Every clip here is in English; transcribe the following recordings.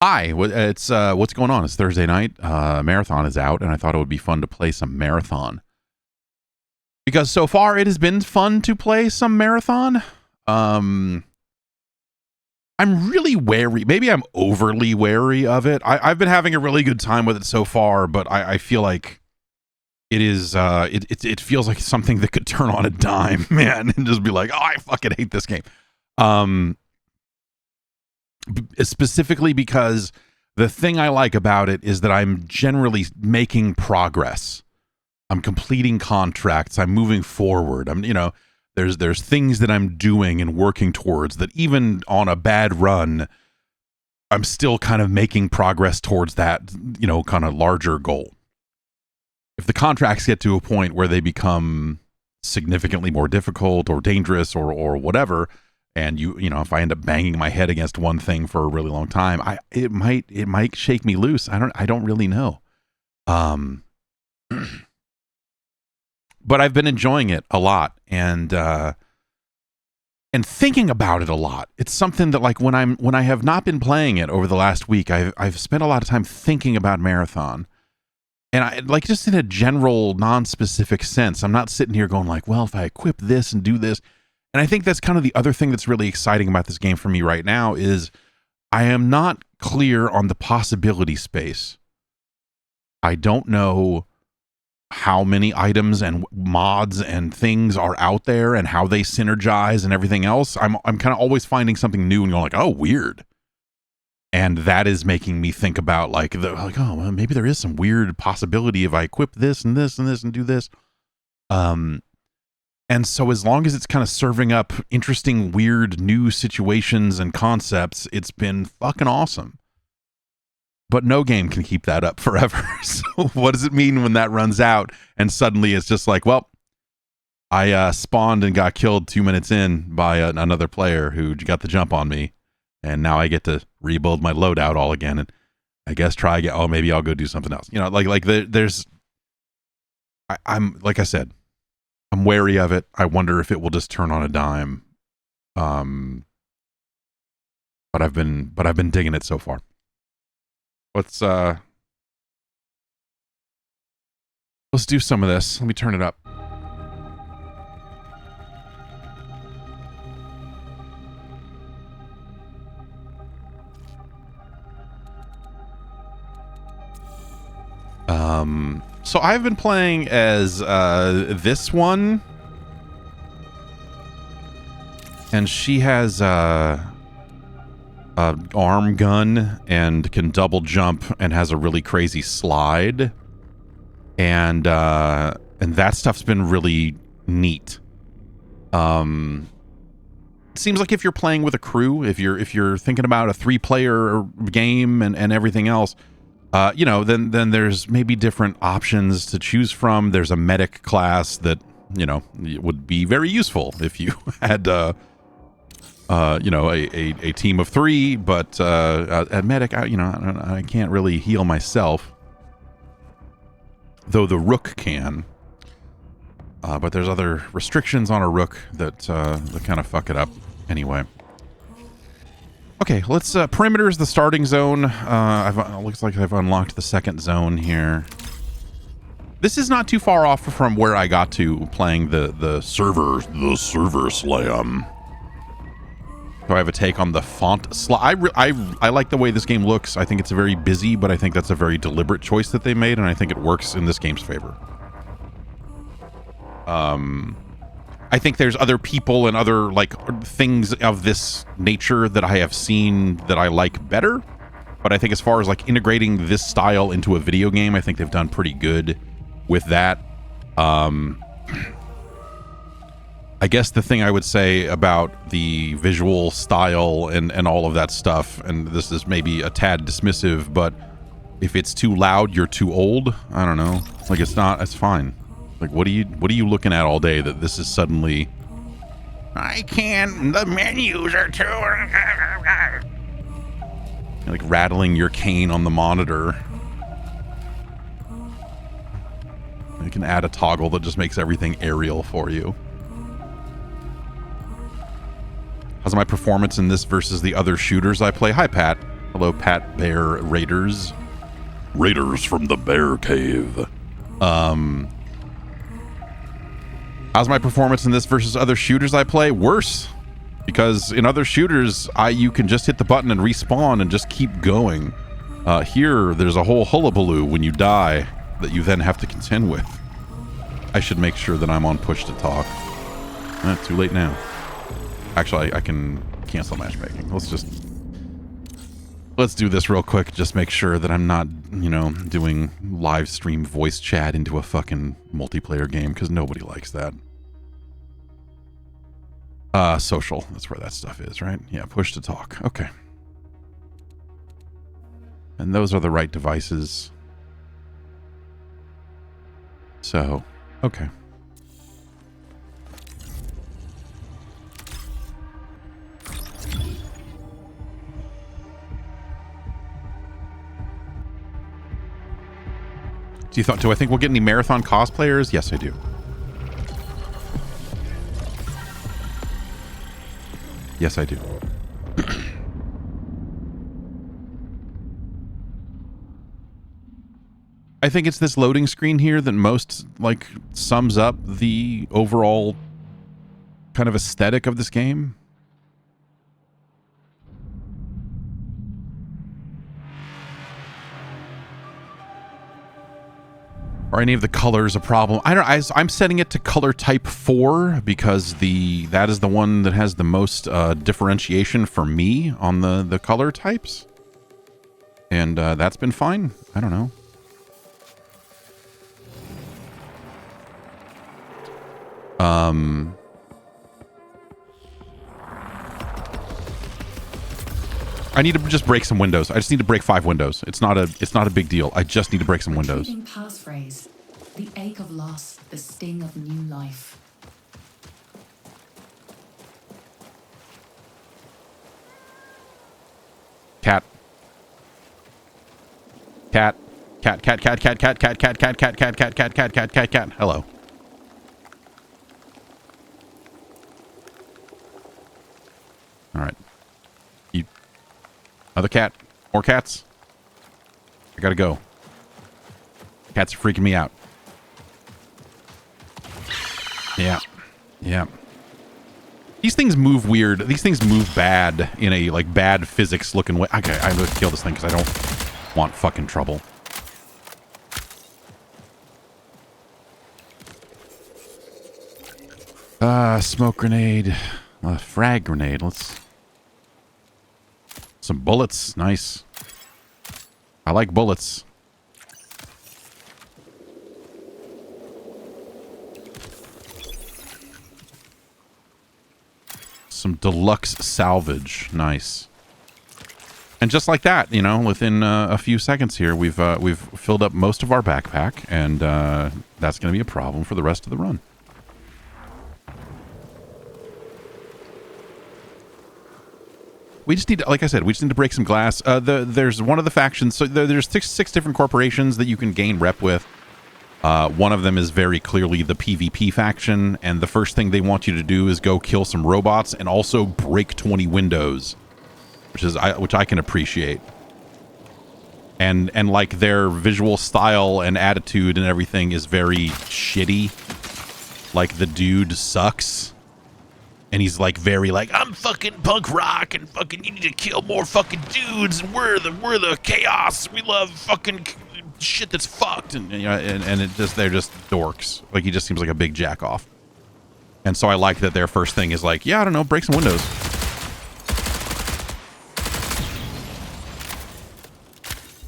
Hi, it's what's going on? It's Thursday night. Marathon is out, and I thought it would be fun to play some Marathon because so far it has been fun to play some Marathon. I'm really wary. Maybe I'm overly wary of it. I've been having a really good time with it so far, but I feel like it is. It feels like something that could turn on a dime, man, and just be like, oh, I fucking hate this game. Specifically because the thing I like about it is that I'm generally making progress. I'm completing contracts. I'm moving forward. There's things that I'm doing and working towards that even on a bad run, I'm still kind of making progress towards that, kind of larger goal. If the contracts get to a point where they become significantly more difficult or dangerous or whatever, and if I end up banging my head against one thing for a really long time, it might shake me loose. I don't really know. But I've been enjoying it a lot and thinking about it a lot. It's something that, like, when I have not been playing it over the last week, I've spent a lot of time thinking about Marathon. And I like, just in a general non-specific sense. I'm not sitting here going like, well, if I equip this and do this. And I think that's kind of the other thing that's really exciting about this game for me right now is I am not clear on the possibility space. I don't know how many items and mods and things are out there and how they synergize and everything else. I'm kind of always finding something new and going like, oh, weird. And that is making me think about oh, well, maybe there is some weird possibility if I equip this and this and this and do this. And so as long as it's kind of serving up interesting, weird, new situations and concepts, it's been fucking awesome. But no game can keep that up forever. So what does it mean when that runs out and suddenly it's just like, well, I spawned and got killed 2 minutes in by another player who got the jump on me. And now I get to rebuild my loadout all again. And I guess try again. Oh, maybe I'll go do something else. I'm like I said, I'm wary of it. I wonder if it will just turn on a dime. But I've been digging it so far. Let's do some of this. Let me turn it up. So I've been playing as this one, and she has a arm gun and can double jump and has a really crazy slide, and that stuff's been really neat. It seems like if you're playing with a crew, if you're thinking about a 3-player game and everything else. Then there's maybe different options to choose from. There's a medic class that, would be very useful if you had, a team of 3, but at medic, I can't really heal myself, though the Rook can. But there's other restrictions on a Rook that kind of fuck it up anyway. Okay, let's perimeter is the starting zone. Looks like I've unlocked the second zone here. This is not too far off from where I got to playing the server slam. So I have a take on the font slide. I like the way this game looks. I think it's very busy, but I think that's a very deliberate choice that they made, and I think it works in this game's favor. I think there's other people and other things of this nature that I have seen that I like better. But I think as far as integrating this style into a video game, I think they've done pretty good with that. I guess the thing I would say about the visual style and all of that stuff, and this is maybe a tad dismissive, but if it's too loud, you're too old. I don't know. It's not, it's fine. What are you looking at all day that this is suddenly... I can't... The menus are too... rattling your cane on the monitor. You can add a toggle that just makes everything aerial for you. How's my performance in this versus the other shooters I play? Hi, Pat. Hello, Pat Bear Raiders. Raiders from the Bear Cave. How's my performance in this versus other shooters I play? Worse. Because in other shooters, you can just hit the button and respawn and just keep going. Here, there's a whole hullabaloo when you die that you then have to contend with. I should make sure that I'm on push to talk. Too late now. Actually, I can cancel matchmaking. Let's do this real quick. Just make sure that I'm not, you know, doing live stream voice chat into a fucking multiplayer game, because nobody likes that. Social. That's where that stuff is, right? Yeah, push to talk. Okay. And those are the right devices. So, okay. Do I think we'll get any marathon cosplayers? Yes, I do. Yes, I do. I think it's this loading screen here that most, like, sums up the overall kind of aesthetic of this game. Or any of the colors a problem. I'm setting it to color type 4 because that is the one that has the most differentiation for me on the color types. And that's been fine. I don't know. I need to just break some windows. I just need to break 5 windows. It's not a big deal. I just need to break some windows. Passphrase. The ache of loss, the sting of new life. Cat. Cat. Cat, cat, cat, cat, cat, cat, cat, cat, cat, cat, cat, cat, cat, cat, cat, cat. Hello. All right. You. Another cat. More cats. I gotta go. Cats are freaking me out. Yeah. Yeah. These things move weird. These things move bad in a, like, bad physics looking way. Okay, I'm gonna kill this thing because I don't want fucking trouble. Smoke grenade. Frag grenade. Let's... Some bullets. Nice. I like bullets. Some deluxe salvage. Nice. And just like that, you know, within a few seconds here, we've filled up most of our backpack, and that's going to be a problem for the rest of the run. We just need to, like I said, we just need to break some glass. There's one of the factions, so there's six different corporations that you can gain rep with. One of them is very clearly the PvP faction, and the first thing they want you to do is go kill some robots and also break 20 windows, which I can appreciate. And like their visual style and attitude and everything is very shitty. Like the dude sucks. And he's like very like, I'm fucking punk rock and fucking you need to kill more fucking dudes and we're the chaos. We love fucking shit that's fucked and you know, and it just they're just dorks. Like he just seems like a big jack off. And so I like that their first thing is like, yeah, I don't know, break some windows.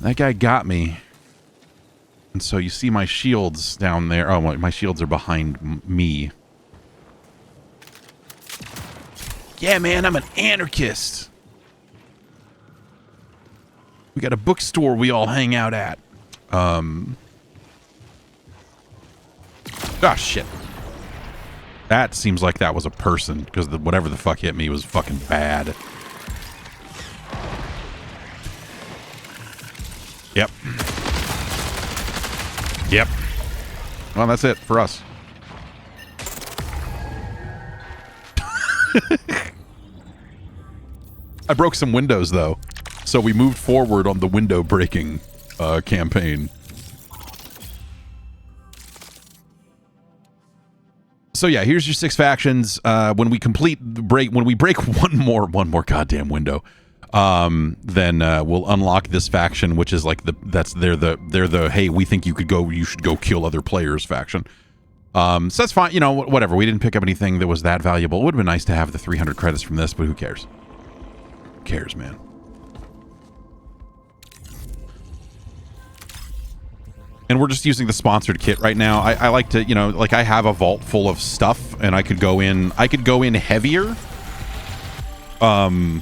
That guy got me. And so you see my shields down there. Oh, my shields are behind me. Yeah, man, I'm an anarchist. We got a bookstore we all hang out at. Ah, shit. That seems like that was a person, because whatever the fuck hit me was fucking bad. Yep. Yep. Well, that's it for us. I broke some windows, though. So we moved forward on the window breaking campaign. So yeah, here's your 6 factions. When we break one more goddamn window, then we'll unlock this faction, which is like they're the hey, we think you should go kill other players faction. So that's fine, you know, whatever. We didn't pick up anything that was that valuable. It would have been nice to have the 300 credits from this, but who cares? Who cares, man? And we're just using the sponsored kit right now. I like to, you know, like I have a vault full of stuff, and I could go in heavier. I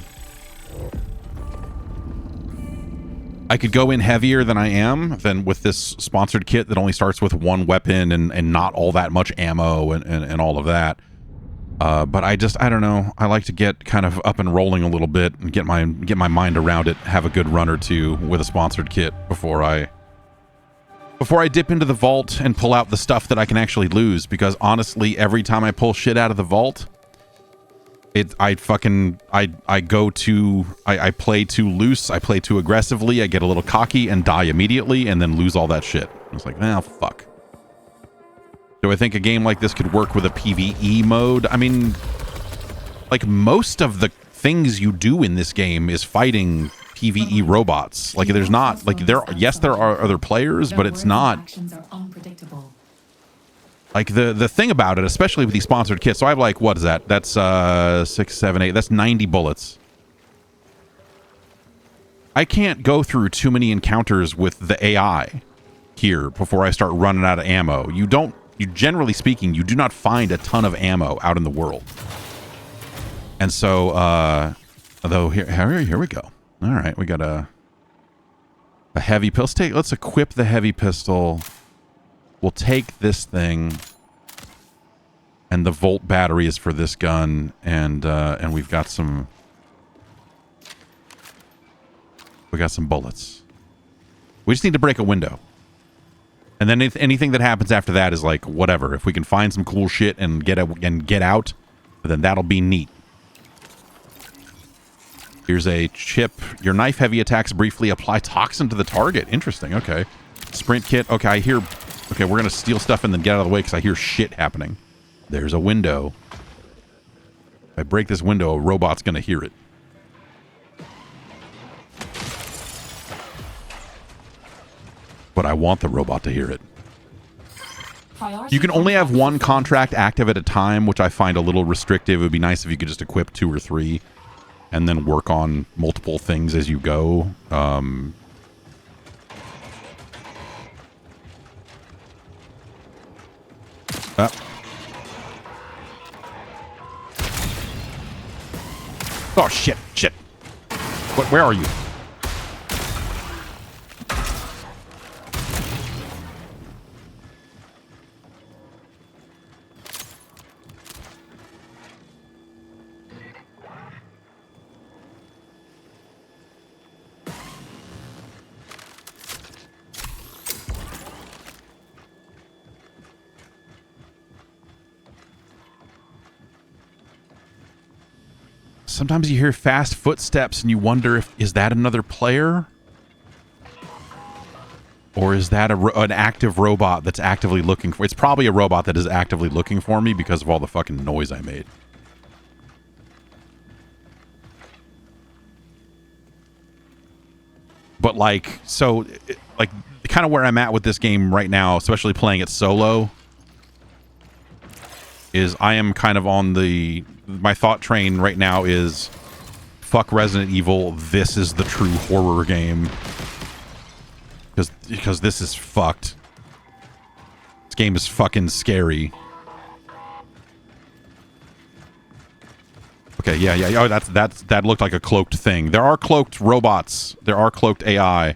could go in heavier than I am than with this sponsored kit that only starts with 1 weapon and not all that much ammo and all of that. But I don't know. I like to get kind of up and rolling a little bit and get my mind around it, have a good run or two with a sponsored kit before I dip into the vault and pull out the stuff that I can actually lose, because honestly, every time I pull shit out of the vault, I play too loose, I play too aggressively, I get a little cocky and die immediately and then lose all that shit. It's like, oh, fuck. Do I think a game like this could work with a PvE mode? I mean, like, most of the things you do in this game is fighting PvE robots. Like, there's not, like, there are other players, but it's not like the thing about it, especially with these sponsored kits. So I have, like, what is that? That's 6, 7, 8. That's 90 bullets. I can't go through too many encounters with the AI here before I start running out of ammo. You generally speaking, you do not find a ton of ammo out in the world. And so, although here we go. All right, we got a heavy pistol. Let's equip the heavy pistol. We'll take this thing, and the volt battery is for this gun, and we've got some. We got some bullets. We just need to break a window, and then anything that happens after that is like whatever. If we can find some cool shit and get out, then that'll be neat. Here's a chip. Your knife heavy attacks briefly apply toxin to the target. Interesting. Okay. Sprint kit. Okay, I hear. Okay, we're gonna steal stuff and then get out of the way because I hear shit happening. There's a window. If I break this window, a robot's gonna hear it. But I want the robot to hear it. You can only have 1 contract active at a time, which I find a little restrictive. It would be nice if you could just equip 2 or 3 and then work on multiple things as you go. Oh, shit. Where are you? Sometimes you hear fast footsteps and you wonder is that another player? Or is that an active robot that's actively looking for... It's probably a robot that is actively looking for me because of all the fucking noise I made. But like, so, like, kind of where I'm at with this game right now, especially playing it solo, is I am kind of on the... My thought train right now is, fuck Resident Evil, this is the true horror game. Because this is fucked. This game is fucking scary. Okay, yeah. Oh, that looked like a cloaked thing. There are cloaked robots. There are cloaked AI.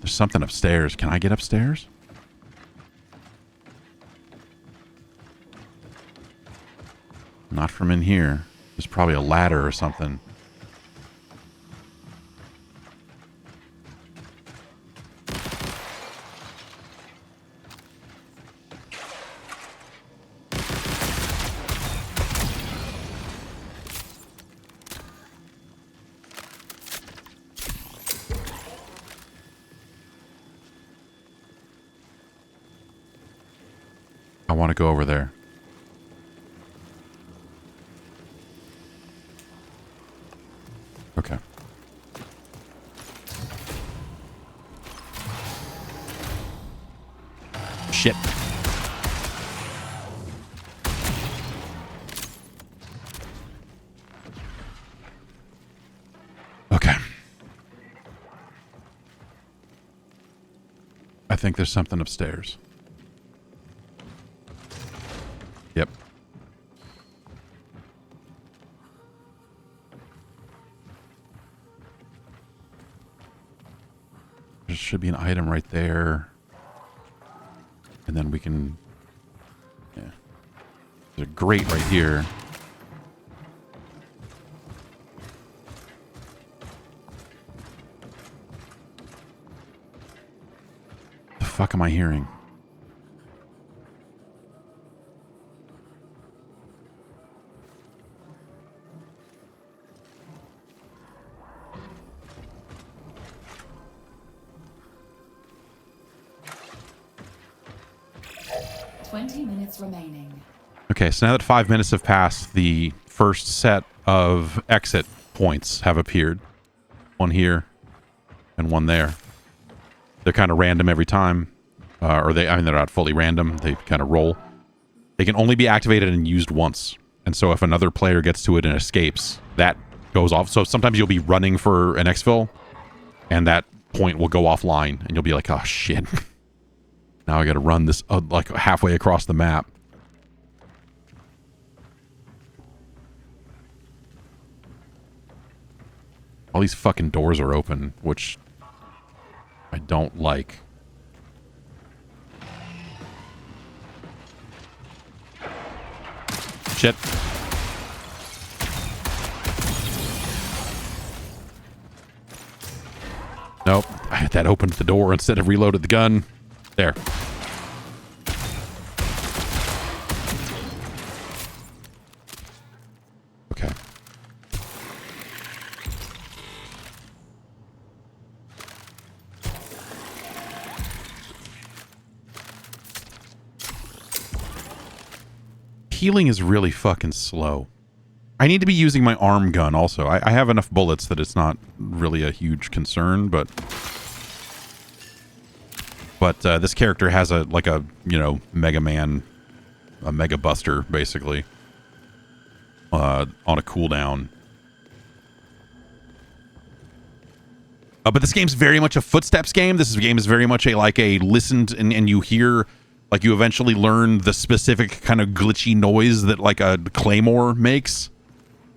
There's something upstairs. Can I get upstairs? Not from in here. There's probably a ladder or something. want to go over there. Okay. Shit. Okay. I think there's something upstairs. Yep. There should be an item right there. And then we can... Yeah. There's a grate right here. The fuck am I hearing? Remaining. Okay, so now that 5 minutes have passed, the first set of exit points have appeared. One here and one there. They're kind of random every time. I mean, they're not fully random. They kind of roll. They can only be activated and used once. And so if another player gets to it and escapes, that goes off. So sometimes you'll be running for an exfil, and that point will go offline, and you'll be like, oh, shit. Now I gotta run this like halfway across the map. All these fucking doors are open, which I don't like. Shit. Nope. That opened the door instead of reloaded the gun. There. Okay. Healing is really fucking slow. I need to be using my arm gun also. I have enough bullets that it's not really a huge concern, but this character has a Mega Man, a Mega Buster basically on a cooldown. But this game's very much a footsteps game. This game is very much a listened and you hear, like, you eventually learn the specific kind of glitchy noise that like a claymore makes.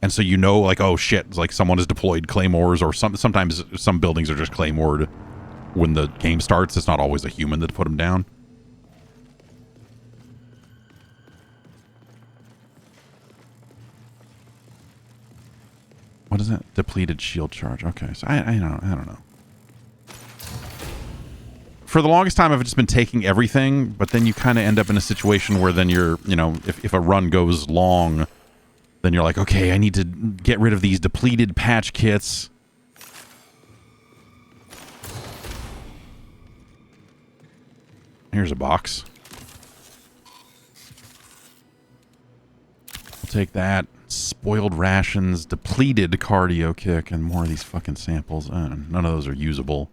And so you know, like, oh shit, it's like someone has deployed claymores, or sometimes some buildings are just claymored when the game starts. It's not always a human that put them down. What is that? Depleted shield charge. Okay, so I don't know. For the longest time, I've just been taking everything, but then you kind of end up in a situation where then you're, if a run goes long, then you're like, okay, I need to get rid of these depleted patch kits. Here's a box. We'll take that. Spoiled rations, depleted cardio kick, and more of these fucking samples. None of those are usable.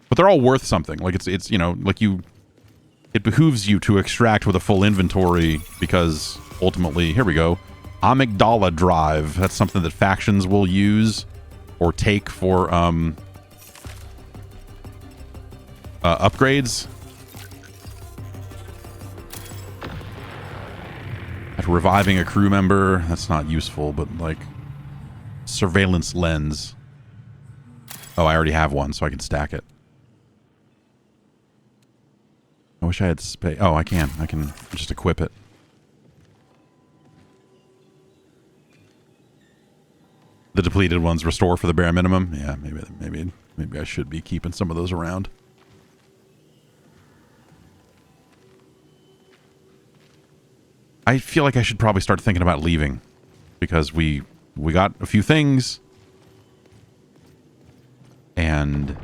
But they're all worth something. Like, it's it behooves you to extract with a full inventory, because ultimately, here we go. Amygdala drive. That's something that factions will use or take for upgrades. Reviving a crew member. That's not useful, but like surveillance lens. Oh, I already have one, so I can stack it. I wish I had space. Oh, I can just equip it. The depleted ones restore for the bare minimum. Yeah, maybe I should be keeping some of those around. I feel like I should probably start thinking about leaving, because we got a few things, and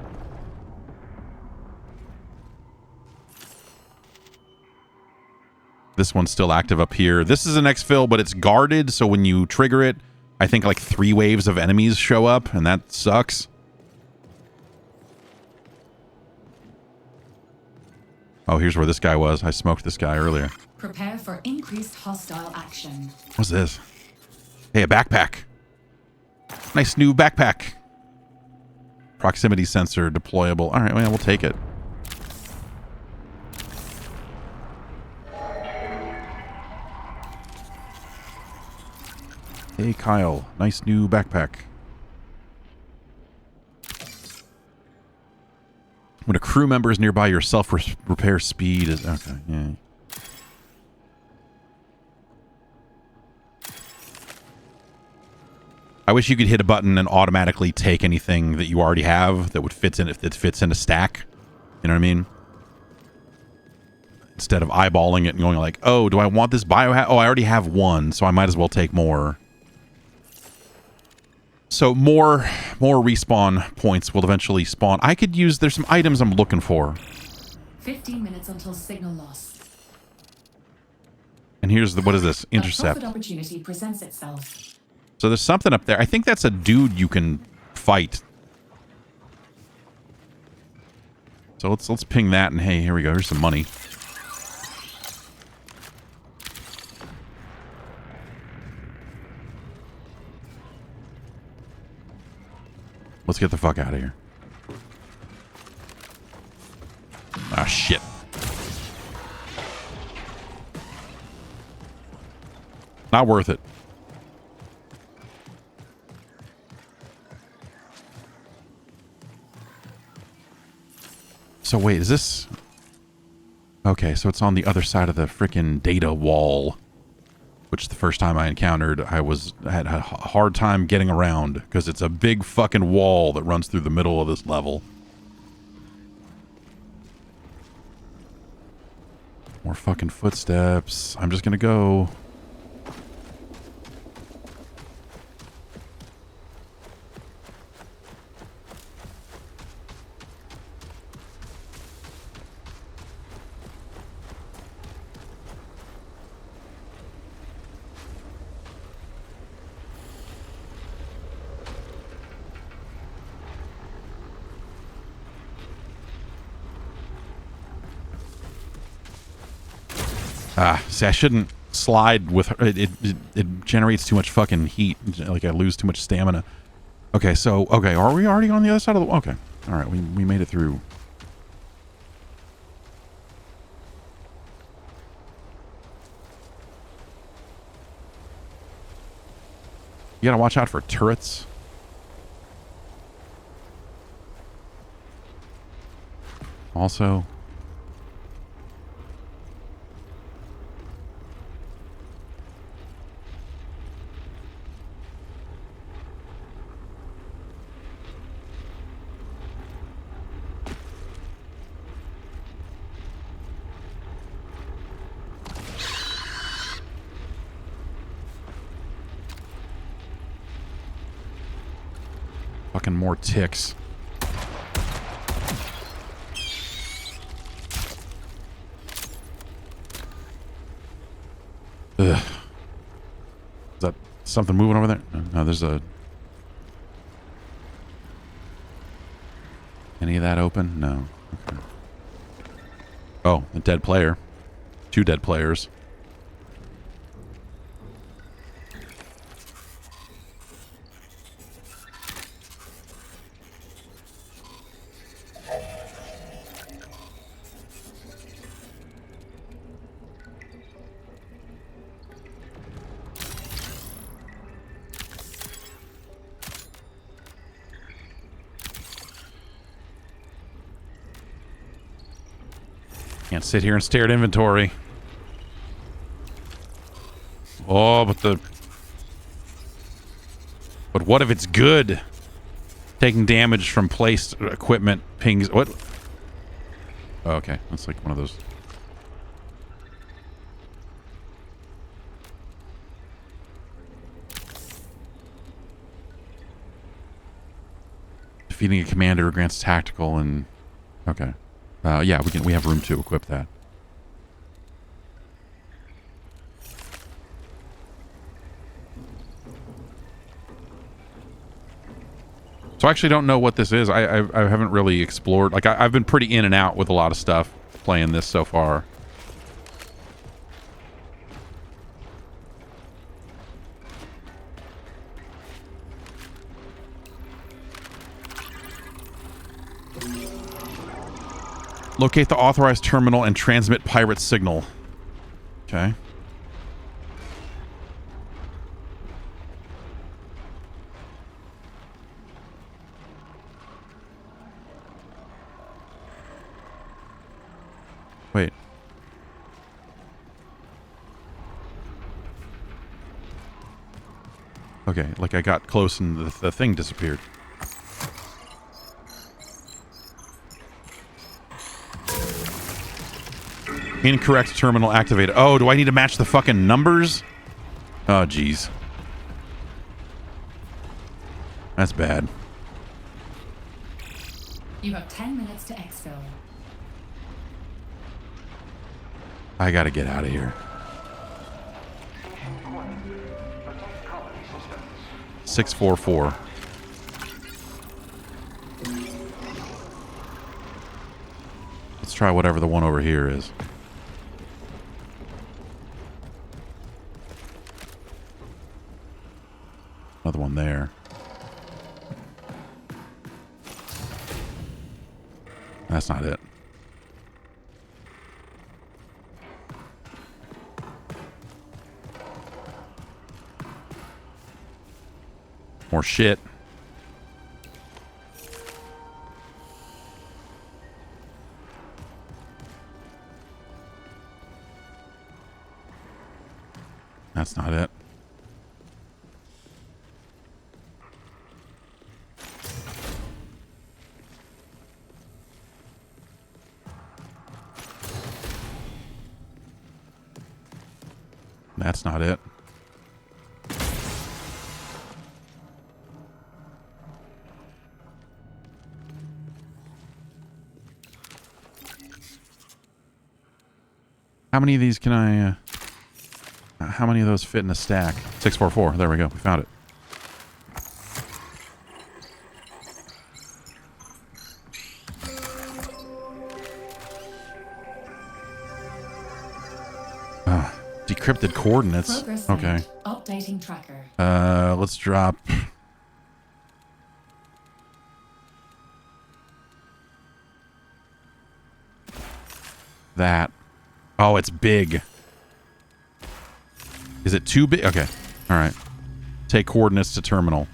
This one's still active up here. This is an exfil, but it's guarded, so when you trigger it, I think like 3 waves of enemies show up, and that sucks. Oh, here's where this guy was. I smoked this guy earlier. Prepare for increased hostile action. What's this? Hey, a backpack. Nice new backpack. Proximity sensor deployable. All right, well, we'll take it. Hey, Kyle. Nice new backpack. When a crew member is nearby, your self-repair speed is... Okay, yeah. I wish you could hit a button and automatically take anything that you already have that would fit in, if it fits in a stack. You know what I mean? Instead of eyeballing it and going like, oh, do I want this biohazard? Oh, I already have one, so I might as well take more. So more respawn points will eventually spawn. I could use... There's some items I'm looking for. 15 minutes until signal loss. And here's the... What is this? Intercept. A profit opportunity presents itself. So there's something up there. I think that's a dude you can fight. So let's ping that, and hey, here we go. Here's some money. Let's get the fuck out of here. Ah, shit. Not worth it. So wait, is this... Okay, so it's on the other side of the frickin' data wall. Which the first time I encountered, I had a hard time getting around. Because it's a big fucking wall that runs through the middle of this level. More fucking footsteps. I'm just gonna go... See, I shouldn't slide with her. It generates too much fucking heat. Like, I lose too much stamina. Okay, so... Okay, are we already on the other side of the... Okay. Alright, we made it through. You gotta watch out for turrets. Also... Fucking more ticks. Ugh. Is that something moving over there? No, there's a... Any of that open? No. Okay. Oh, a dead player. 2 dead players. Can't sit here and stare at inventory. Oh, but what if it's good? Taking damage from placed equipment pings. What? Oh, okay, that's like one of those. Defeating a commander grants tactical and... Okay. Yeah, we have room to equip that. So I actually don't know what this is. I haven't really explored. Like, I've been pretty in and out with a lot of stuff playing this so far. Locate the authorized terminal and transmit pirate signal. Okay. Wait. Okay, like I got close and the thing disappeared. Incorrect terminal activated. Oh, do I need to match the fucking numbers? Oh, jeez. That's bad. You have 10 minutes to exfil. I gotta get out of here. 644. Let's try whatever the one over here is. Another one there. That's not it. More shit. That's not it. That's not it. How many of these can I... how many of those fit in a stack? 644. There we go. We found it. Decrypted coordinates. Progress Okay. made. Updating tracker. Let's drop... that. Oh, it's big. Is it too big? Okay. All right. Take coordinates to terminal.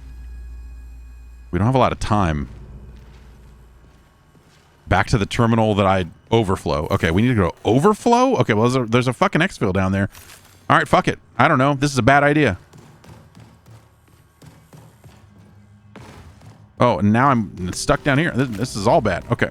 We don't have a lot of time. Back to the terminal that I overflow. Okay, we need to go overflow? Okay, well, there's a fucking exfil down there. All right, fuck it. I don't know. This is a bad idea. Oh, and now I'm stuck down here. This is all bad. Okay.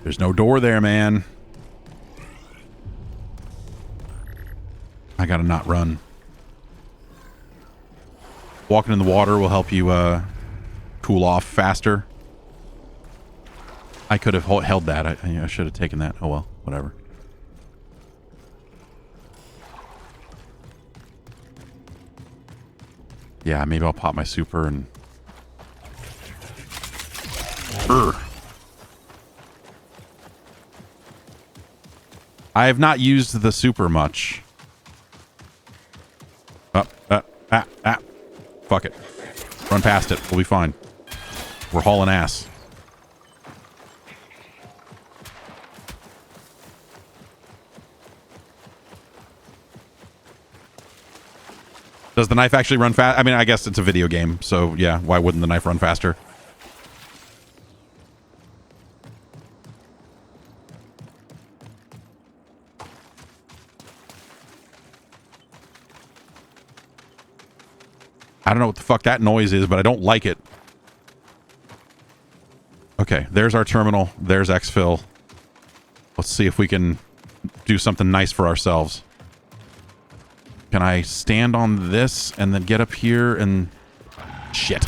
There's no door there, man. I gotta not run. Walking in the water will help you cool off faster. I could have held that. I should have taken that. Oh well, whatever. Yeah, maybe I'll pop my super and... I have not used the super much. Fuck it. Run past it. We'll be fine. We're hauling ass. Does the knife actually run fast? I mean, I guess it's a video game, so yeah, why wouldn't the knife run faster? I don't know what the fuck that noise is, but I don't like it. Okay, there's our terminal. There's exfil. Let's see if we can do something nice for ourselves. Can I stand on this and then get up here and... Shit.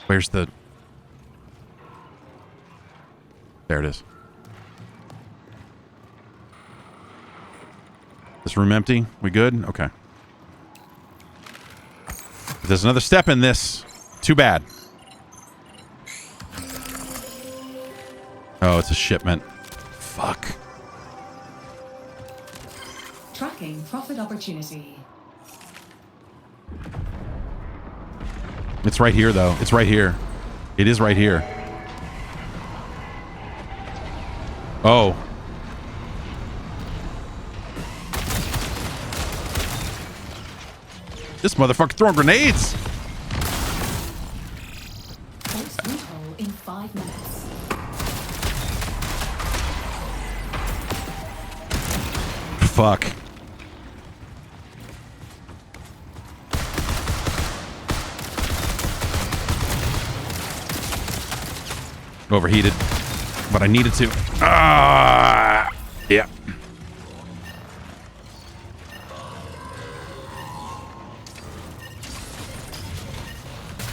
Where's the... There it is. This room empty? We good? Okay. If there's another step in this, too bad. Oh, it's a shipment. Fuck. Tracking profit opportunity. It's right here, though. It's right here. It is right here. Oh. This motherfucker throwing grenades! Post root hole in 5 minutes. Fuck. Overheated. But I needed to. Yeah.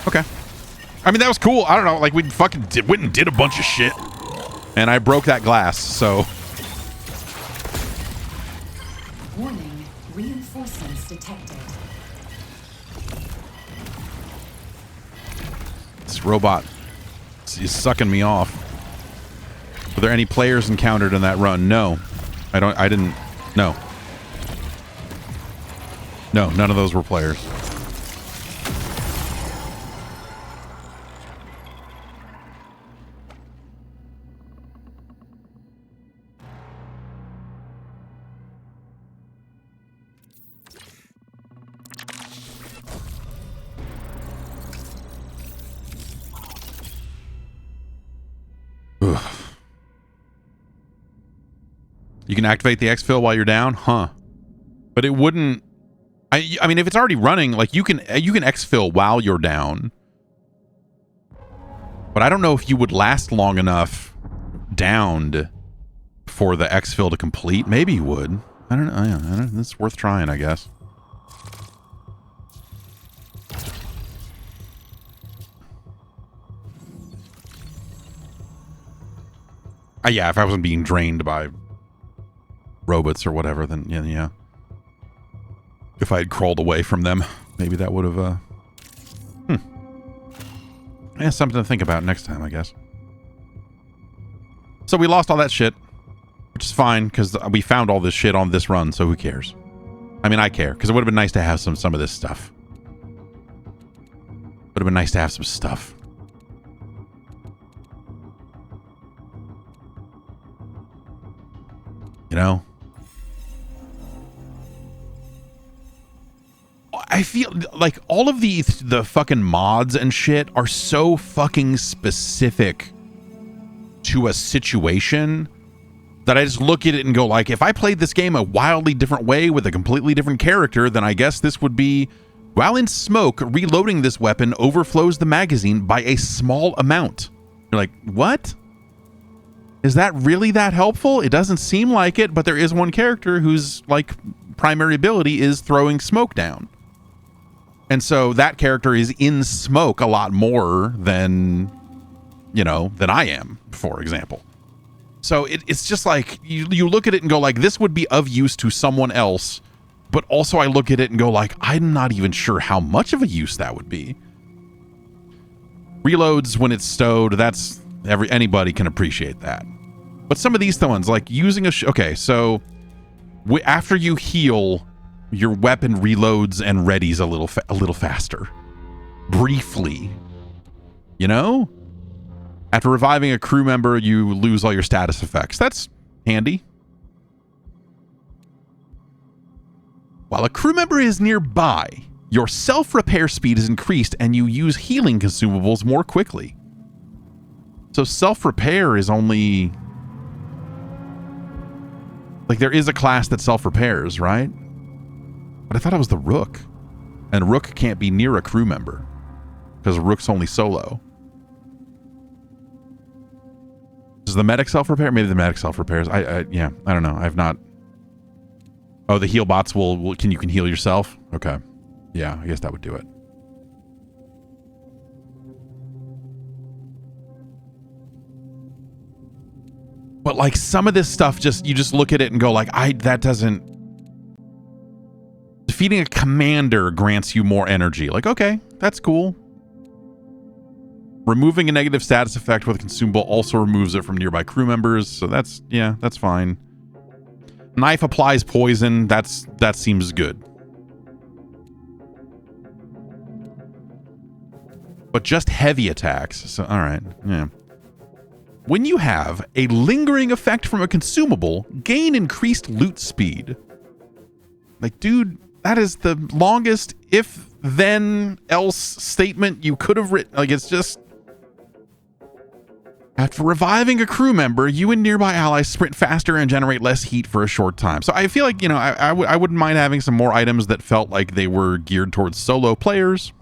Okay. I mean, that was cool. I don't know. Like, we fucking went and did a bunch of shit. And I broke that glass, so... Warning. Reinforcements detected. This robot is sucking me off. Were there any players encountered in that run? No. I didn't... No. No, none of those were players. Ugh. You can activate the exfil while you're down? Huh. But it wouldn't... I mean, if it's already running, like, you can exfil while you're down. But I don't know if you would last long enough downed for the exfil to complete. Maybe you would. I don't know. It's worth trying, I guess. Yeah, if I wasn't being drained by robots or whatever, then yeah. If I had crawled away from them, maybe that would have, Yeah, something to think about next time, I guess. So we lost all that shit, which is fine, because we found all this shit on this run, so who cares? I mean, I care, because it would have been nice to have some of this stuff. Would have been nice to have some stuff. You know? I feel like all of the fucking mods and shit are so fucking specific to a situation that I just look at it and go like, if I played this game a wildly different way with a completely different character, then I guess this would be, while in smoke, reloading this weapon overflows the magazine by a small amount. You're like, what? Is that really that helpful? It doesn't seem like it, but there is one character whose, like, primary ability is throwing smoke down. And so that character is in smoke a lot more than, you know, than I am, for example. So it's just like, you look at it and go like, this would be of use to someone else, but also I look at it and go like, I'm not even sure how much of a use that would be. Reloads when it's stowed, that's... anybody can appreciate that. But some of these ones, like using a... okay, so after you heal, your weapon reloads and readies a little faster. Briefly. You know? After reviving a crew member, you lose all your status effects. That's handy. While a crew member is nearby, your self-repair speed is increased and you use healing consumables more quickly. So self-repair is only... like, there is a class that self-repairs, right? But I thought it was the Rook. And Rook can't be near a crew member. because Rook's only solo. Does the medic self-repair? Maybe the medic self-repairs. Yeah, I don't know. I've not... Oh, the heal bots will you can heal yourself? Okay. Yeah, I guess that would do it. But like some of this stuff, you just look at it and go like, that doesn't... Defeating a commander grants you more energy. Like, okay, that's cool. Removing a negative status effect with a consumable also removes it from nearby crew members. So that's fine. Knife applies poison. That seems good. But just heavy attacks. So, all right. Yeah. When you have a lingering effect from a consumable, gain increased loot speed. Like, dude, that is the longest if then else statement you could have written. Like, it's just... After reviving a crew member, you and nearby allies sprint faster and generate less heat for a short time. So I feel like, you know, I wouldn't mind having some more items that felt like they were geared towards solo players.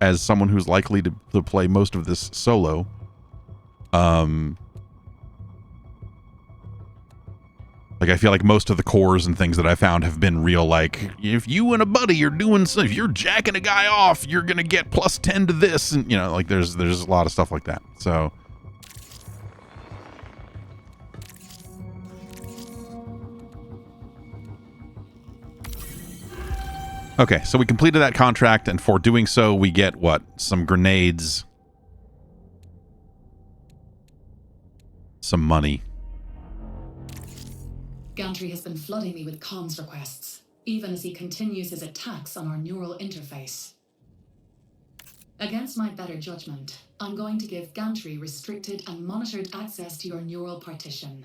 As someone who's likely to play most of this solo. Like, I feel like most of the cores and things that I found have been real, like, if you and a buddy are doing something, if you're jacking a guy off, you're going to get plus 10 to this. And, you know, like, there's a lot of stuff like that. So... Okay, so we completed that contract, and for doing so, we get, what? Some grenades. Some money. Gantry has been flooding me with comms requests, even as he continues his attacks on our neural interface. Against my better judgment, I'm going to give Gantry restricted and monitored access to your neural partition.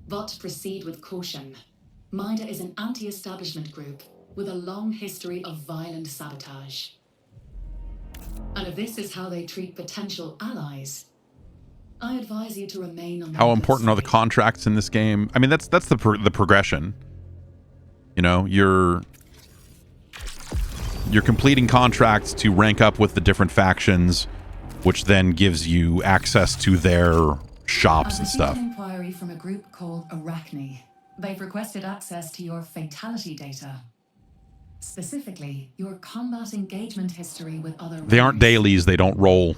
But proceed with caution. MIDA is an anti-establishment group with a long history of violent sabotage. And if this is how they treat potential allies, I advise you to remain on the How important are the contracts in this game? I mean, that's the progression. You know, you're completing contracts to rank up with the different factions, which then gives you access to their shops and stuff. An inquiry from a group called Arachne. They've requested access to your fatality data. Specifically, your combat engagement history with other... They aren't dailies. They don't roll.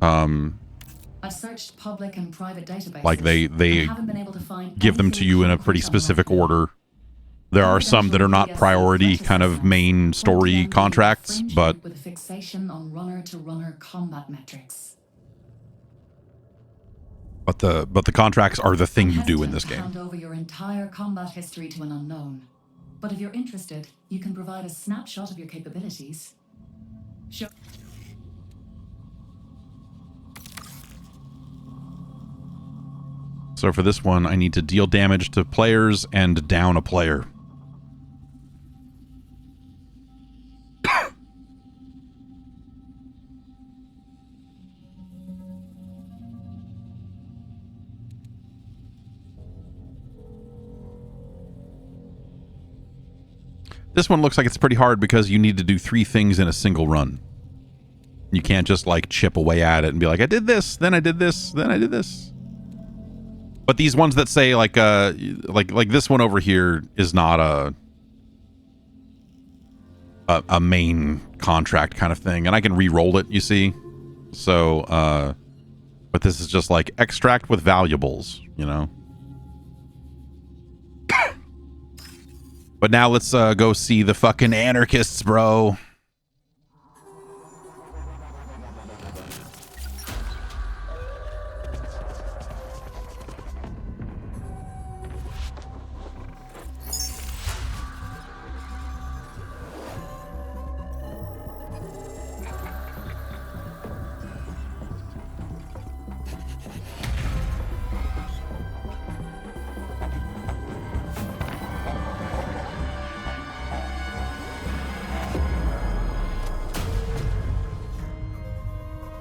I've searched public and private databases. Like they haven't been able to find give them to you in a pretty specific order. There are some that are not priority kind of main story contracts, but with a fixation on runner-to-runner combat metrics. But the contracts are the thing you do in this game. Hand over your entire combat history to an unknown. But if you're interested, you can provide a snapshot of your capabilities. Sure. So for this one, I need to deal damage to players and down a player. This one looks like it's pretty hard because you need to do 3 things in a single run. You can't just like chip away at it and be like, I did this, then I did this, then I did this. But these ones that say like this one over here is not a main contract kind of thing, and I can re-roll it, you see. So but this is just like extract with valuables, you know. But now let's go see the fucking anarchists, bro.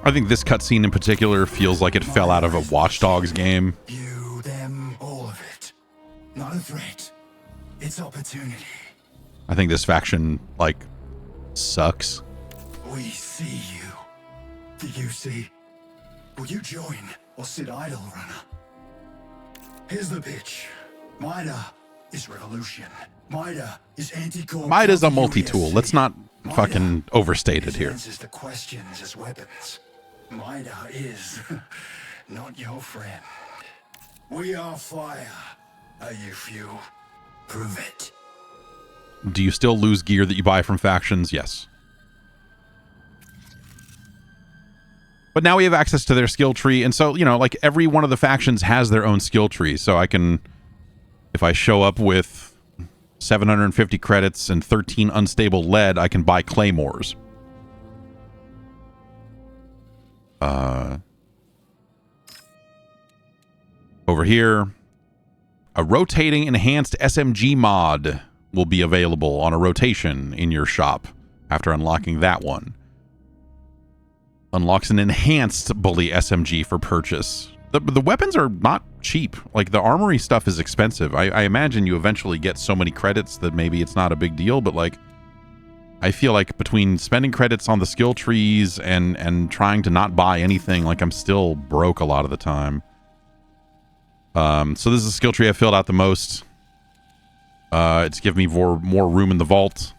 I think this cutscene in particular feels like it fell out of a Watch Dogs game. You, them, all of it. Not a threat. It's opportunity. I think this faction, like, sucks. We see you. Do you see? Will you join or sit idle, runner? Here's the pitch. Mida is revolution. Mida is anti-core. Mida's a multi-tool. Let's not fucking overstate it here. Answers the questions as weapons. Mida is not your friend. We are fire. Are you fuel? Prove it. Do you still lose gear that you buy from factions? Yes. But now we have access to their skill tree, and so, you know, like, every one of the factions has their own skill tree, so I can, if I show up with 750 credits and 13 unstable lead, I can buy claymores. Over here, a rotating enhanced SMG mod will be available on a rotation in your shop after unlocking that one. Unlocks an enhanced bully SMG for purchase. The weapons are not cheap. Like, the armory stuff is expensive. I imagine you eventually get so many credits that maybe it's not a big deal, but, like, I feel like between spending credits on the skill trees and trying to not buy anything, like, I'm still broke a lot of the time. So this is the skill tree I filled out the most. It's given me more room in the vault.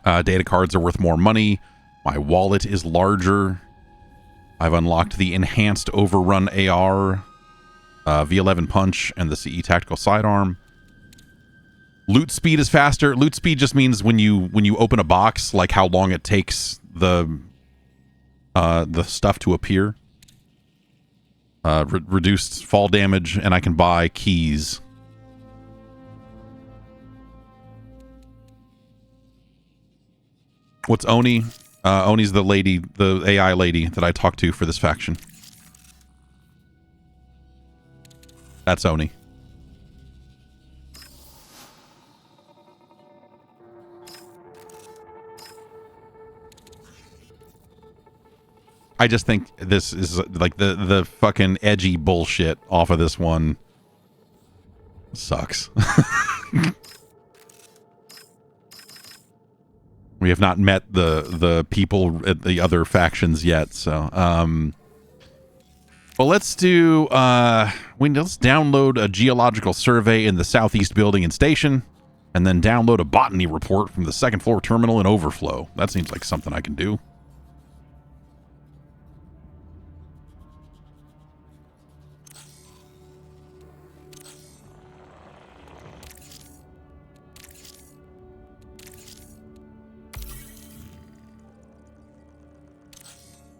Data cards are worth more money. My wallet is larger. I've unlocked the enhanced overrun AR, V11 punch, and the CE tactical sidearm. Loot speed is faster. Loot speed just means when you open a box, like how long it takes the stuff to appear. Reduced fall damage, and I can buy keys. What's Oni? Oni's the lady, the AI lady that I talked to for this faction. That's Oni. I just think this is like the fucking edgy bullshit off of this one sucks. We have not met the people at the other factions yet, so well, let's do let's download a geological survey in the southeast building and station, and then download a botany report from the second floor terminal and overflow. That seems like something I can do.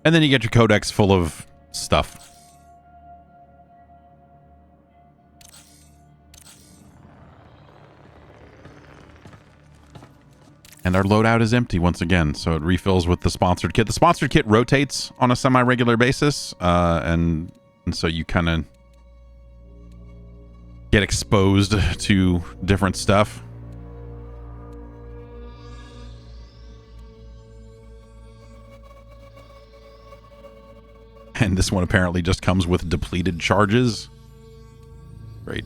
And then you get your codex full of stuff. And our loadout is empty once again, so it refills with the sponsored kit. The sponsored kit rotates on a semi-regular basis, and so you kind of get exposed to different stuff. And this one apparently just comes with depleted charges. Great.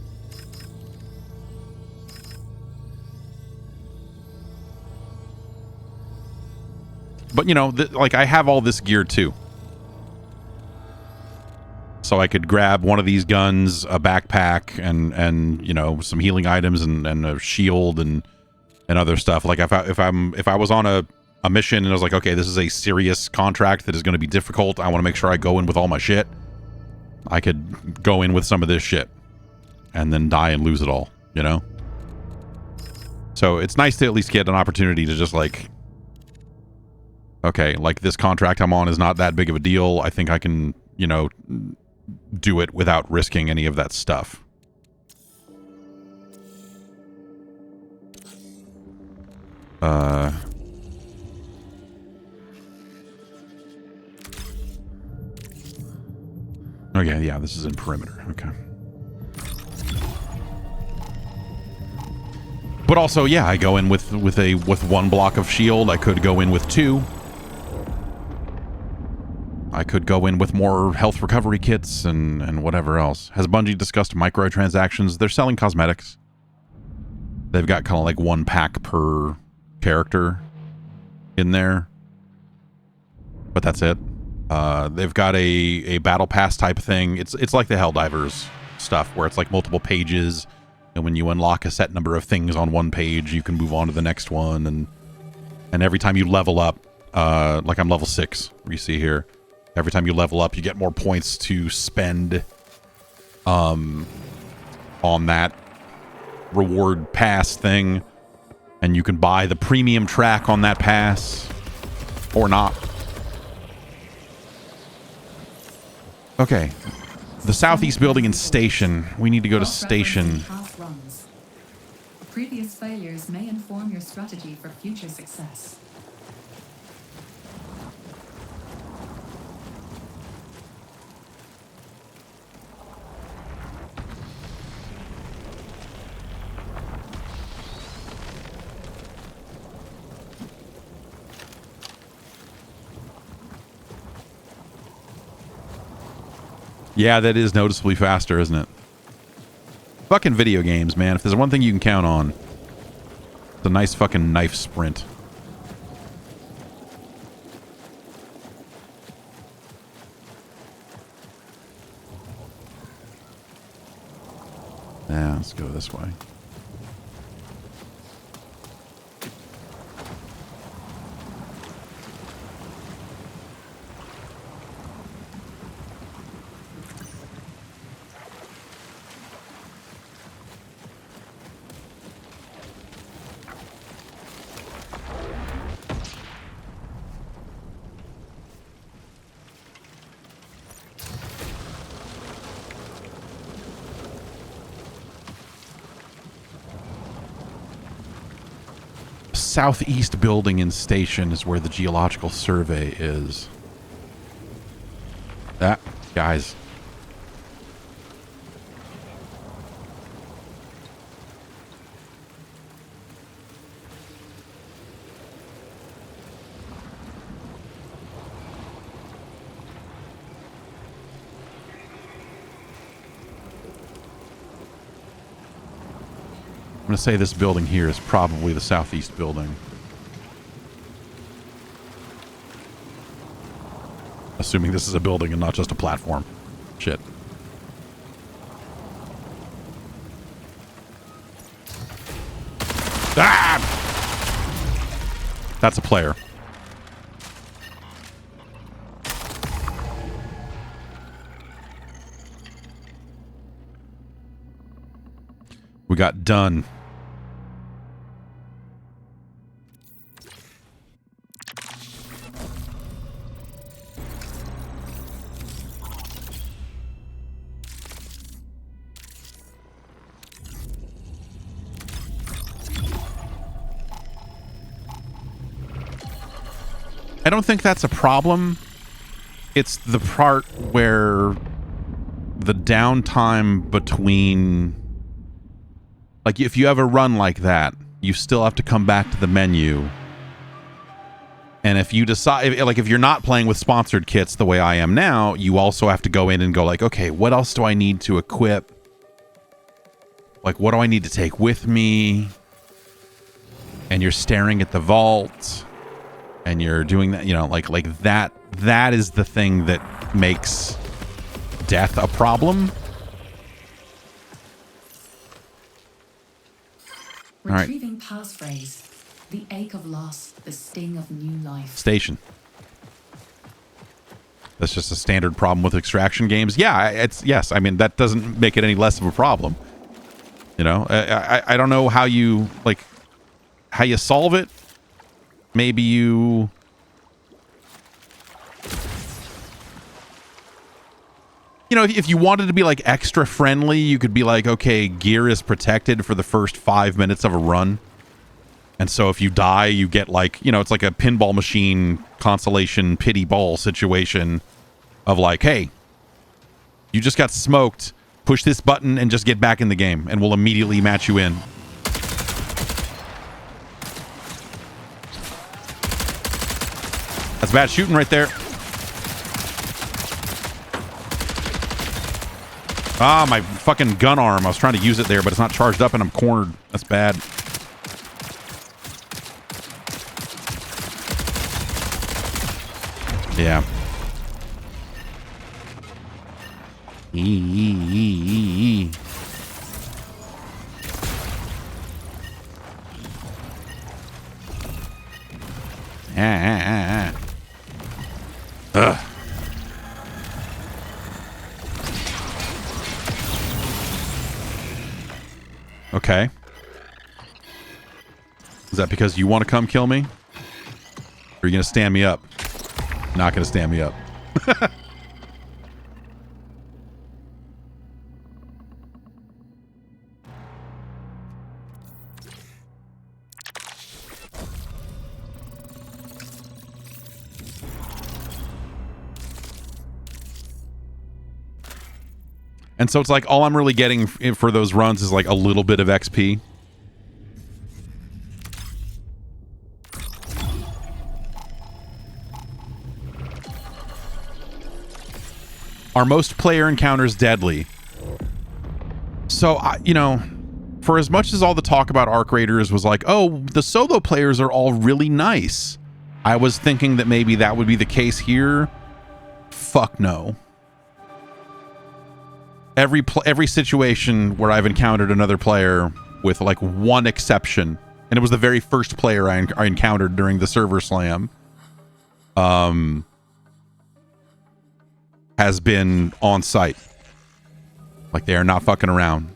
But, you know, like, I have all this gear, too. So I could grab one of these guns, a backpack, and you know, some healing items, and a shield, and other stuff. Like, if I was on a mission and I was like, okay, this is a serious contract that is going to be difficult, I want to make sure I go in with all my shit, I could go in with some of this shit and then die and lose it all, you know? So it's nice to at least get an opportunity to just, like, okay, like, this contract I'm on is not that big of a deal. I think I can, you know, do it without risking any of that stuff. Okay, yeah, this is in perimeter. Okay. But also, yeah, I go in with one block of shield. I could go in with two. I could go in with more health recovery kits and whatever else. Has Bungie discussed microtransactions? They're selling cosmetics. They've got kind of like one pack per character in there. but that's it. They've got a battle pass type thing. It's like the Helldivers stuff where it's like multiple pages, and when you unlock a set number of things on one page, you can move on to the next one, and every time you level up, like I'm level 6, you see here, every time you level up, you get more points to spend on that reward pass thing, and you can buy the premium track on that pass or not. Okay, the southeast building and station. We need to go to station. Previous failures may inform your strategy for future success. Yeah, that is noticeably faster, isn't it? Fucking video games, man. If there's one thing you can count on, it's a nice fucking knife sprint. Yeah, let's go this way. Southeast building and station is where the geological survey is. That, guys. I'm going to say this building here is probably the southeast building. Assuming this is a building and not just a platform. Shit. Ah! That's a player. We got done. I don't think that's a problem. It's the part where the downtime between... Like, if you have a run like that, you still have to come back to the menu. And if you decide... Like, if you're not playing with sponsored kits the way I am now, you also have to go in and go like, okay, what else do I need to equip? Like, what do I need to take with me? And you're staring at the vault... And you're doing that, you know, like that. That is the thing that makes death a problem. Retrieving passphrase. The ache of loss, the sting of new life. Station. That's just a standard problem with extraction games. Yeah, it's yes. I mean, that doesn't make it any less of a problem. You know, I don't know how you how you solve it. Maybe you... You know, if you wanted to be, like, extra friendly, you could be like, okay, gear is protected for the first 5 minutes of a run. And so if you die, you get, like, you know, it's like a pinball machine consolation pity ball situation of, like, hey, you just got smoked. Push this button and just get back in the game, and we'll immediately match you in. That's bad shooting right there. Ah, my fucking gun arm. I was trying to use it there, but it's not charged up and I'm cornered. That's bad. Yeah. Ugh. Okay. Is that because you want to come kill me? Or are you going to stand me up? Not going to stand me up. And so it's like all I'm really getting for those runs is like a little bit of XP. Are most player encounters deadly? So, you know, for as much as all the talk about Arc Raiders was like, oh, the solo players are all really nice, I was thinking that maybe that would be the case here. Fuck no. Every situation where I've encountered another player, with like one exception, and it was the very first player I encountered during the server slam, has been on site. Like, they are not fucking around.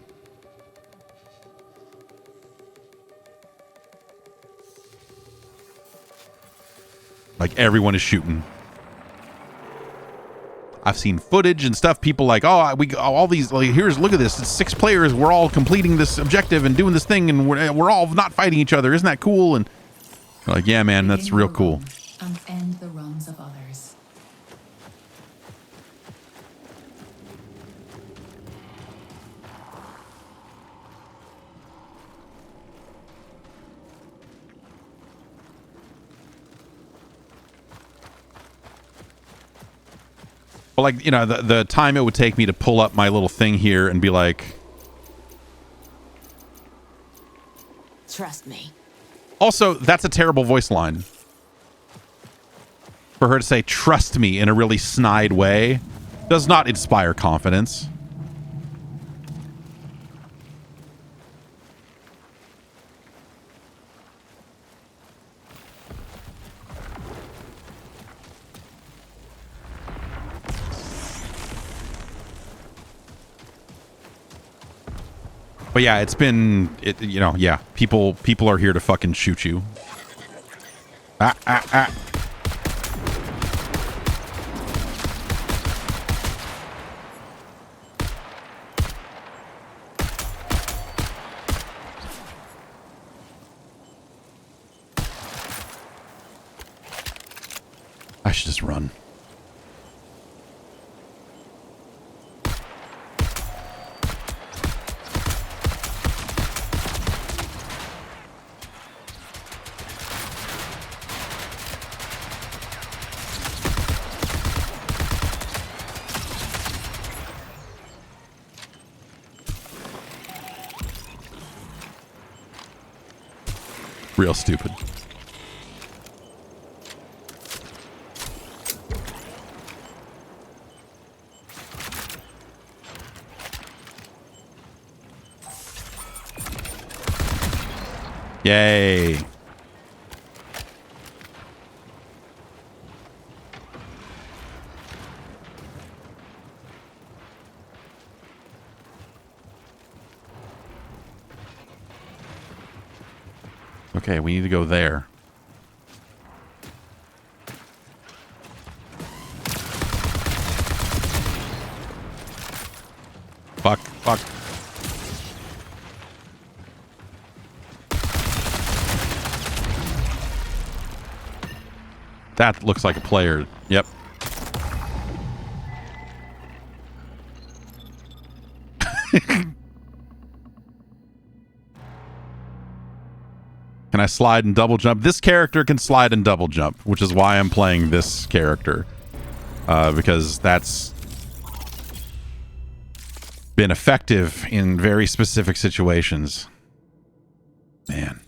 Like, everyone is shooting. I've seen footage and stuff. People like, oh, all these, like, look at this. It's 6 players. We're all completing this objective and doing this thing, and we're all not fighting each other. Isn't that cool? And like, yeah, man, that's real cool. And end the runs of others. But like, you know, the time it would take me to pull up my little thing here and be like, trust me. Also, that's a terrible voice line. For her to say trust me in a really snide way does not inspire confidence. But yeah, it's been, you know, yeah, people are here to fucking shoot you. I should just run. Real stupid. Yay. Okay, we need to go there. Fuck, fuck. That looks like a player. Yep. Can I slide and double jump? This character can slide and double jump, which is why I'm playing this character. Because that's been effective in very specific situations. Man.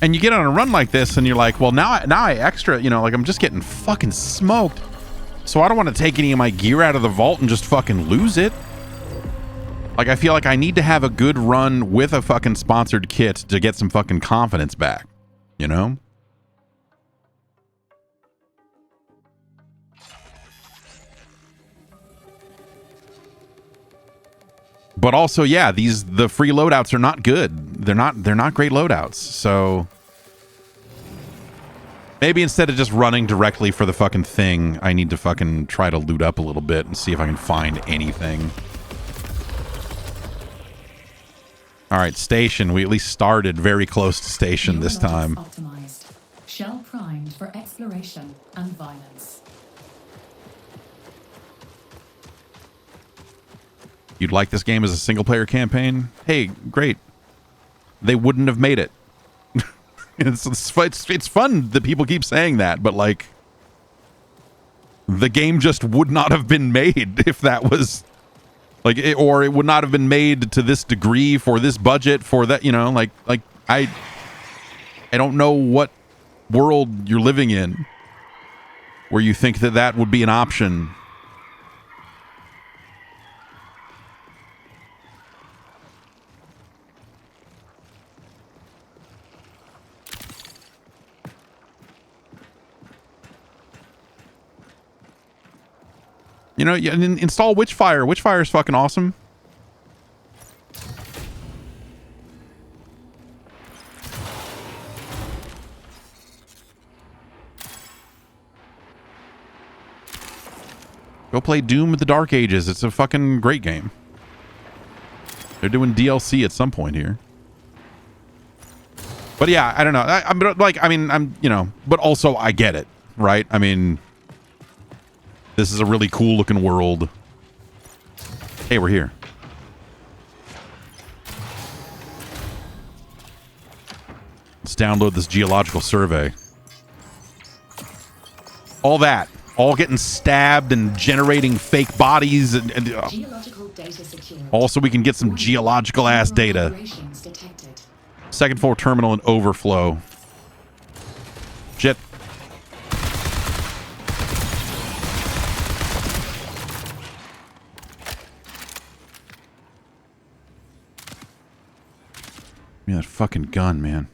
And you get on a run like this, and you're like, well, now I extra, you know, like I'm just getting fucking smoked. So I don't want to take any of my gear out of the vault and just fucking lose it. Like, I feel like I need to have a good run with a fucking sponsored kit to get some fucking confidence back, you know? But also, yeah, the free loadouts are not good. They're not great loadouts. So maybe instead of just running directly for the fucking thing, I need to fucking try to loot up a little bit and see if I can find anything. All right, station. We at least started very close to station this time. Optimized. Shell primed for exploration and violence. You'd like this game as a single-player campaign? Hey, great. They wouldn't have made it. It's fun that people keep saying that, but, like, the game just would not have been made if that was, like, or it would not have been made to this degree for this budget for that, you know, like I don't know what world you're living in where you think that that would be an option. You know, install Witchfire. Witchfire is fucking awesome. Go play Doom of the Dark Ages. It's a fucking great game. They're doing DLC at some point here. But yeah, I don't know. I'm, you know, but also I get it, right? I mean, this is a really cool looking world. Hey, we're here. Let's download this geological survey. All that. All getting stabbed and generating fake bodies. Geological data secured. Also, we can get some geological ass data. Second floor terminal and overflow. Shit. Give me that fucking gun, man.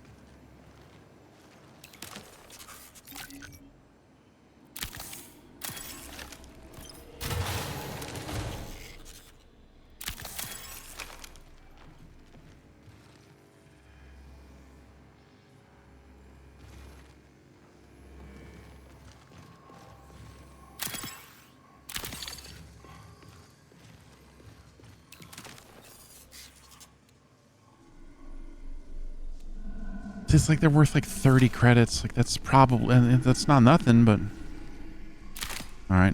It's like they're worth like 30 credits. Like that's probably, and that's not nothing, but all right.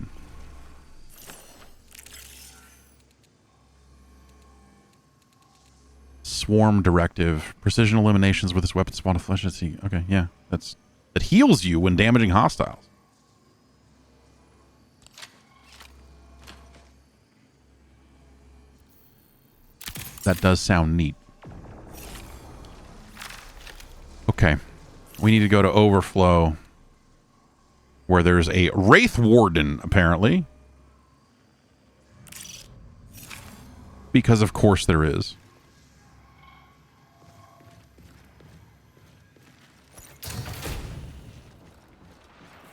Swarm directive. Precision eliminations with this weapon spawn a flesh. Okay, yeah. That heals you when damaging hostiles. That does sound neat. Okay. We need to go to overflow where there's a Wraith Warden, apparently. Because of course there is.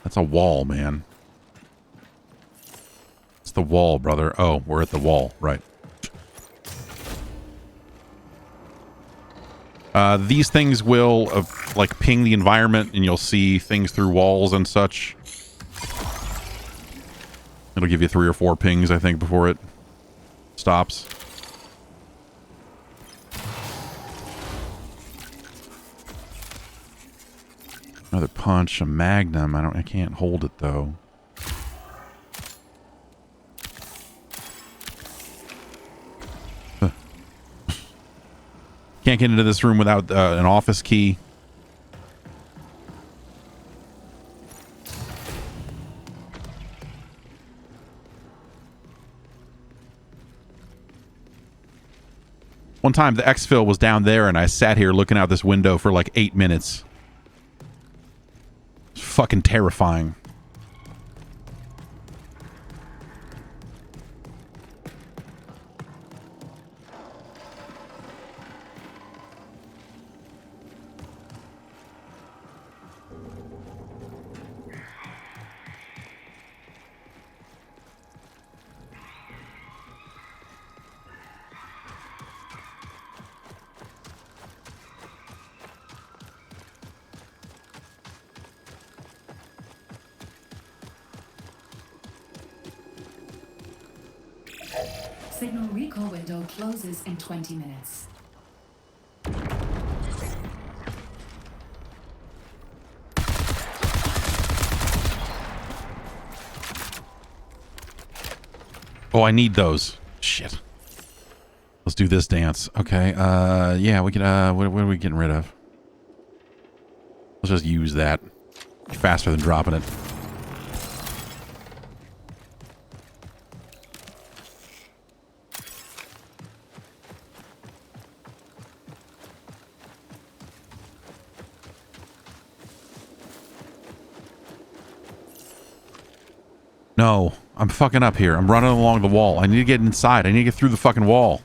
That's a wall, man. It's the wall, brother. Oh, we're at the wall. Right. These things will, like, ping the environment, and you'll see things through walls and such. It'll give you 3 or 4 pings, I think, before it stops. Another punch, a magnum. I can't hold it, though. Can't get into this room without an office key. One time the exfil was down there and I sat here looking out this window for like 8 minutes It's fucking terrifying. Signal recall window closes in 20 minutes. Oh, I need those. Shit. Let's do this dance. Okay. Yeah, we can, what are we getting rid of? Let's just use that. Faster than dropping it. No, I'm fucking up here. I'm running along the wall. I need to get inside. I need to get through the fucking wall.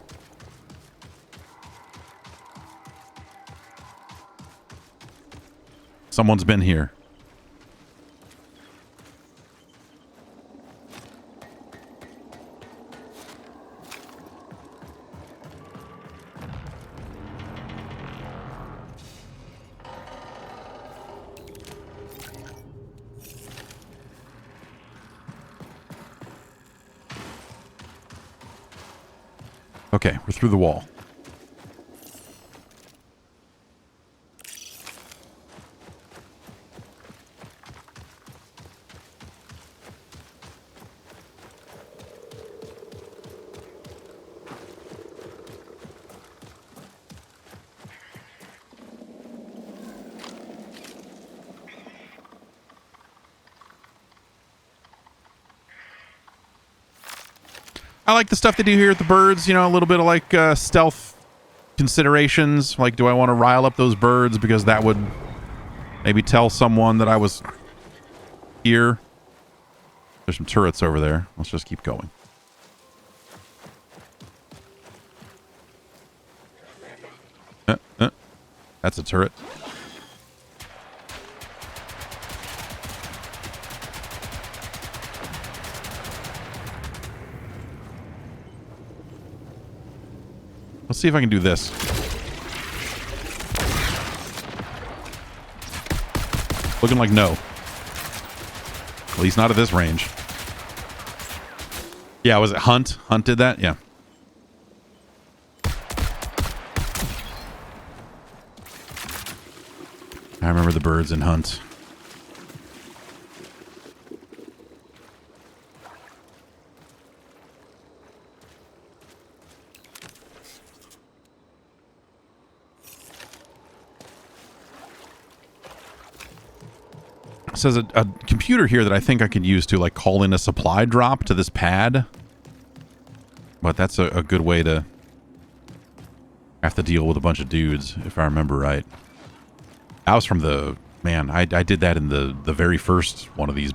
Someone's been here. Okay, we're through the wall. I like the stuff they do here at the birds, you know, a little bit of like stealth considerations. Like, do I want to rile up those birds because that would maybe tell someone that I was here? There's some turrets over there. Let's just keep going. That's a turret. Let's see if I can do this. Looking like no. At least not at this range. Yeah, was it Hunt? Hunt did that? Yeah. I remember the birds in Hunt. It says a computer here that I think I could use to like call in a supply drop to this pad. But that's a good way to have to deal with a bunch of dudes, if I remember right. That was from the... Man, I did that in the very first one of these.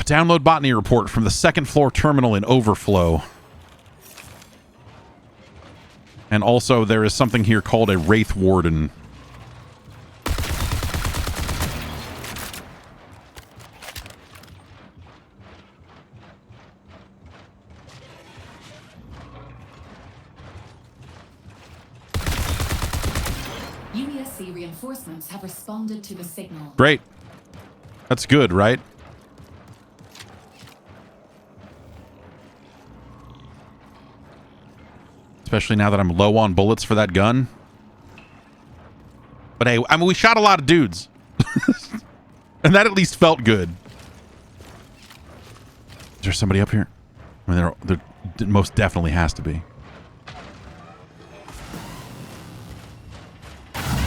Download botany report from the second floor terminal in overflow. And also there is something here called a Wraith Warden. UESC reinforcements have responded to the signal. Great. That's good, right? Especially now that I'm low on bullets for that gun. But hey, I mean, we shot a lot of dudes. And that at least felt good. Is there somebody up here? I mean, there most definitely has to be.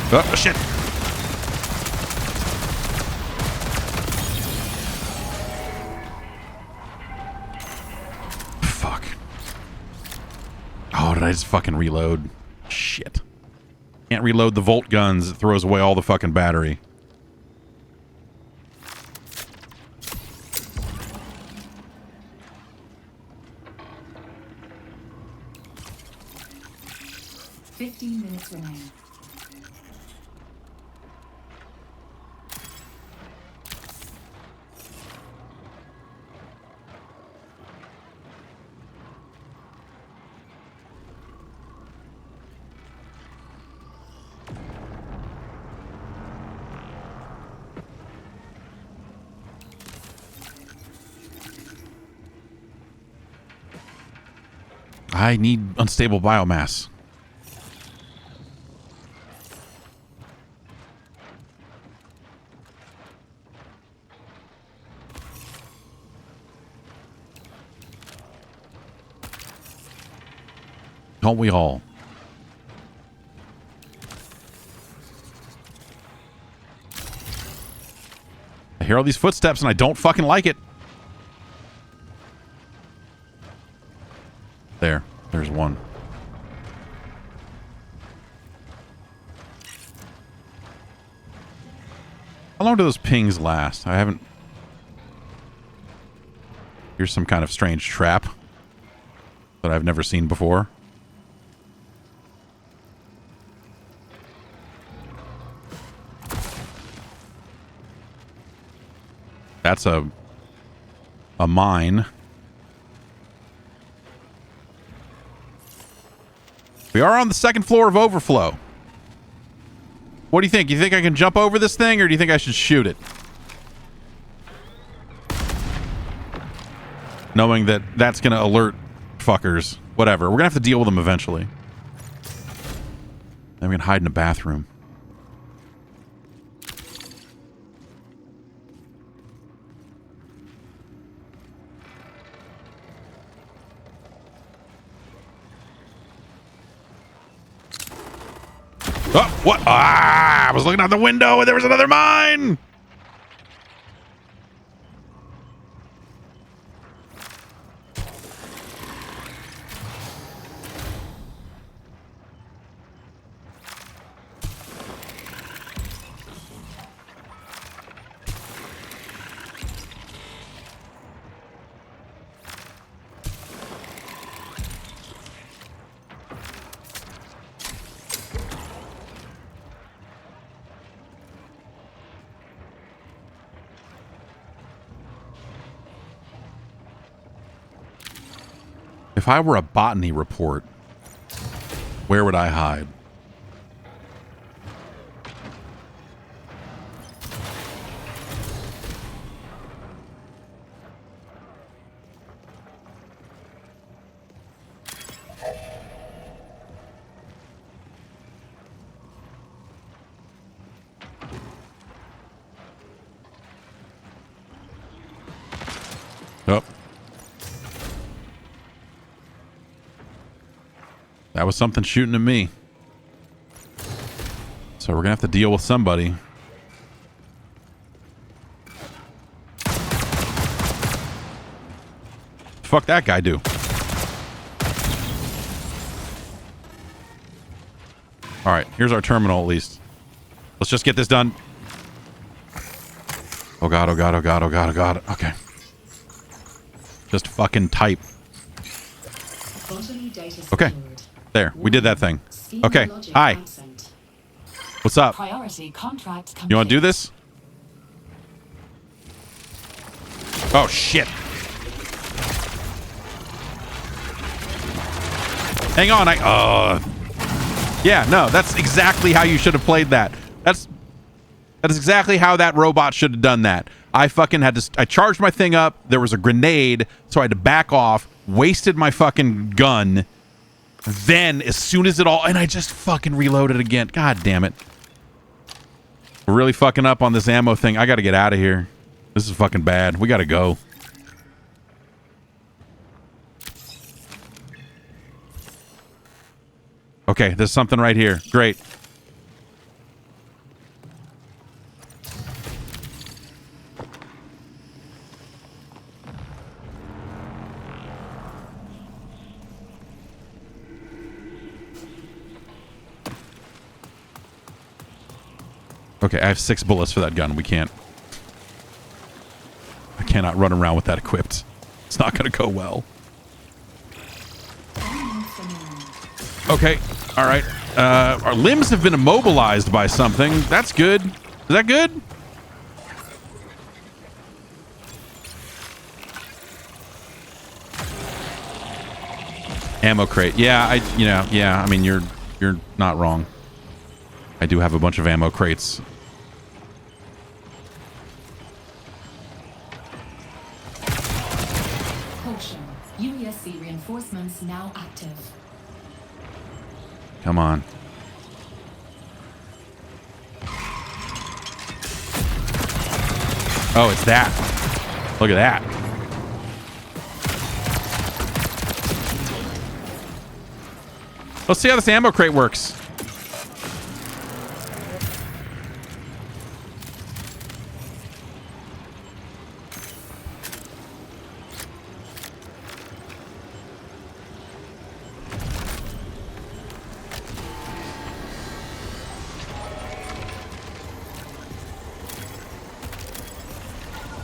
Oh, shit. Fuck. Oh, did I just fucking reload? Shit. Can't reload the Volt guns. It throws away all the fucking battery. Minutes remain. I need unstable biomass. Don't we all? I hear all these footsteps and I don't fucking like it. There's one. How long do those pings last? I haven't... Here's some kind of strange trap that I've never seen before. That's a mine. We are on the second floor of overflow. What do you think? You think I can jump over this thing, or do you think I should shoot it? Knowing that that's going to alert fuckers. Whatever. We're going to have to deal with them eventually. Then we can hide in a bathroom. Oh, what? Ah! I was looking out the window and there was another mine! If I were a botany report, where would I hide? Oh. That was something shooting at me. So we're gonna have to deal with somebody. Fuck that guy do. Alright, here's our terminal at least. Let's just get this done. Oh god, oh god, oh god, oh god, oh god. Okay. Just fucking type. Okay. There, we did that thing. Okay, hi. What's up? Priority contract complete. You want to do this? Oh, shit. Hang on, yeah, no, that's exactly how you should have played that. That's exactly how that robot should have done that. I fucking had to... I charged my thing up. There was a grenade, so I had to back off. Wasted my fucking gun. Then, as soon as it all... And I just fucking reloaded again. God damn it. We're really fucking up on this ammo thing. I gotta get out of here. This is fucking bad. We gotta go. Okay, there's something right here. Great. Okay, I have 6 bullets for that gun. We can't... I cannot run around with that equipped. It's not going to go well. Okay, alright. Our limbs have been immobilized by something. That's good. Is that good? Ammo crate. Yeah, I mean, you're not wrong. I do have a bunch of ammo crates. Potion. UESC reinforcements now active. Come on. Oh, it's that. Look at that. Let's see how this ammo crate works.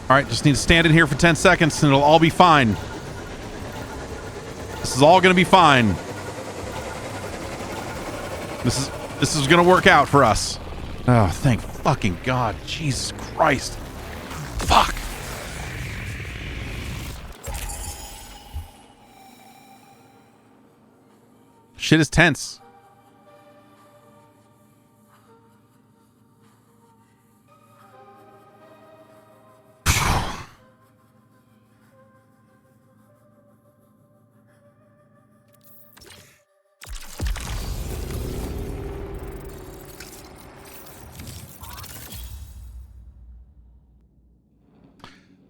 All right, just need to stand in here for 10 seconds and it'll all be fine. This is all going to be fine. This is going to work out for us. Oh, thank fucking God. Jesus Christ. Fuck. Shit is tense.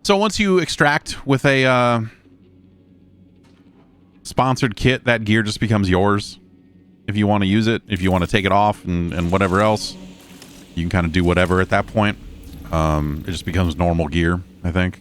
So once you extract with a sponsored kit, that gear just becomes yours. If you want to use it, if you want to take it off and whatever else, you can kind of do whatever at that point. It just becomes normal gear, I think.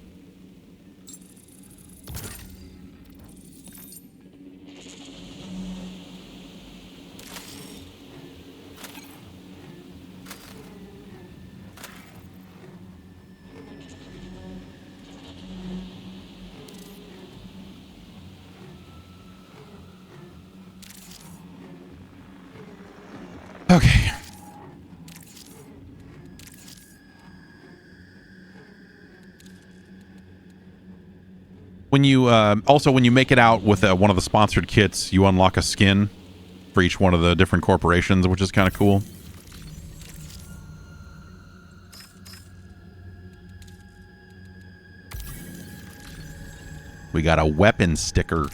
Okay. When you also when you make it out with one of the sponsored kits, you unlock a skin for each one of the different corporations, which is kind of cool. We got a weapon sticker.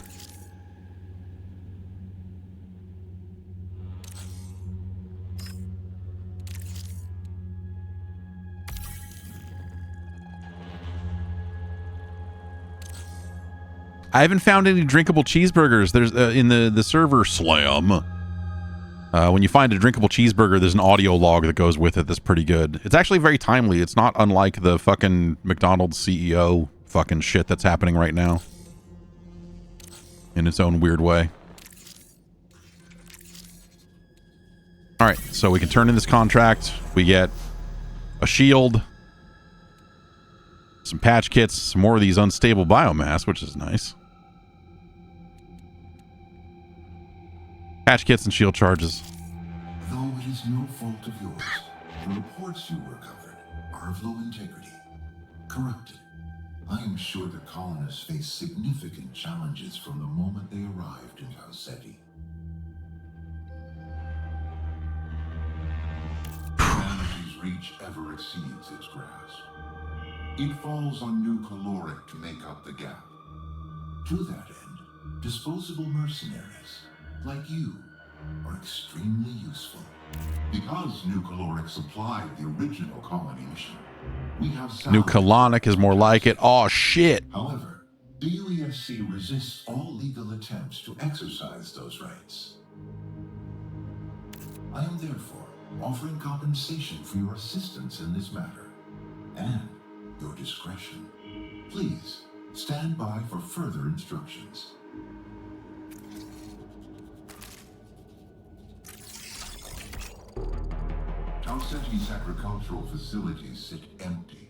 I haven't found any drinkable cheeseburgers. There's in the server Slam. When you find a drinkable cheeseburger, there's an audio log that goes with it that's pretty good. It's actually very timely. It's not unlike the fucking McDonald's CEO fucking shit that's happening right now. In its own weird way. Alright, so we can turn in this contract. We get a shield. Some patch kits. Some more of these unstable biomass, which is nice. Patch kits and shield charges. Though it is no fault of yours, the reports you recovered are of low integrity, corrupted. I am sure the colonists faced significant challenges from the moment they arrived in Causetti. Humanity's reach ever exceeds its grasp. It falls on new caloric to make up the gap. To that end, disposable mercenaries, like you, are extremely useful. Because New Caloric supplied the original colony mission, we have New Colonic is more like it. Oh shit. However, the UESC resists all legal attempts to exercise those rights. I am therefore offering compensation for your assistance in this matter and your discretion. Please stand by for further instructions. Talcetti's agricultural facilities sit empty.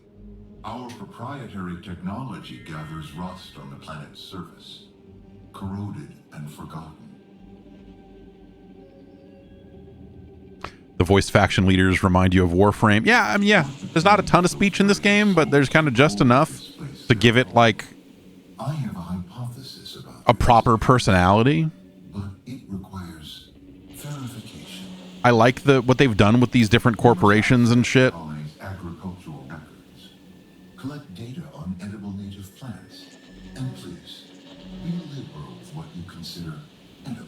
Our proprietary technology gathers rust on the planet's surface, corroded and forgotten. The voiced faction leaders remind you of Warframe. Yeah, I mean, yeah. There's not a ton of speech in this game, but there's kind of just enough to give it, like, I have a hypothesis about a proper personality. but it requires verification. I like what they've done with these different corporations and shit. Colonies' agricultural records. Collect data on edible native plants. And please, be liberal with what you consider edible.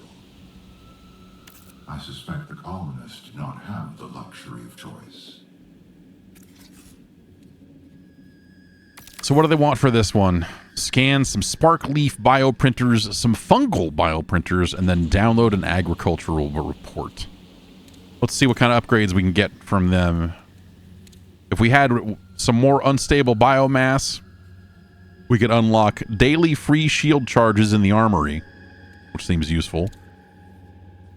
I suspect the colonists do not have the luxury of choice. So what do they want for this one? Scan some spark leaf bioprinters, some fungal bioprinters, and then download an agricultural report. Let's see what kind of upgrades we can get from them. If we had some more unstable biomass, we could unlock daily free shield charges in the Armory, which seems useful.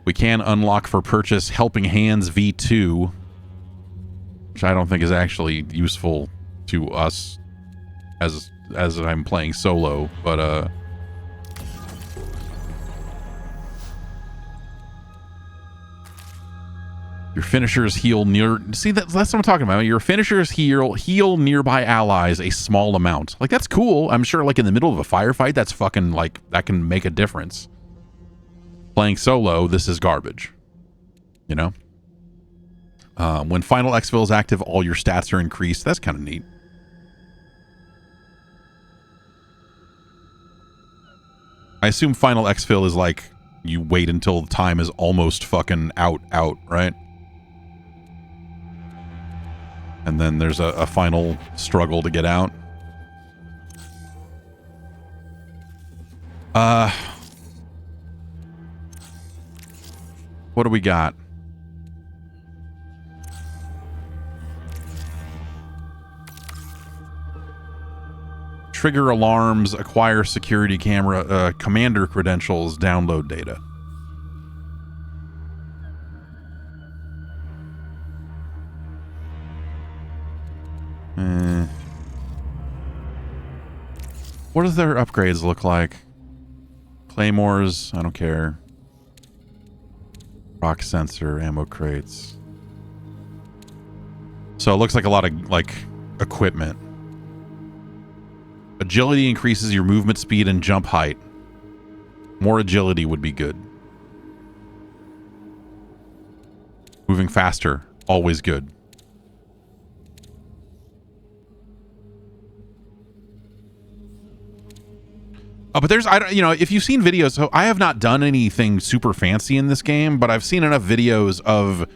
We can unlock for purchase Helping Hands V2, which I don't think is actually useful to us as I'm playing solo, but your finishers heal near. See, that's what I'm talking about. Your finishers heal nearby allies a small amount. Like, that's cool. I'm sure, like, in the middle of a firefight, that's fucking, like, that can make a difference. Playing solo, this is garbage. You know? When final exfil is active, all your stats are increased. That's kind of neat. I assume final exfil is like you wait until the time is almost fucking out, right? And then there's a final struggle to get out. What do we got? Trigger alarms, acquire security camera, commander credentials, download data. What does their upgrades look like? Claymores, I don't care. Rock sensor, ammo crates. So it looks like a lot of, like, equipment. Agility increases your movement speed and jump height. More agility would be good. Moving faster, always good. But there's, if you've seen videos, so I have not done anything super fancy in this game, but I've seen enough videos of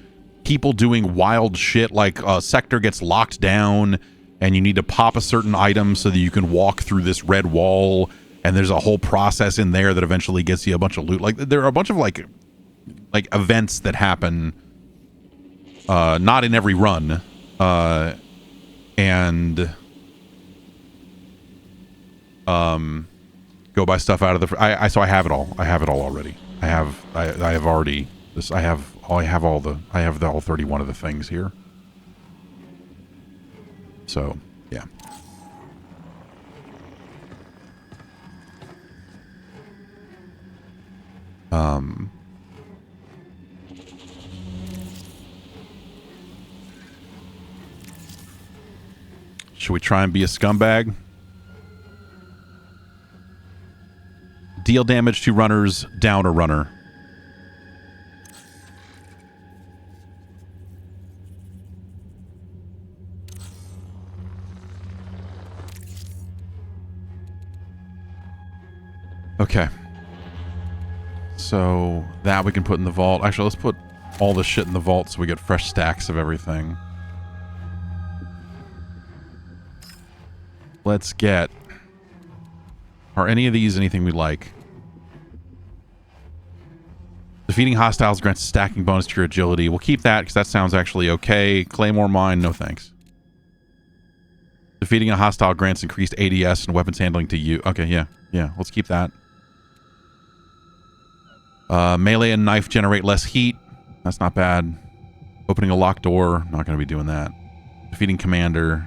people doing wild shit, like a sector gets locked down and you need to pop a certain item so that you can walk through this red wall, and there's a whole process in there that eventually gets you a bunch of loot. Like, there are a bunch of like events that happen, not in every run, and go buy stuff out of the. So I have it all. I have it all already. I have already. I have all 31 of the things here. So, yeah. Should we try and be a scumbag? Deal damage to runners, down a runner. Okay. So that we can put in the vault. Actually, let's put all this shit in the vault so we get fresh stacks of everything. Let's get... Are any of these anything we like? Defeating hostiles grants a stacking bonus to your agility. We'll keep that because that sounds actually okay. Claymore mine, no thanks. Defeating a hostile grants increased ADS and weapons handling to you. Okay, yeah. Yeah, let's keep that. Melee and knife generate less heat. That's not bad. Opening a locked door. Not going to be doing that. Defeating commander.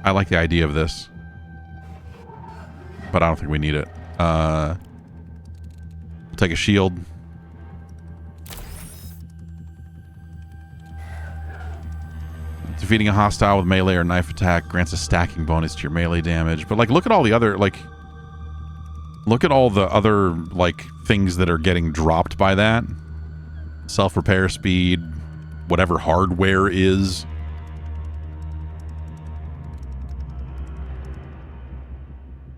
I like the idea of this. But I don't think we need it. We'll take a shield. Defeating a hostile with melee or knife attack grants a stacking bonus to your melee damage. But, like, look at all the other, like... Look at all the other, like, things that are getting dropped by that. Self-repair speed, whatever hardware is.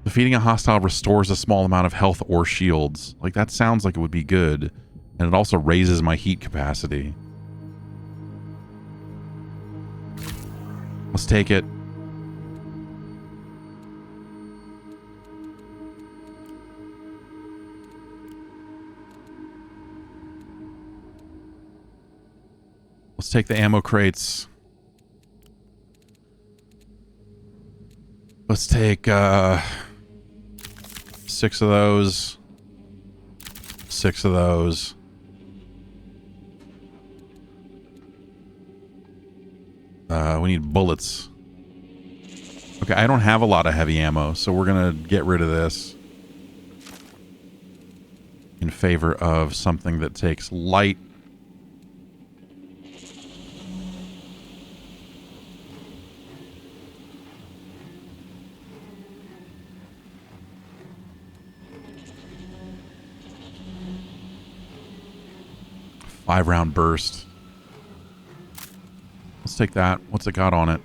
Defeating a hostile restores a small amount of health or shields. Like, that sounds like it would be good. And it also raises my heat capacity. Let's take it. Let's take the ammo crates. Let's take 6 of those. 6 of those. We need bullets. Okay, I don't have a lot of heavy ammo, so we're gonna get rid of this in favor of something that takes light. Five-round burst. Let's take that. What's it got on it?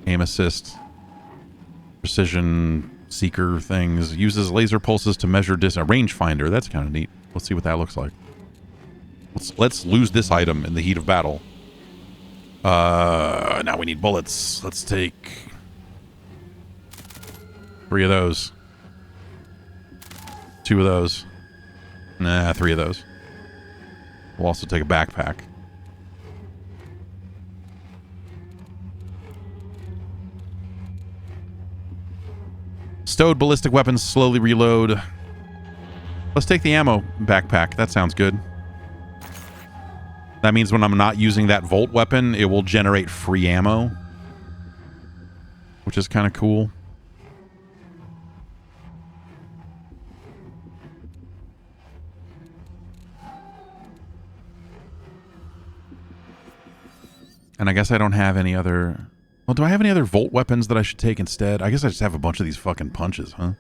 Aim assist. Precision seeker things. Uses laser pulses to measure a rangefinder. That's kind of neat. Let's see what that looks like. Let's lose this item in the heat of battle. Now we need bullets. Let's take 3 of those. 2 of those. Nah, 3 of those. We'll also take a backpack. Stowed ballistic weapons slowly reload. Let's take the ammo backpack. That sounds good. That means when I'm not using that Volt weapon, it will generate free ammo. Which is kind of cool. And I guess I don't have any other... Well, do I have any other Volt weapons that I should take instead? I guess I just have a bunch of these fucking punches, huh?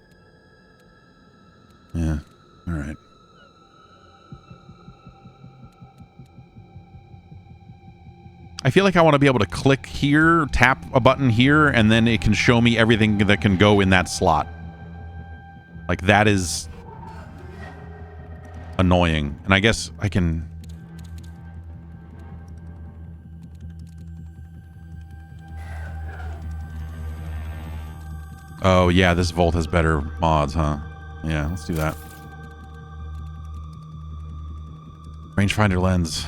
Yeah. Alright. I feel like I want to be able to click here, tap a button here, and then it can show me everything that can go in that slot. Like, that is... annoying. And I guess I can... Oh, yeah, this Volt has better mods, huh? Yeah, let's do that. Rangefinder lens.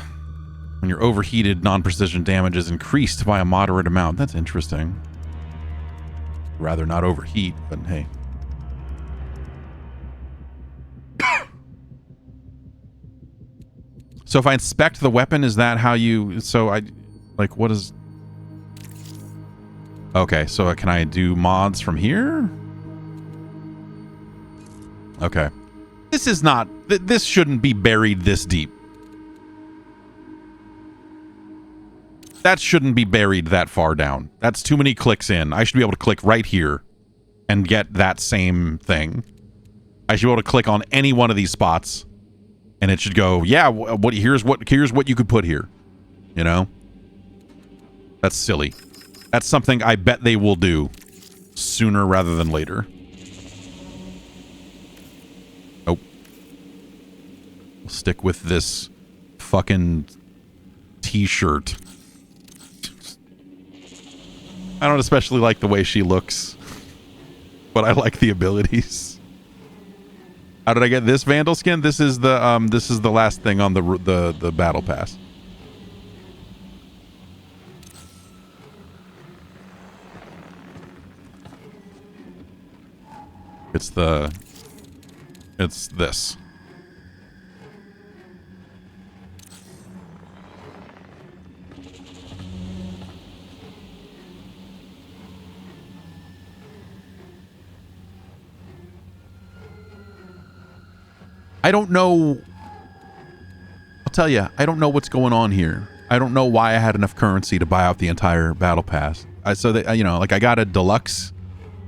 When you're overheated, non-precision damage is increased by a moderate amount. That's interesting. Rather not overheat, but hey. So if I inspect the weapon, is that how you... So I... Like, what is... Okay, so can I do mods from here? Okay. This is not... This shouldn't be buried this deep. That shouldn't be buried that far down. That's too many clicks in. I should be able to click right here and get that same thing. I should be able to click on any one of these spots and it should go, yeah, here's what you could put here. You know? That's silly. That's something I bet they will do sooner rather than later. Nope. We'll stick with this fucking t-shirt. I don't especially like the way she looks, but I like the abilities. How did I get this Vandal skin? This is the last thing on the battle pass. It's this. I don't know. I'll tell you, I don't know what's going on here. I don't know why I had enough currency to buy out the entire battle pass. So that, you know, like I got a deluxe.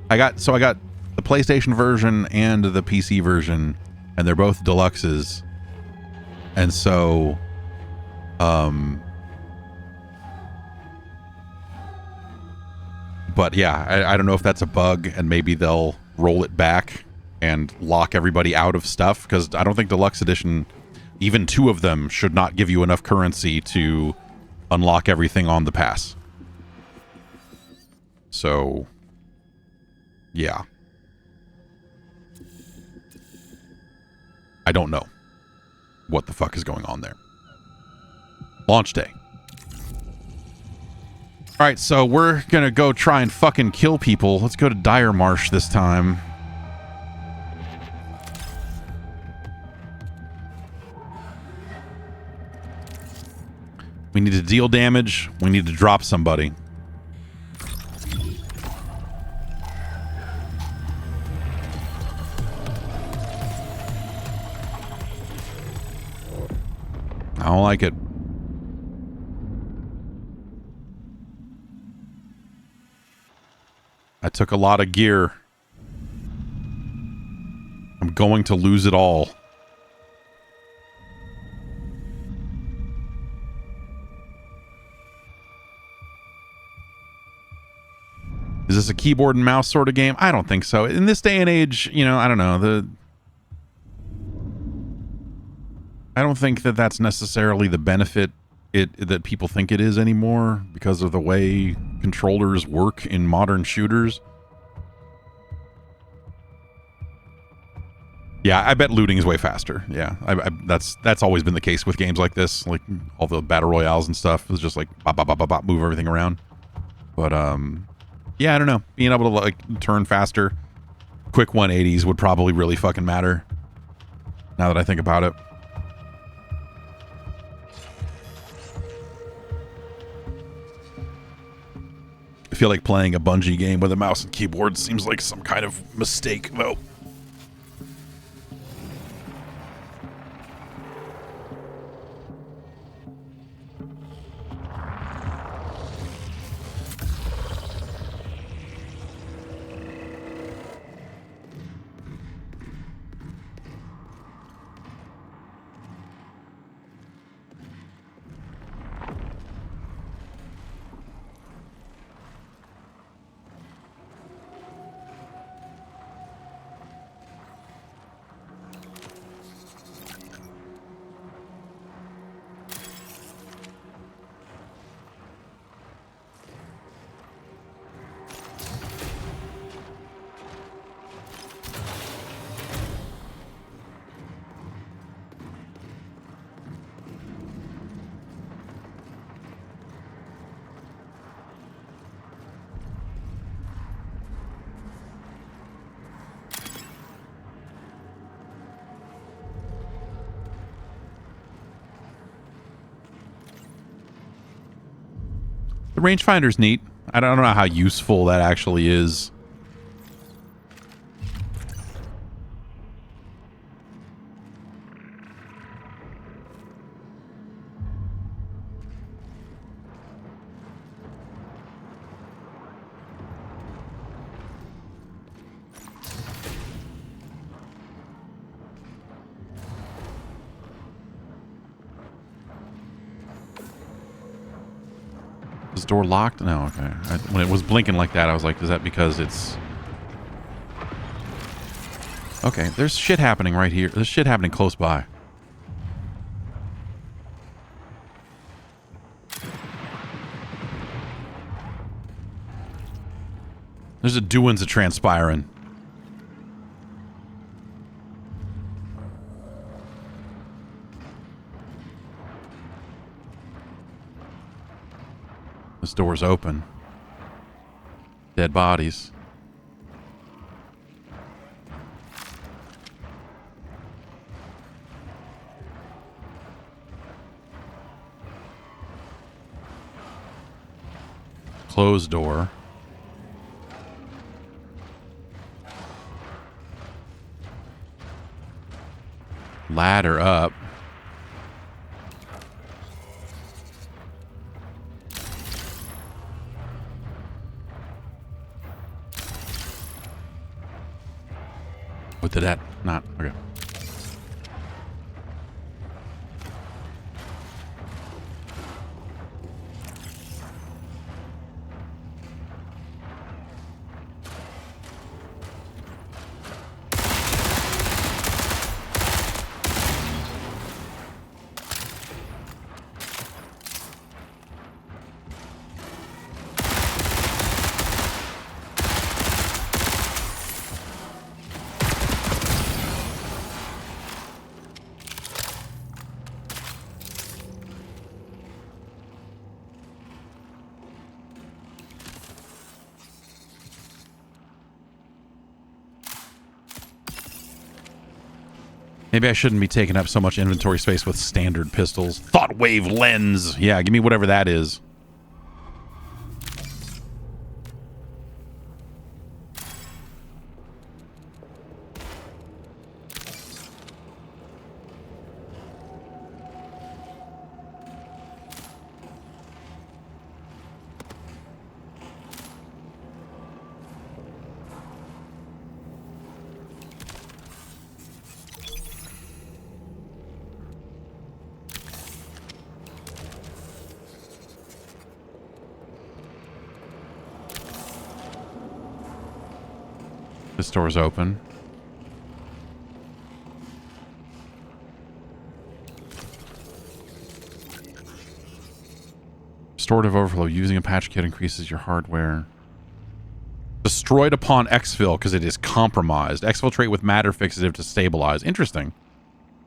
I got the PlayStation version and the PC version, and they're both deluxes. And so, but yeah, I don't know if that's a bug, and maybe they'll roll it back and lock everybody out of stuff, because I don't think Deluxe Edition, even 2 of them, should not give you enough currency to unlock everything on the pass. So, yeah. I don't know what the fuck is going on there. Launch day. Alright, so we're gonna go try and fucking kill people. Let's go to Dire Marsh this time. We need to deal damage. We need to drop somebody. I don't like it. I took a lot of gear. I'm going to lose it all. Is this a keyboard and mouse sort of game? I don't think so. In this day and age, you know, I don't know. I don't think that that's necessarily the benefit that people think it is anymore, because of the way controllers work in modern shooters. Yeah, I bet looting is way faster. Yeah, that's always been the case with games like this, like all the battle royales and stuff. It's just like bop, bop, bop, bop, bop, move everything around. But yeah, I don't know. Being able to like turn faster, quick 180s would probably really fucking matter. Now that I think about it. I feel like playing a Bungie game with a mouse and keyboard seems like some kind of mistake, though. The rangefinder's neat. I don't know how useful that actually is. Is the door locked? No, okay. When it was blinking like that, I was like, is that because it's... Okay, there's shit happening right here. There's shit happening close by. There's a doings a transpiring. This door's open. Dead bodies. Closed door. Ladder up. What did that not? Okay. Maybe I shouldn't be taking up so much inventory space with standard pistols. Thought wave lens. Yeah, give me whatever that is. This door's open. Restorative overflow. Using a patch kit increases your hardware. Destroyed upon exfil because it is compromised. Exfiltrate with matter fixative to stabilize. Interesting.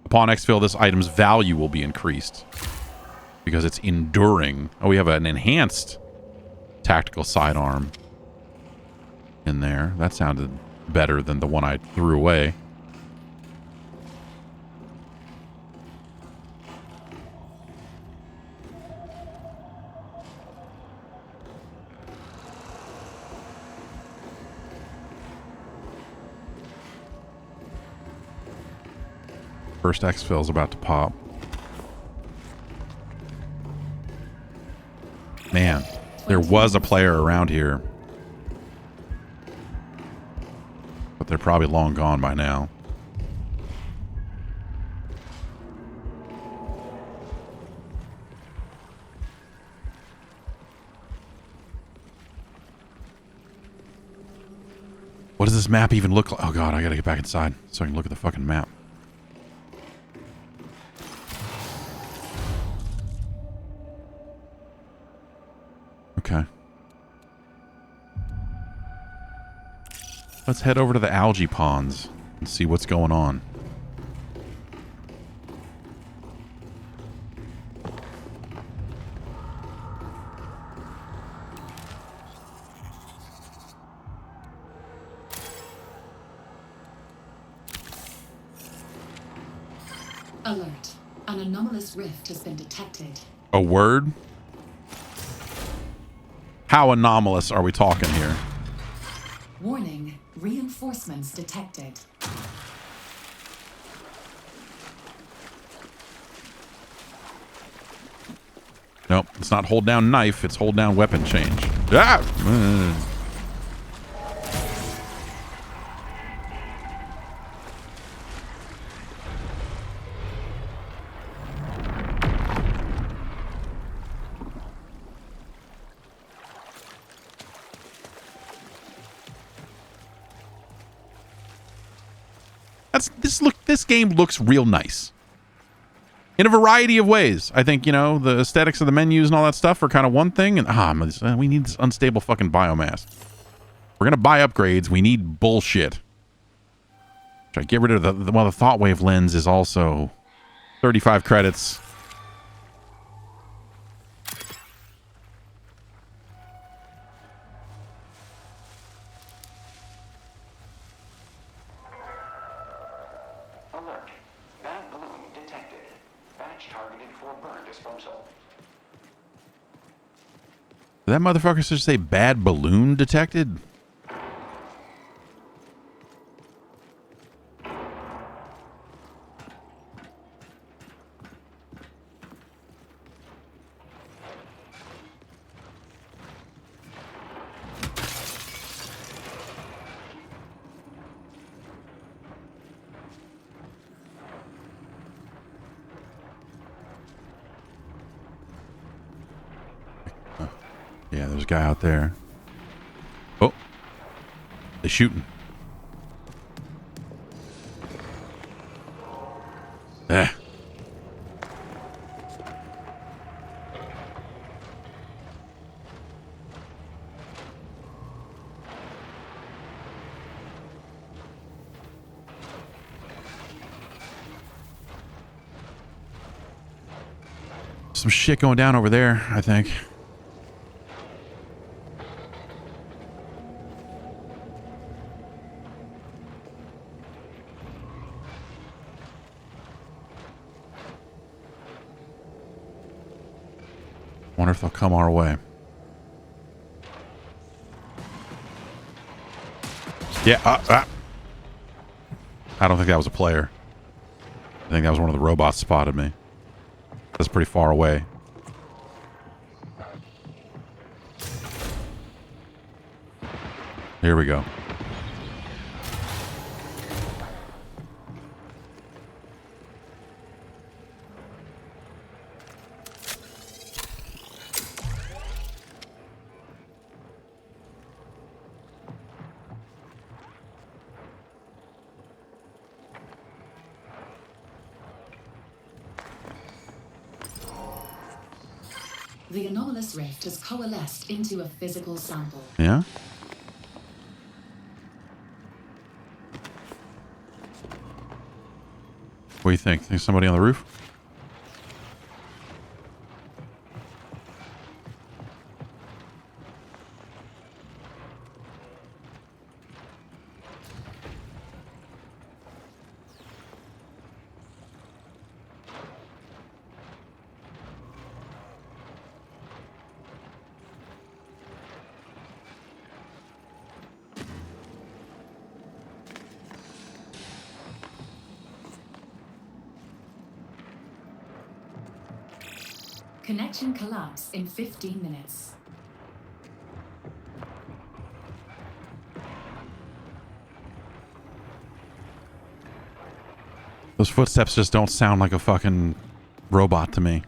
Upon exfil, this item's value will be increased because it's enduring. Oh, we have an enhanced tactical sidearm in there. That sounded better than the one I threw away. First exfil is about to pop. Man, there was a player around here. But they're probably long gone by now. What does this map even look like? Oh god, I gotta get back inside so I can look at the fucking map. Okay. Let's head over to the algae ponds and see what's going on. Alert. An anomalous rift has been detected. A word? How anomalous are we talking here? Warning. Reinforcements detected. Nope, it's not hold down knife, it's hold down weapon change. Ah! This game looks real nice. In a variety of ways. I think, you know, the aesthetics of the menus and all that stuff are kind of one thing. And we need this unstable fucking biomass. We're going to buy upgrades. We need bullshit. Try to get rid of the thought wave lens is also 35 credits. Did that motherfucker just say bad balloon detected? Yeah, there's a guy out there. Oh, they're shooting. Eh. Some shit going down over there, I think. Wonder if they'll come our way. Yeah, I don't think that was a player. I think that was one of the robots spotted me. That's pretty far away. Here we go. The anomalous rift has coalesced into a physical sample. Yeah? What do you think? Think somebody on the roof? Connection collapse in 15 minutes. Those footsteps just don't sound like a fucking robot to me.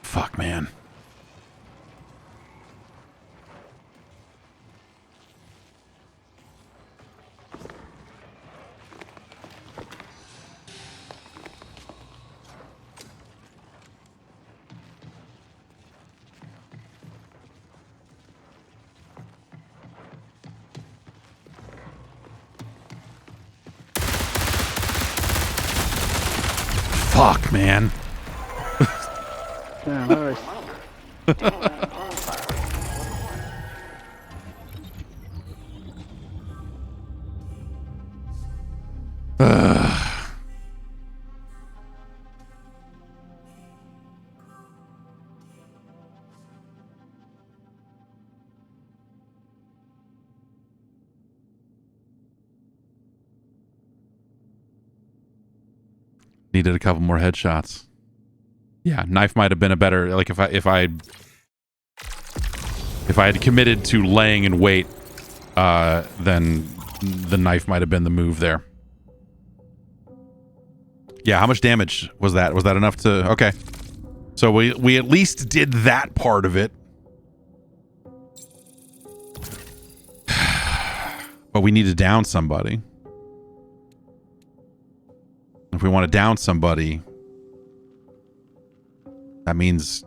Fuck, man. Fuck, man. Yeah, nice. Needed a couple more headshots. Yeah, knife might have been a better, like if I had committed to laying in wait, then the knife might have been the move there. Yeah, how much damage was that? Was that enough to... Okay. So we at least did that part of it. But we need to down somebody. If we want to down somebody, that means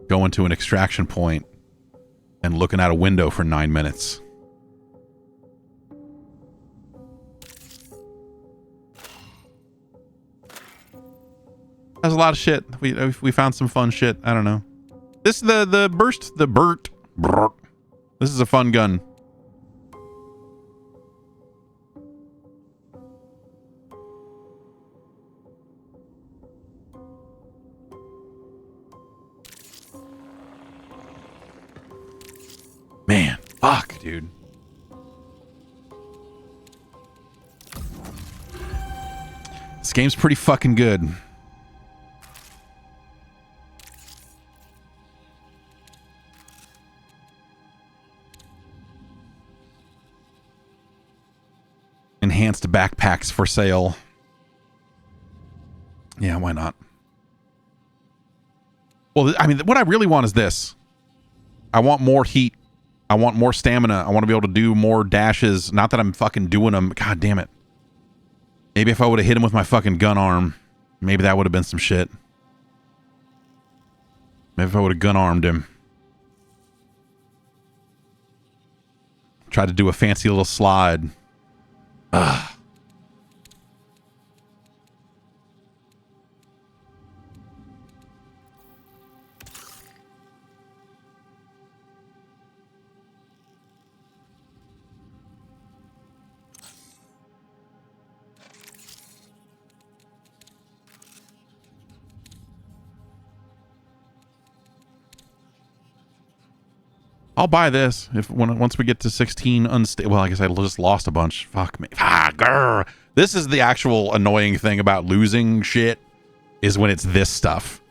going to an extraction point and looking out a window for 9 minutes. That's a lot of shit. We found some fun shit. I don't know. This the burst the Burt. This is a fun gun. Man, fuck, dude. This game's pretty fucking good. Enhanced backpacks for sale. Yeah, why not? Well, I mean, what I really want is this. I want more heat. I want more stamina. I want to be able to do more dashes. Not that I'm fucking doing them. God damn it. Maybe if I would have hit him with my fucking gun arm, maybe that would have been some shit. Maybe if I would have gun armed him. Tried to do a fancy little slide. Ugh. I'll buy this if once we get to 16 unstable. Well, I guess I just lost a bunch. Fuck me. Ah, grr. This is the actual annoying thing about losing shit, is when it's this stuff,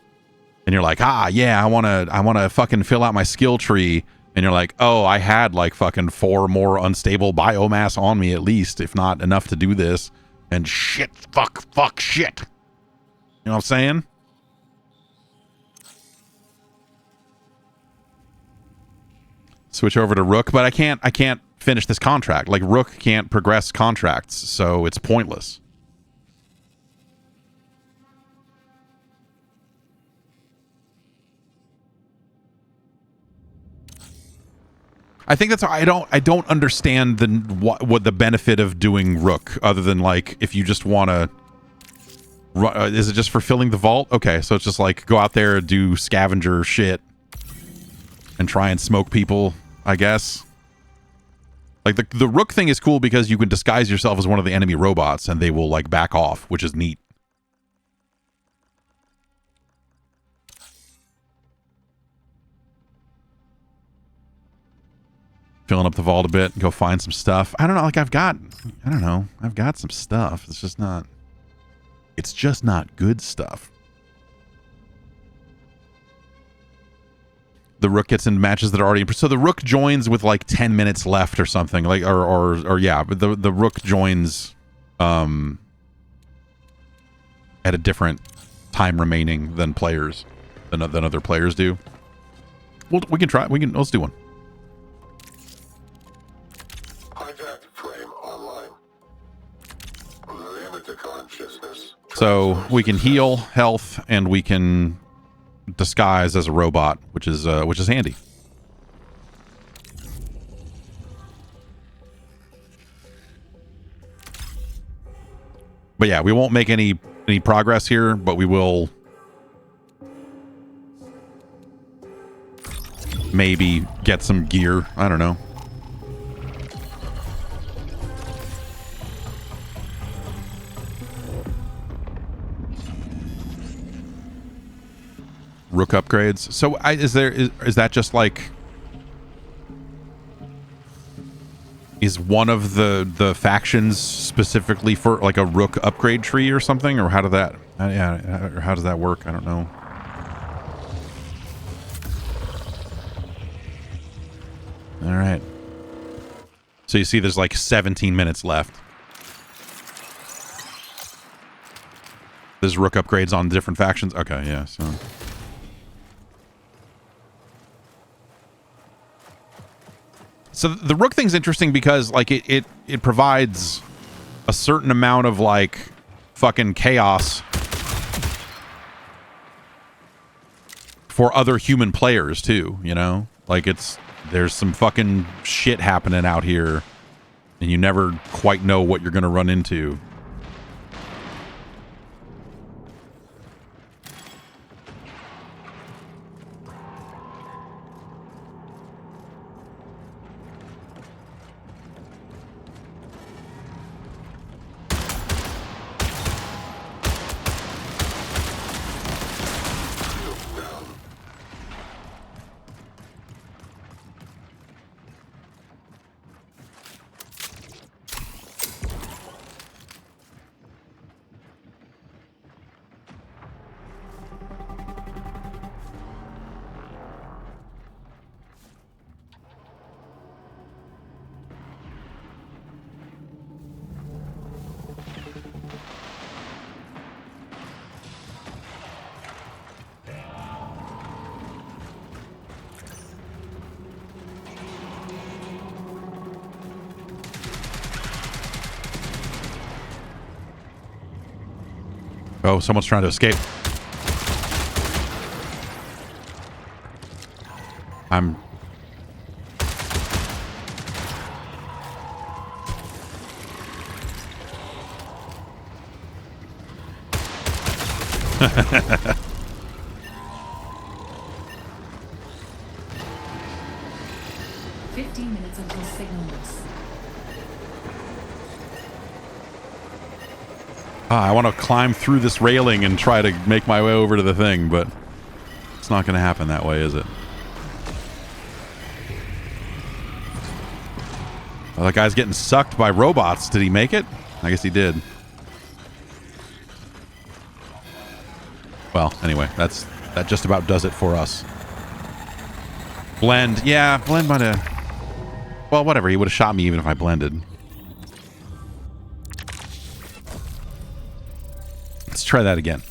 and you're like, yeah, I wanna fucking fill out my skill tree, and you're like, oh, I had like fucking 4 more unstable biomass on me at least, if not enough to do this, and shit, fuck, shit. You know what I'm saying? Switch over to Rook, but I can't finish this contract. Like, Rook can't progress contracts, so it's pointless. I think that's I don't understand what the benefit of doing Rook, other than like if you just want to. Is it just for filling the vault? Okay, so it's just like go out there, do scavenger shit, and try and smoke people, I guess. Like the Rook thing is cool because you can disguise yourself as one of the enemy robots and they will like back off, which is neat. Filling up the vault a bit, go find some stuff. I don't know, like I've got some stuff. It's just not good stuff. The Rook gets into matches that are already... So the Rook joins with like 10 minutes left or something. Like, or yeah, but the Rook joins at a different time remaining than players, than other players do. Well, we can try. Let's do one. Hijack frame online. Limit to consciousness. So we can heal health and we can disguise as a robot, which is handy. But yeah, we won't make any progress here, but we will maybe get some gear. I don't know. Rook upgrades. So is that just like, is one of the factions specifically for like a Rook upgrade tree or something, or how does that work? I don't know. All right. So you see there's like 17 minutes left. There's Rook upgrades on different factions. Okay, yeah, so So the Rook thing's interesting because like it provides a certain amount of like fucking chaos for other human players too, you know? Like there's some fucking shit happening out here and you never quite know what you're going to run into. Oh, someone's trying to escape. I'm... minutes until signal loss. I want to climb through this railing and try to make my way over to the thing, but it's not going to happen that way, is it? Oh, that guy's getting sucked by robots. Did he make it? I guess he did. Well, anyway, that just about does it for us. Blend. Yeah, blend might have... Well, whatever. He would have shot me even if I blended. Let's try that again.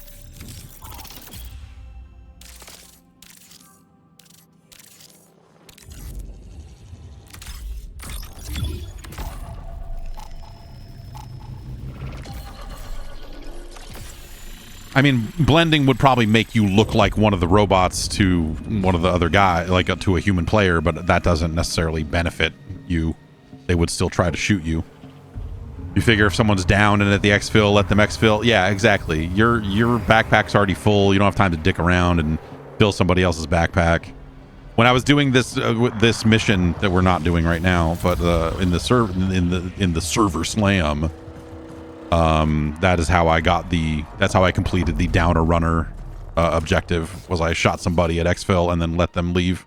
I mean, blending would probably make you look like one of the robots to one of the other guy, like to a human player, but that doesn't necessarily benefit you. They would still try to shoot you. You figure if someone's down and at the exfil, let them exfil. Yeah, exactly. Your backpack's already full. You don't have time to dick around and fill somebody else's backpack. When I was doing this this mission that we're not doing right now, but in the server slam, that is how I got that's how I completed the downer runner objective. Was I shot somebody at exfil and then let them leave.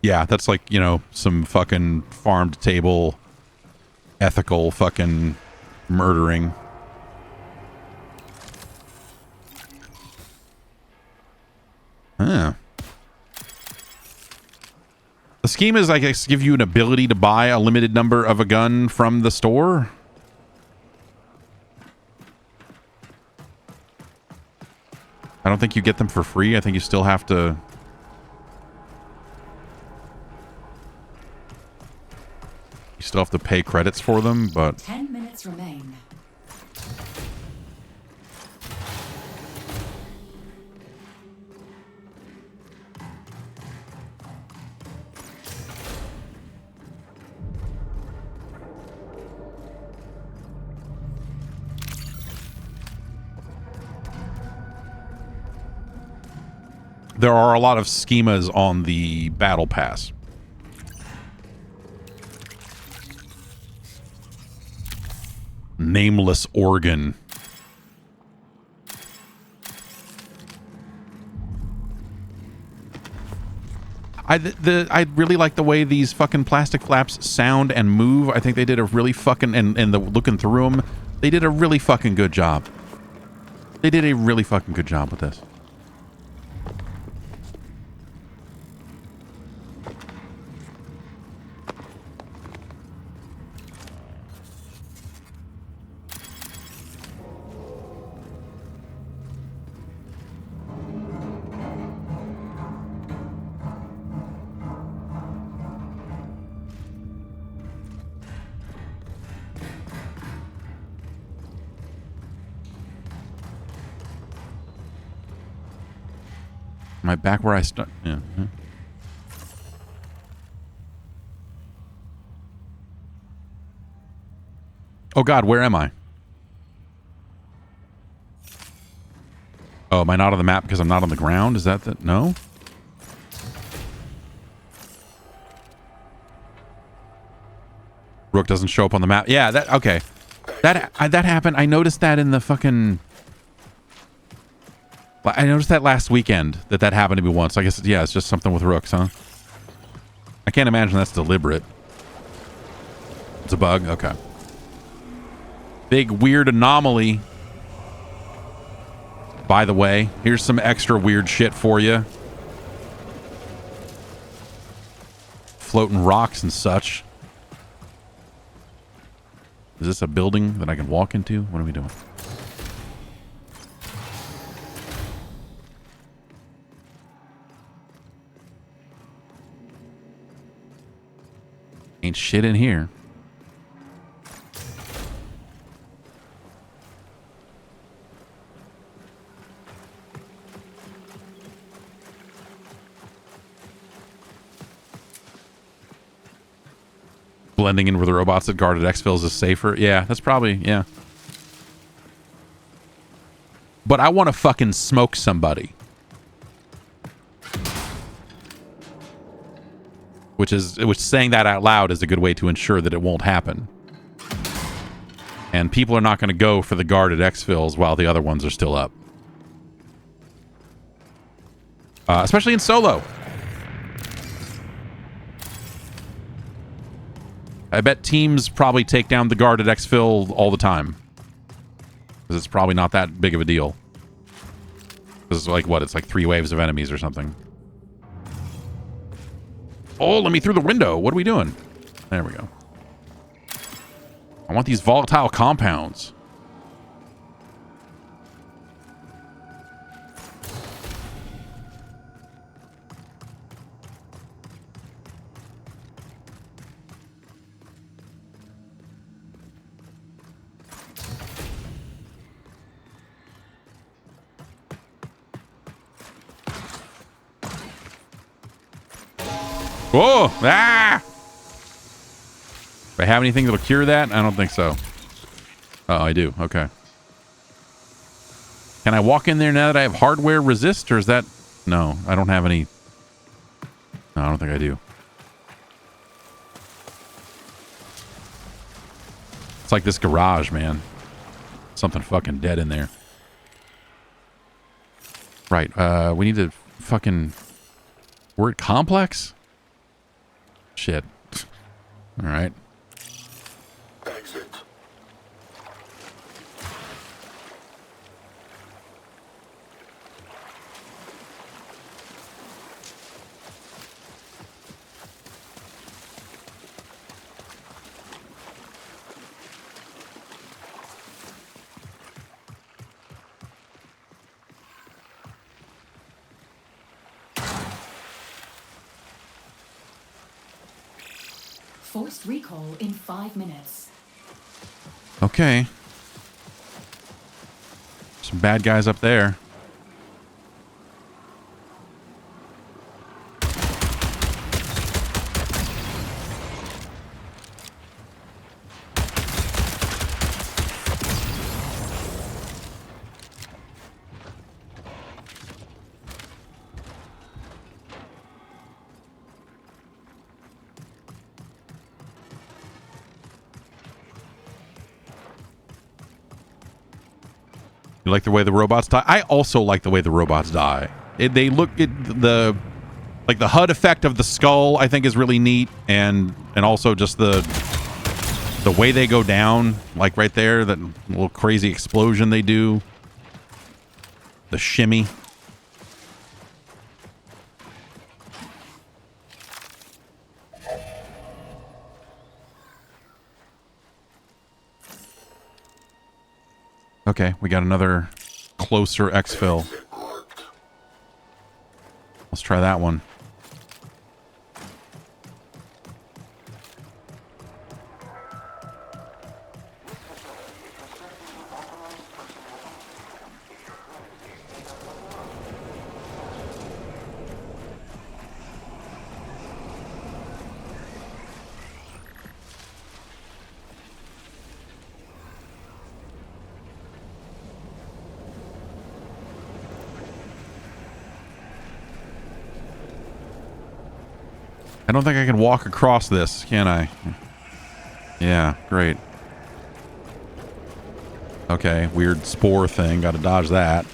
Yeah, that's like, you know, some fucking farm to table ethical fucking murdering. Huh. The scheme is, I guess, give you an ability to buy a limited number of a gun from the store. I don't think you get them for free. I think you still have to... You still have to pay credits for them, but... 10 minutes remain. There are a lot of schemas on the battle pass. Nameless organ. I really like the way these fucking plastic flaps sound and move. I think they did a really fucking, and the looking through them, they did a really fucking good job. They did a really fucking good job with this. Am I back where I start? Yeah. Oh God, where am I? Oh, am I not on the map because I'm not on the ground? Is that the... No? Rook doesn't show up on the map. Yeah, that... Okay. That happened. I noticed that in the fucking... I noticed that last weekend that happened to me once. I guess, yeah, it's just something with Rooks, huh? I can't imagine that's deliberate. It's a bug? Okay. Big weird anomaly. By the way, here's some extra weird shit for you. Floating rocks and such. Is this a building that I can walk into? What are we doing? Ain't shit in here. Blending in with the robots that guarded exfils is safer. Yeah, that's probably, yeah. But I want to fucking smoke somebody. Which saying that out loud is a good way to ensure that it won't happen. And people are not going to go for the guarded exfils while the other ones are still up. Especially in solo. I bet teams probably take down the guarded exfil all the time. Because it's probably not that big of a deal. Because it's like, what? It's like 3 waves of enemies or something. Oh, let me through the window. What are we doing? There we go. I want these volatile compounds. Whoa! Ah! Do I have anything that'll cure that? I don't think so. Oh, I do. Okay. Can I walk in there now that I have hardware resist, or is that... No, I don't have any... No, I don't think I do. It's like this garage, man. Something fucking dead in there. Right, we need to fucking... Word complex? Shit. All right. Exit. Forced recall in 5 minutes. Okay. Some bad guys up there. You like the way the robots die? I also like the way the robots die. They look the HUD effect of the skull, I think, is really neat, and also just the way they go down, like right there, that little crazy explosion they do, the shimmy. Okay, we got another closer exfil. Let's try that one. don't think I can walk across this, can I? Yeah, great. Okay, weird spore thing. Gotta dodge that.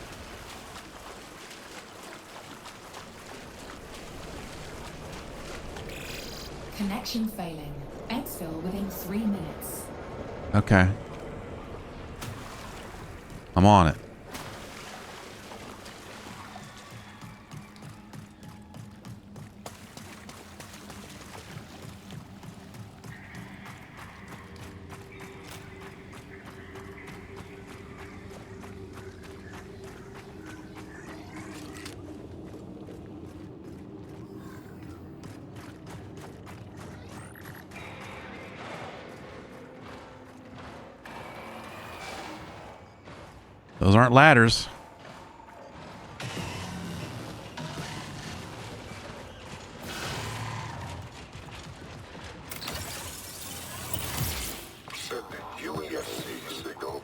Connection failing. Exfil within 3 minutes. Okay. I'm on it. Those aren't ladders. Send the UESC signal.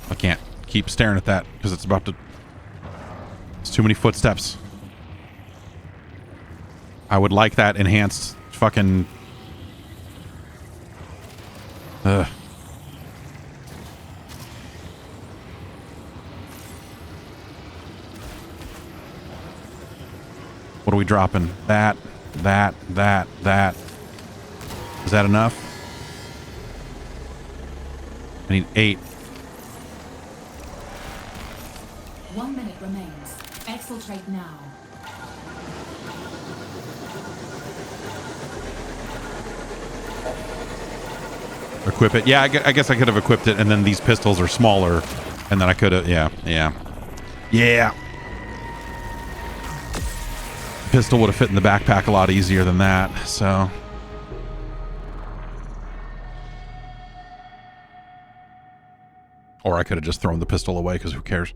I can't keep staring at that because it's about to... It's too many footsteps. I would like that enhanced fucking... Ugh. What are we dropping? That. Is that enough? I need 8. 1 minute remains. Exfiltrate now. Equip it. Yeah, I guess I could have equipped it, and then these pistols are smaller, and then I could have... Yeah. Pistol would have fit in the backpack a lot easier than that, so... Or I could have just thrown the pistol away, because who cares?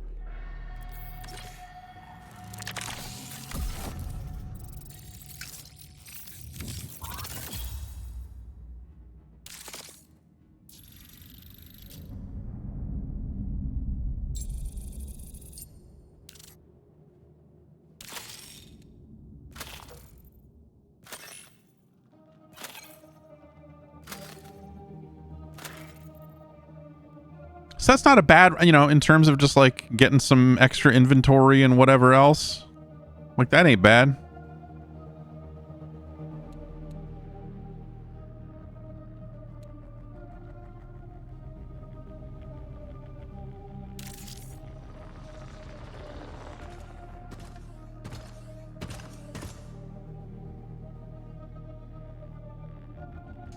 So that's not a bad, you know, in terms of just like getting some extra inventory and whatever else. Like, that ain't bad.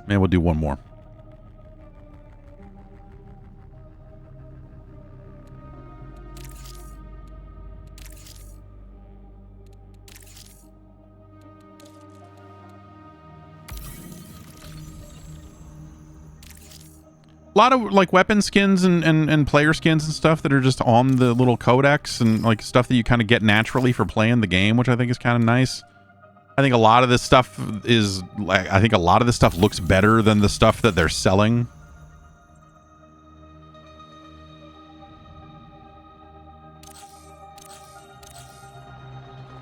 Maybe we'll do one more. A lot of like weapon skins and player skins and stuff that are just on the little codex and like stuff that you kind of get naturally for playing the game, which I think is kind of nice. I think a lot of this stuff is like, I think a lot of this stuff looks better than the stuff that they're selling.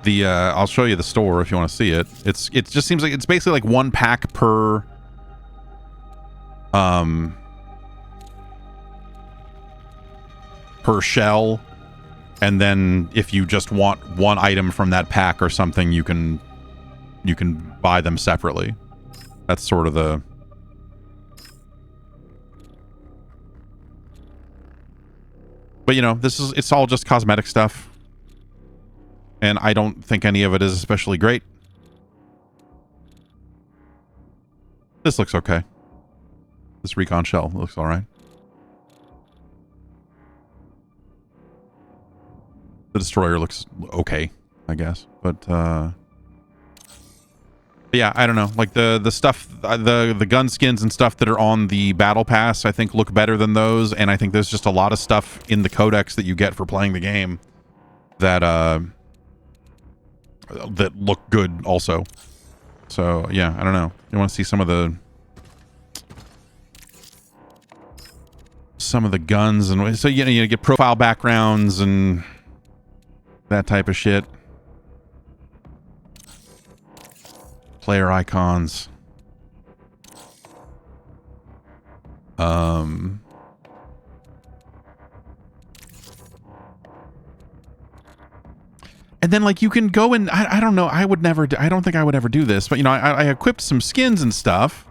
The I'll show you the store if you want to see it. It just seems like it's basically like 1 pack per per shell, and then if you just want one item from that pack or something, you can buy them separately. That's sort of the... But you know, it's all just cosmetic stuff, and I don't think any of it is especially great. This looks okay. This recon shell looks all right. The destroyer looks okay, I guess. But yeah, I don't know. Like the stuff, the gun skins and stuff that are on the battle pass, I think look better than those. And I think there's just a lot of stuff in the codex that you get for playing the game that that look good also. So yeah, I don't know. You want to see some of the guns, and so you get profile backgrounds and that type of shit. Player icons. And then, like, you can go and I don't know. I don't think I would ever do this, but you know, I equipped some skins and stuff.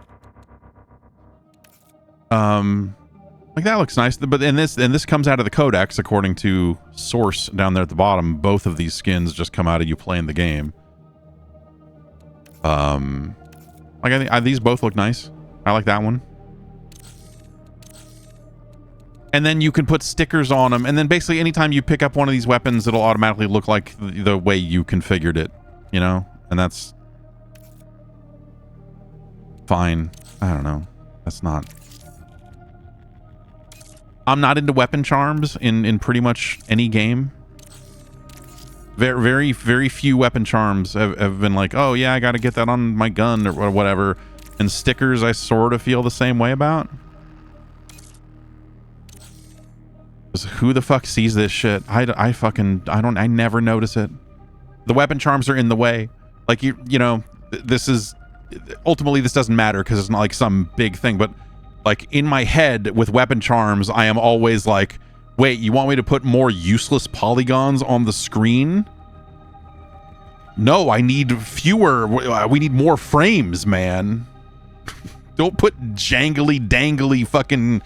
Like that looks nice, but this comes out of the codex according to source down there at the bottom. Both of these skins just come out of you playing the game. Like I think these both look nice. I like that one. And then you can put stickers on them, and then basically anytime you pick up one of these weapons, it'll automatically look like the way you configured it, you know? And that's fine. I don't know. That's not... I'm not into weapon charms in pretty much any game. Very, very few weapon charms have been like, oh yeah, I gotta get that on my gun or whatever. And stickers I sort of feel the same way about. Who the fuck sees this shit? I never notice it. The weapon charms are in the way. Like, you know, this is... Ultimately, this doesn't matter because it's not like some big thing, but like in my head with weapon charms, I am always like, wait, you want me to put more useless polygons on the screen? No, I need fewer. We need more frames, man. Don't put jangly, dangly fucking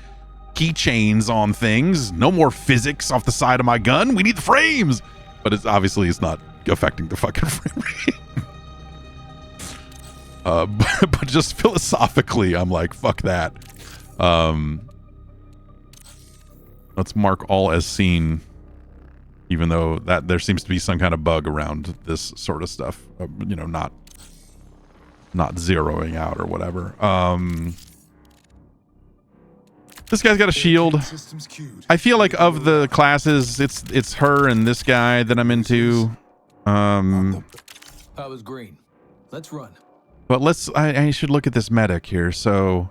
keychains on things. No more physics off the side of my gun. We need the frames. But it's not affecting the fucking frame rate. But just philosophically, I'm like, fuck that. Let's mark all as seen, even though that there seems to be some kind of bug around this sort of stuff. You know, not zeroing out or whatever. This guy's got a shield. I feel like of the classes, it's her and this guy that I'm into. I was green. Let's run. But I should look at this medic here. So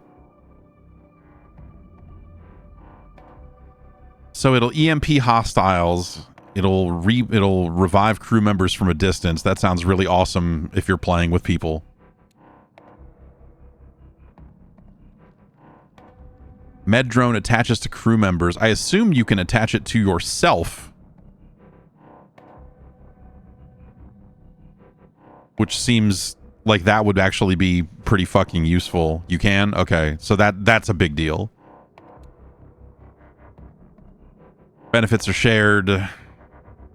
it'll EMP hostiles. It'll revive crew members from a distance. That sounds really awesome if you're playing with people. Med drone attaches to crew members. I assume you can attach it to yourself. Which seems like that would actually be pretty fucking useful. You can? Okay. So that's a big deal. Benefits are shared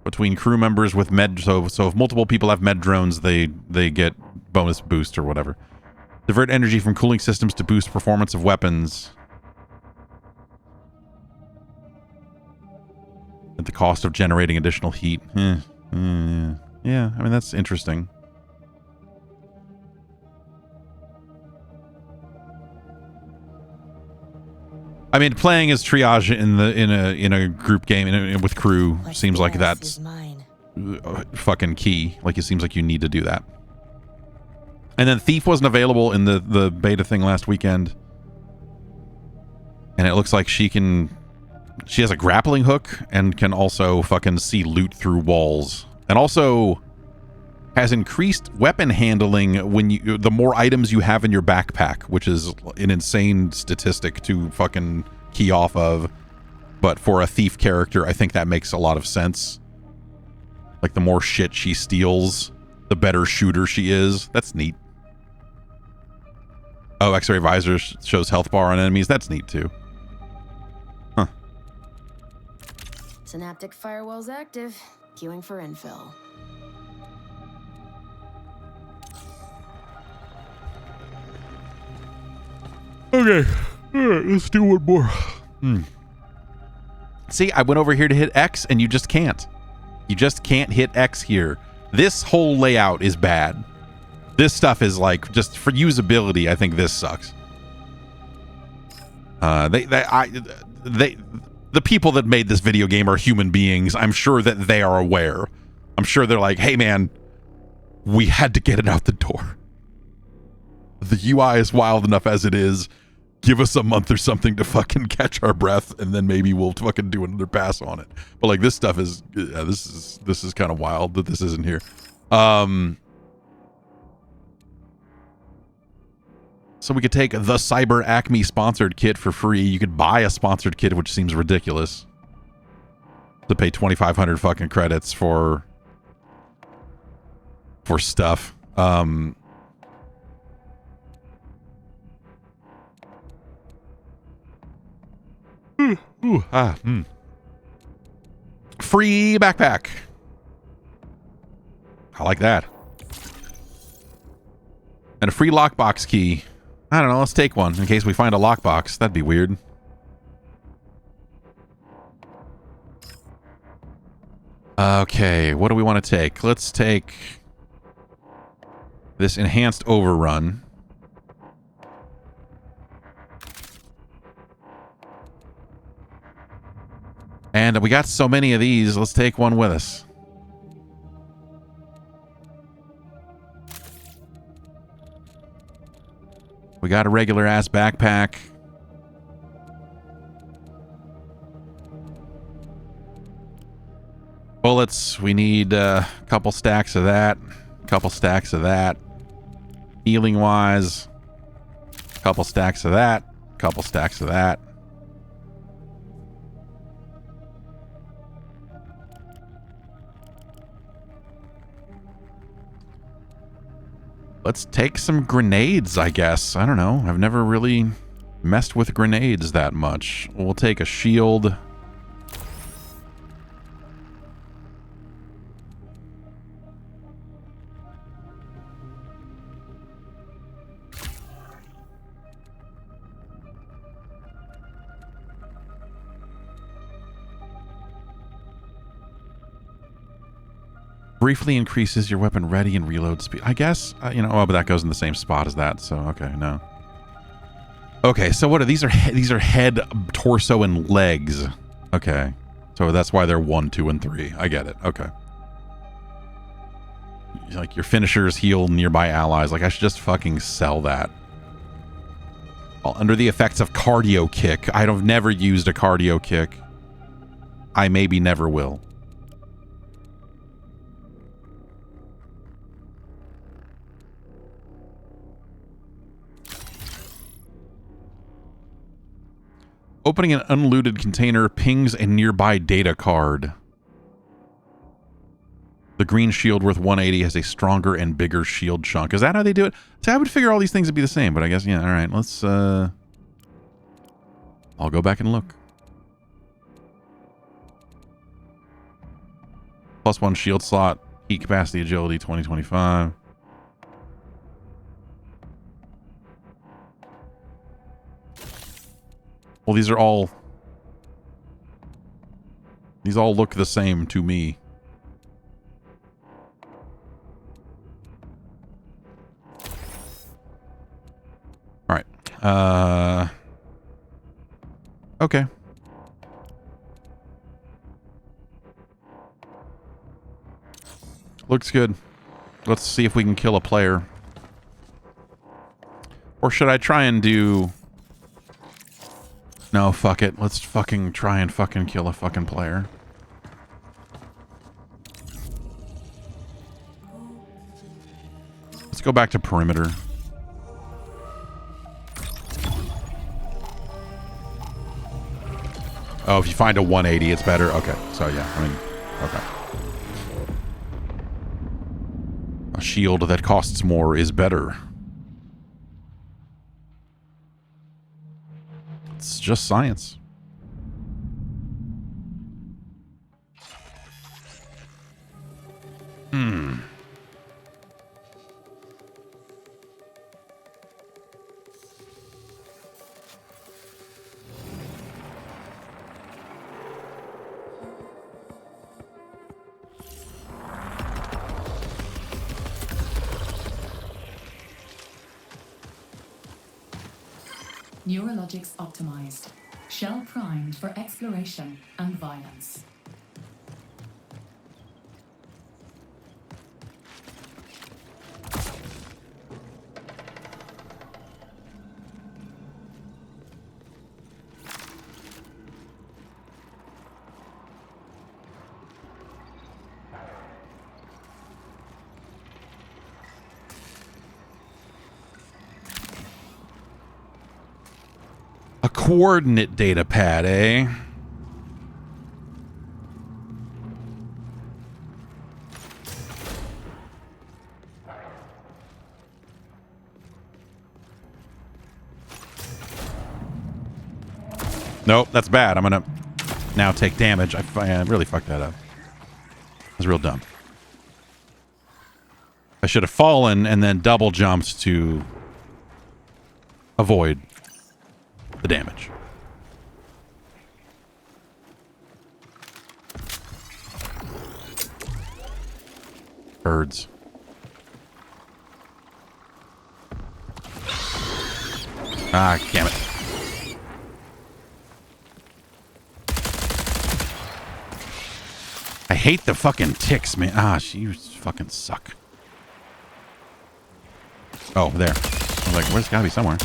between crew members with med. So if multiple people have med drones, they get bonus boost or whatever. Divert energy from cooling systems to boost performance of weapons. At the cost of generating additional heat. Yeah, I mean, that's interesting. I mean, playing as triage in a group game with crew seems like that's fucking key. Like, it seems like you need to do that. And then Thief wasn't available in the beta thing last weekend. And it looks like she has a grappling hook and can also fucking see loot through walls. And also has increased weapon handling when the more items you have in your backpack, which is an insane statistic to fucking key off of. But for a thief character, I think that makes a lot of sense. Like, the more shit she steals, the better shooter she is. That's neat. Oh, X-ray visor shows health bar on enemies. That's neat too. Huh. Synaptic firewall's active. Queuing for infill. Okay. All right, let's do one more. See, I went over here to hit X and you just can't. You just can't hit X here. This whole layout is bad. This stuff is like, just for usability, I think this sucks. The people that made this video game are human beings. I'm sure that they are aware. I'm sure they're like, hey man, we had to get it out the door. The UI is wild enough as it is. Give us a month or something to fucking catch our breath, and then maybe we'll fucking do another pass on it. But like, this stuff is, this is kind of wild that this isn't here. So we could take the Cyber Acme sponsored kit for free. You could buy a sponsored kit, which seems ridiculous. To pay 2,500 fucking credits for stuff. Free backpack. I like that. And a free lockbox key. I don't know, let's take one in case we find a lockbox. That'd be weird. Okay, what do we want to take? Let's take this enhanced overrun. And we got so many of these, let's take one with us. We got a regular ass backpack. Bullets, we need a couple stacks of that. Couple stacks of that. Healing wise, couple stacks of that. Couple stacks of that. Let's take some grenades, I guess. I don't know. I've never really messed with grenades that much. We'll take a shield. Briefly increases your weapon ready and reload speed. I guess, you know, oh, but that goes in the same spot as that, so okay, no. Okay, so what are these? These are head, torso, and legs. Okay, so that's why they're 1, 2, and 3. I get it. Okay. Like your finishers heal nearby allies. Like I should just fucking sell that. Under the effects of cardio kick. I've never used a cardio kick. I maybe never will. Opening an unlooted container pings a nearby data card. The green shield worth 180 has a stronger and bigger shield chunk. Is that how they do it? See, I would figure all these things would be the same, but I guess, yeah, all right. Let's, I'll go back and look. +1 shield slot, heat capacity, agility, 2025. Well, these all look the same to me. All right. Okay. Looks good. Let's see if we can kill a player. Or should I try and do... No, fuck it. Let's fucking try and fucking kill a fucking player. Let's go back to perimeter. Oh, if you find a 180, it's better. Okay, so yeah, I mean, okay. A shield that costs more is better. It's just science. Neurologics optimized. Shell primed for exploration and violence. A coordinate data pad, eh? Nope, that's bad. I'm gonna now take damage. I really fucked that up. It was real dumb. I should have fallen and then double jumped to avoid the damage. Birds. Ah, damn it. I hate the fucking ticks, man. Ah, you fucking suck. Oh, there. I was like, where's gotta be somewhere.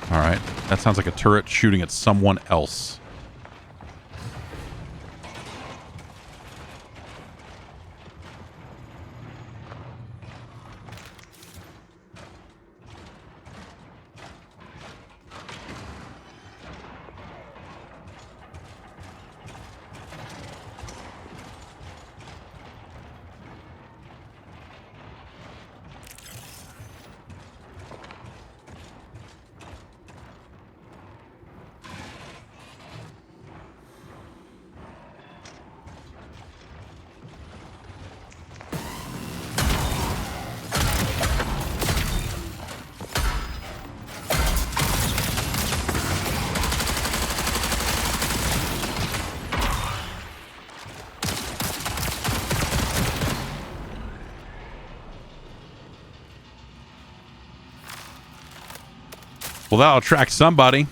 All right. That sounds like a turret shooting at someone else. Well, that'll attract somebody.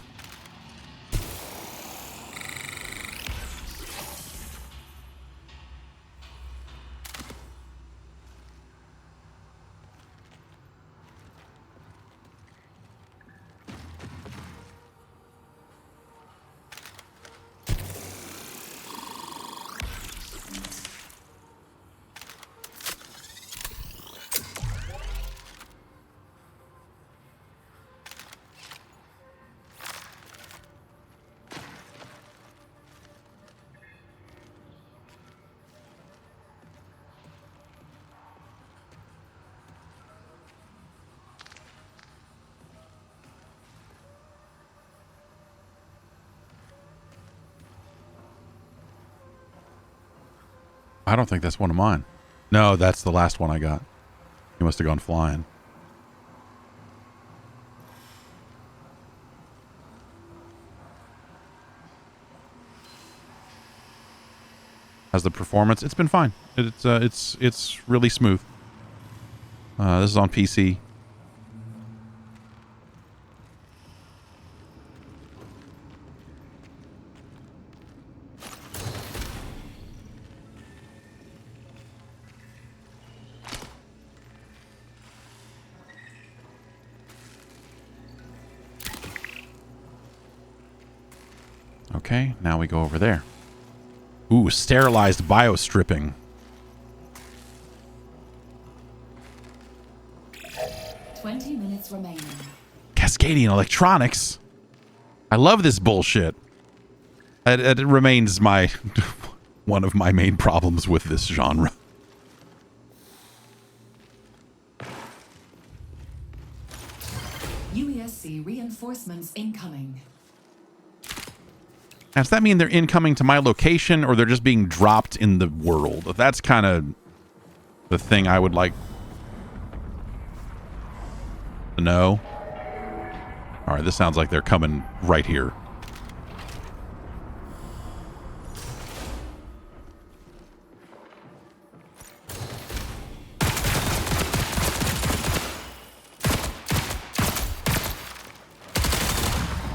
I don't think that's one of mine. No, that's the last one I got. He must have gone flying. How's the performance? It's been fine. It's really smooth. This is on PC. Okay, now we go over there. Ooh, sterilized biostripping. Minutes remaining. Cascadian electronics. I love this bullshit. It remains my one of my main problems with this genre. UESC reinforcements incoming. Now, does that mean they're incoming to my location or they're just being dropped in the world? That's kind of the thing I would like to know. All right, this sounds like they're coming right here.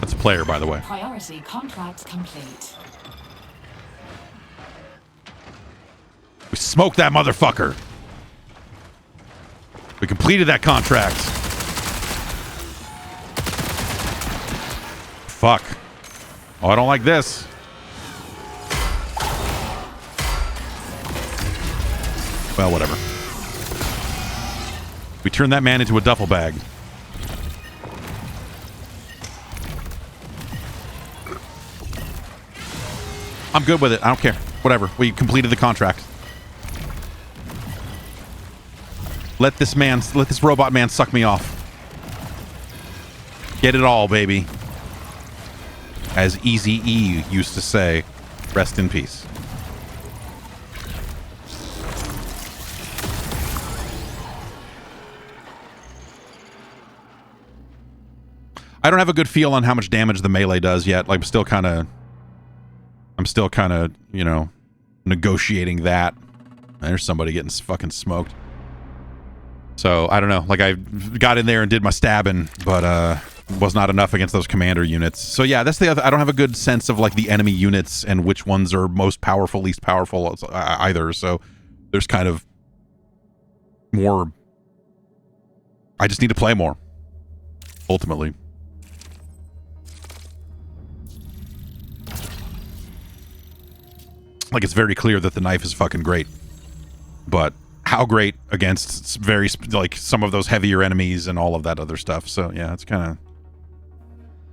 That's a player, by the way. Priority contract complete. We smoked that motherfucker. We completed that contract. Fuck. Oh, I don't like this. Well, whatever. We turned that man into a duffel bag. I'm good with it. I don't care. Whatever. We completed the contract. Let this robot man suck me off. Get it all, baby. As Eazy-E used to say, rest in peace. I don't have a good feel on how much damage the melee does yet. Like, I'm still kind of, you know, negotiating that. There's somebody getting fucking smoked. So, I don't know. Like, I got in there and did my stabbing, but was not enough against those commander units. So, yeah, that's the other... I don't have a good sense of, like, the enemy units and which ones are most powerful, least powerful either. So, there's kind of more... I just need to play more, ultimately. Like, it's very clear that the knife is fucking great. But how great against very, like, some of those heavier enemies and all of that other stuff. So, yeah, it's kind of...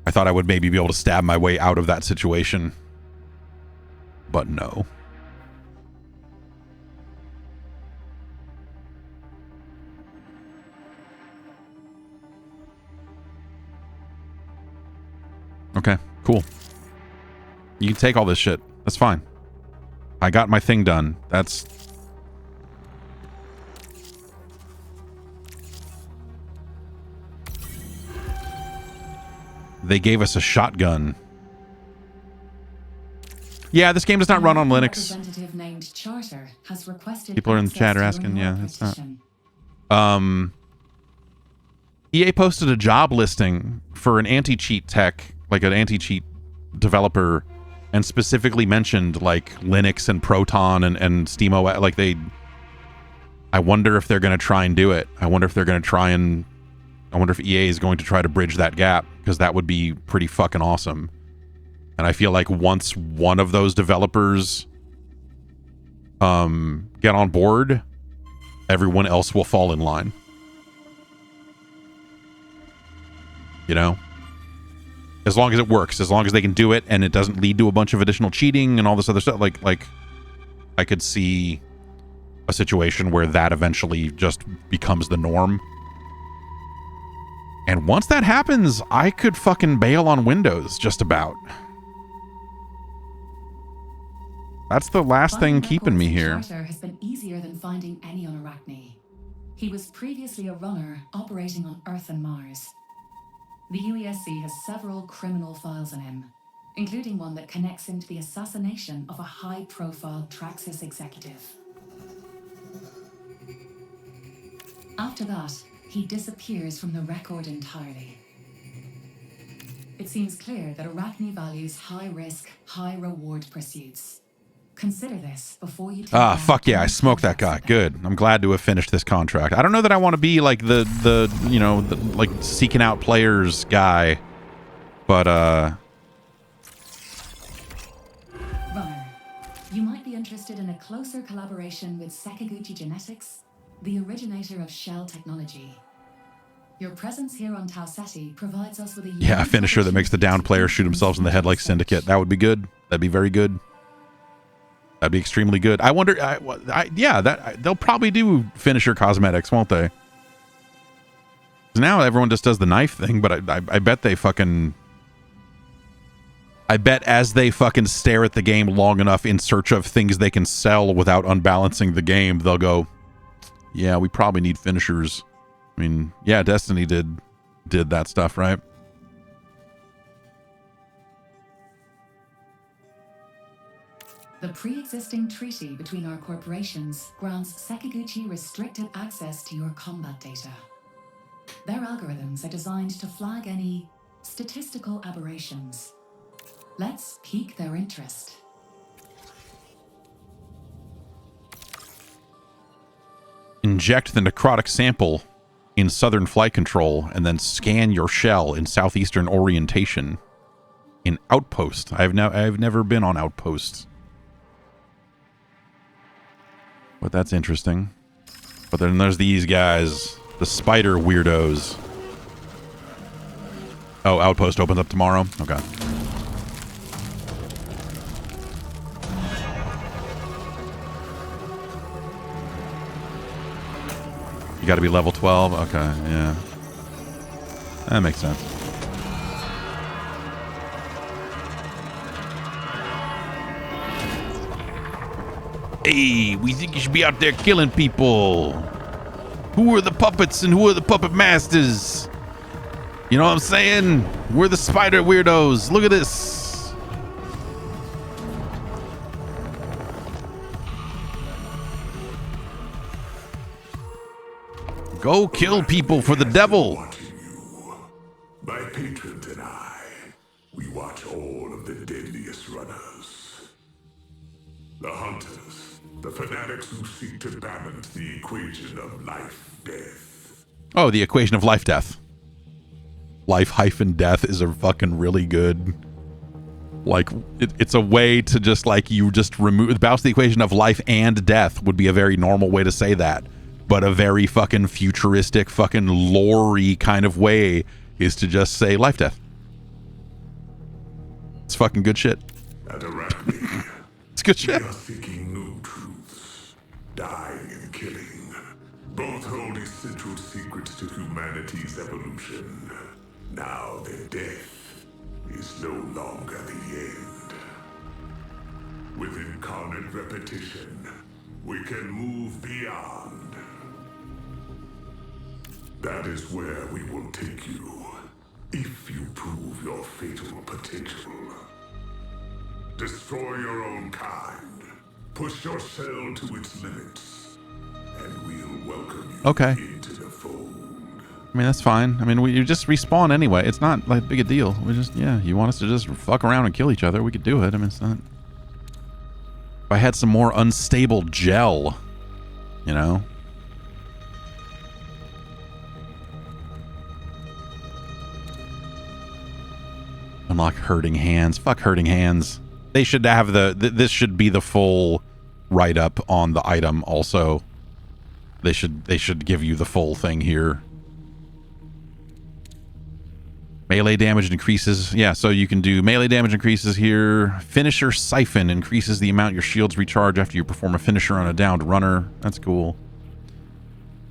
I thought I would maybe be able to stab my way out of that situation. But no. Okay, cool. You can take all this shit. That's fine. I got my thing done. That's... They gave us a shotgun. Yeah, this game does not run on Linux. Named Charter has requested People are in the chat are asking, yeah, it's not. EA posted a job listing for an anti-cheat tech, like an anti-cheat developer, and specifically mentioned like Linux and Proton and SteamOS. Like I wonder if they're going to try and do it. I wonder if EA is going to try to bridge that gap, because that would be pretty fucking awesome. And I feel like once one of those developers get on board, everyone else will fall in line. You know? As long as it works, as long as they can do it and it doesn't lead to a bunch of additional cheating and all this other stuff, like I could see a situation where that eventually just becomes the norm. And once that happens, I could fucking bail on Windows, just about. That's the last thing keeping me here. Charter has been easier than finding any on Arachne. He was previously a runner operating on Earth and Mars. The UESC has several criminal files on him, including one that connects him to the assassination of a high-profile Traxxas executive. After that, he disappears from the record entirely. It seems clear that Arachne values high-risk, high-reward pursuits. Consider this before you... Fuck yeah, I smoked that guy. Good. I'm glad to have finished this contract. I don't know that I want to be like the like seeking out players guy, but Runner, you might be interested in a closer collaboration with Sakaguchi Genetics, the originator of shell technology. Your presence here on Tau Ceti provides us with a... Yeah, a finisher that makes the down player shoot themselves in the head like Syndicate. That would be good. That'd be very good. That'd be extremely good. I wonder, they'll probably do finisher cosmetics, won't they? 'Cause now everyone just does the knife thing, but I bet they fucking... I bet as they fucking stare at the game long enough in search of things they can sell without unbalancing the game, they'll go, yeah, we probably need finishers. I mean, yeah, Destiny did that stuff, right? The pre-existing treaty between our corporations grants Sekiguchi restricted access to your combat data. Their algorithms are designed to flag any statistical aberrations. Let's pique their interest. Inject the necrotic sample in southern flight control and then scan your shell in southeastern orientation. In Outpost. I've never been on Outpost. But that's interesting. But then there's these guys, the spider weirdos. Oh, Outpost opens up tomorrow? Okay. You gotta be level 12? Okay, yeah. That makes sense. Hey, we think you should be out there killing people. Who are the puppets and who are the puppet masters? You know what I'm saying? We're the spider weirdos. Look at this. Go kill people for the devil. My patrons and I, we watch all of the deadliest runners. The hunters, the fanatics who seek to balance the equation of life-death. Oh, the equation of life-death. Life-death is a fucking really good... Like, it's a way to just, like, you just remove... Balance the equation of life and death would be a very normal way to say that. But a very fucking futuristic, fucking lore-y kind of way is to just say life-death. It's fucking good shit. At Arachne, it's good shit. We are seeking new truths. Dying and killing. Both hold essential secrets to humanity's evolution. Now their death is no longer the end. With incarnate repetition, we can move beyond. That is where we will take you, if you prove your fatal potential. Destroy your own kind, push your shell to its limits, and we'll welcome you into the fold. I mean, that's fine. I mean, you just respawn anyway. It's not like big a deal. We just, yeah, you want us to just fuck around and kill each other, we could do it. I mean, it's not... If I had some more unstable gel, you know? Unlock Hurting Hands. Fuck Hurting Hands. They should have this should be the full write-up on the item also. They should give you the full thing here. Melee damage increases. Yeah, so you can do melee damage increases here. Finisher Siphon increases the amount your shields recharge after you perform a finisher on a downed runner. That's cool.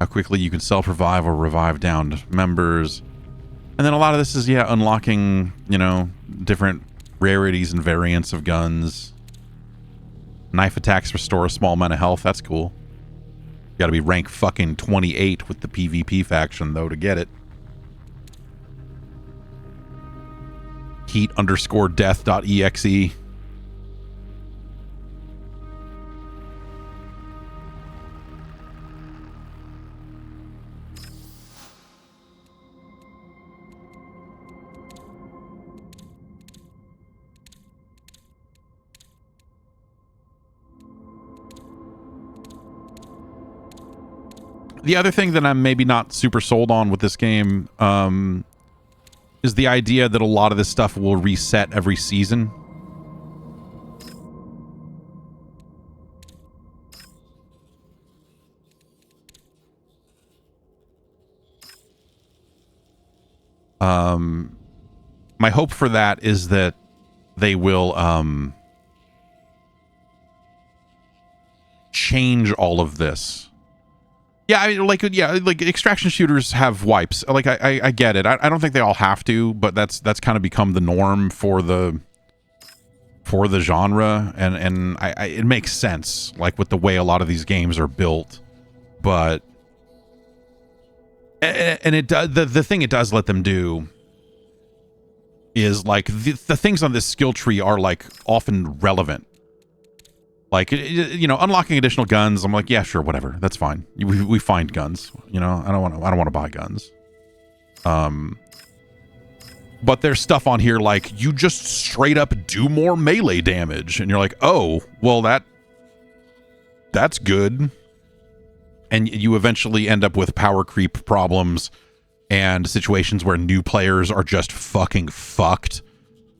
How quickly you can self-revive or revive downed members. And then a lot of this is, yeah, unlocking, you know, different rarities and variants of guns. Knife attacks restore a small amount of health. That's cool. You gotta be rank fucking 28 with the PvP faction, though, to get it. Heat_death.exe. The other thing that I'm maybe not super sold on with this game is the idea that a lot of this stuff will reset every season. My hope for that is that they will change all of this. Yeah, I mean, like extraction shooters have wipes. Like I get it. I don't think they all have to, but that's kind of become the norm for the genre, and it makes sense, like with the way a lot of these games are built. But and it does, the thing it does let them do is like the things on this skill tree are like often relevant. Like, you know, unlocking additional guns, I'm like, yeah, sure, whatever, that's fine. We find guns, you know. I don't want to buy guns. But there's stuff on here like you just straight up do more melee damage, and you're like, oh, well that's good. And you eventually end up with power creep problems and situations where new players are just fucking fucked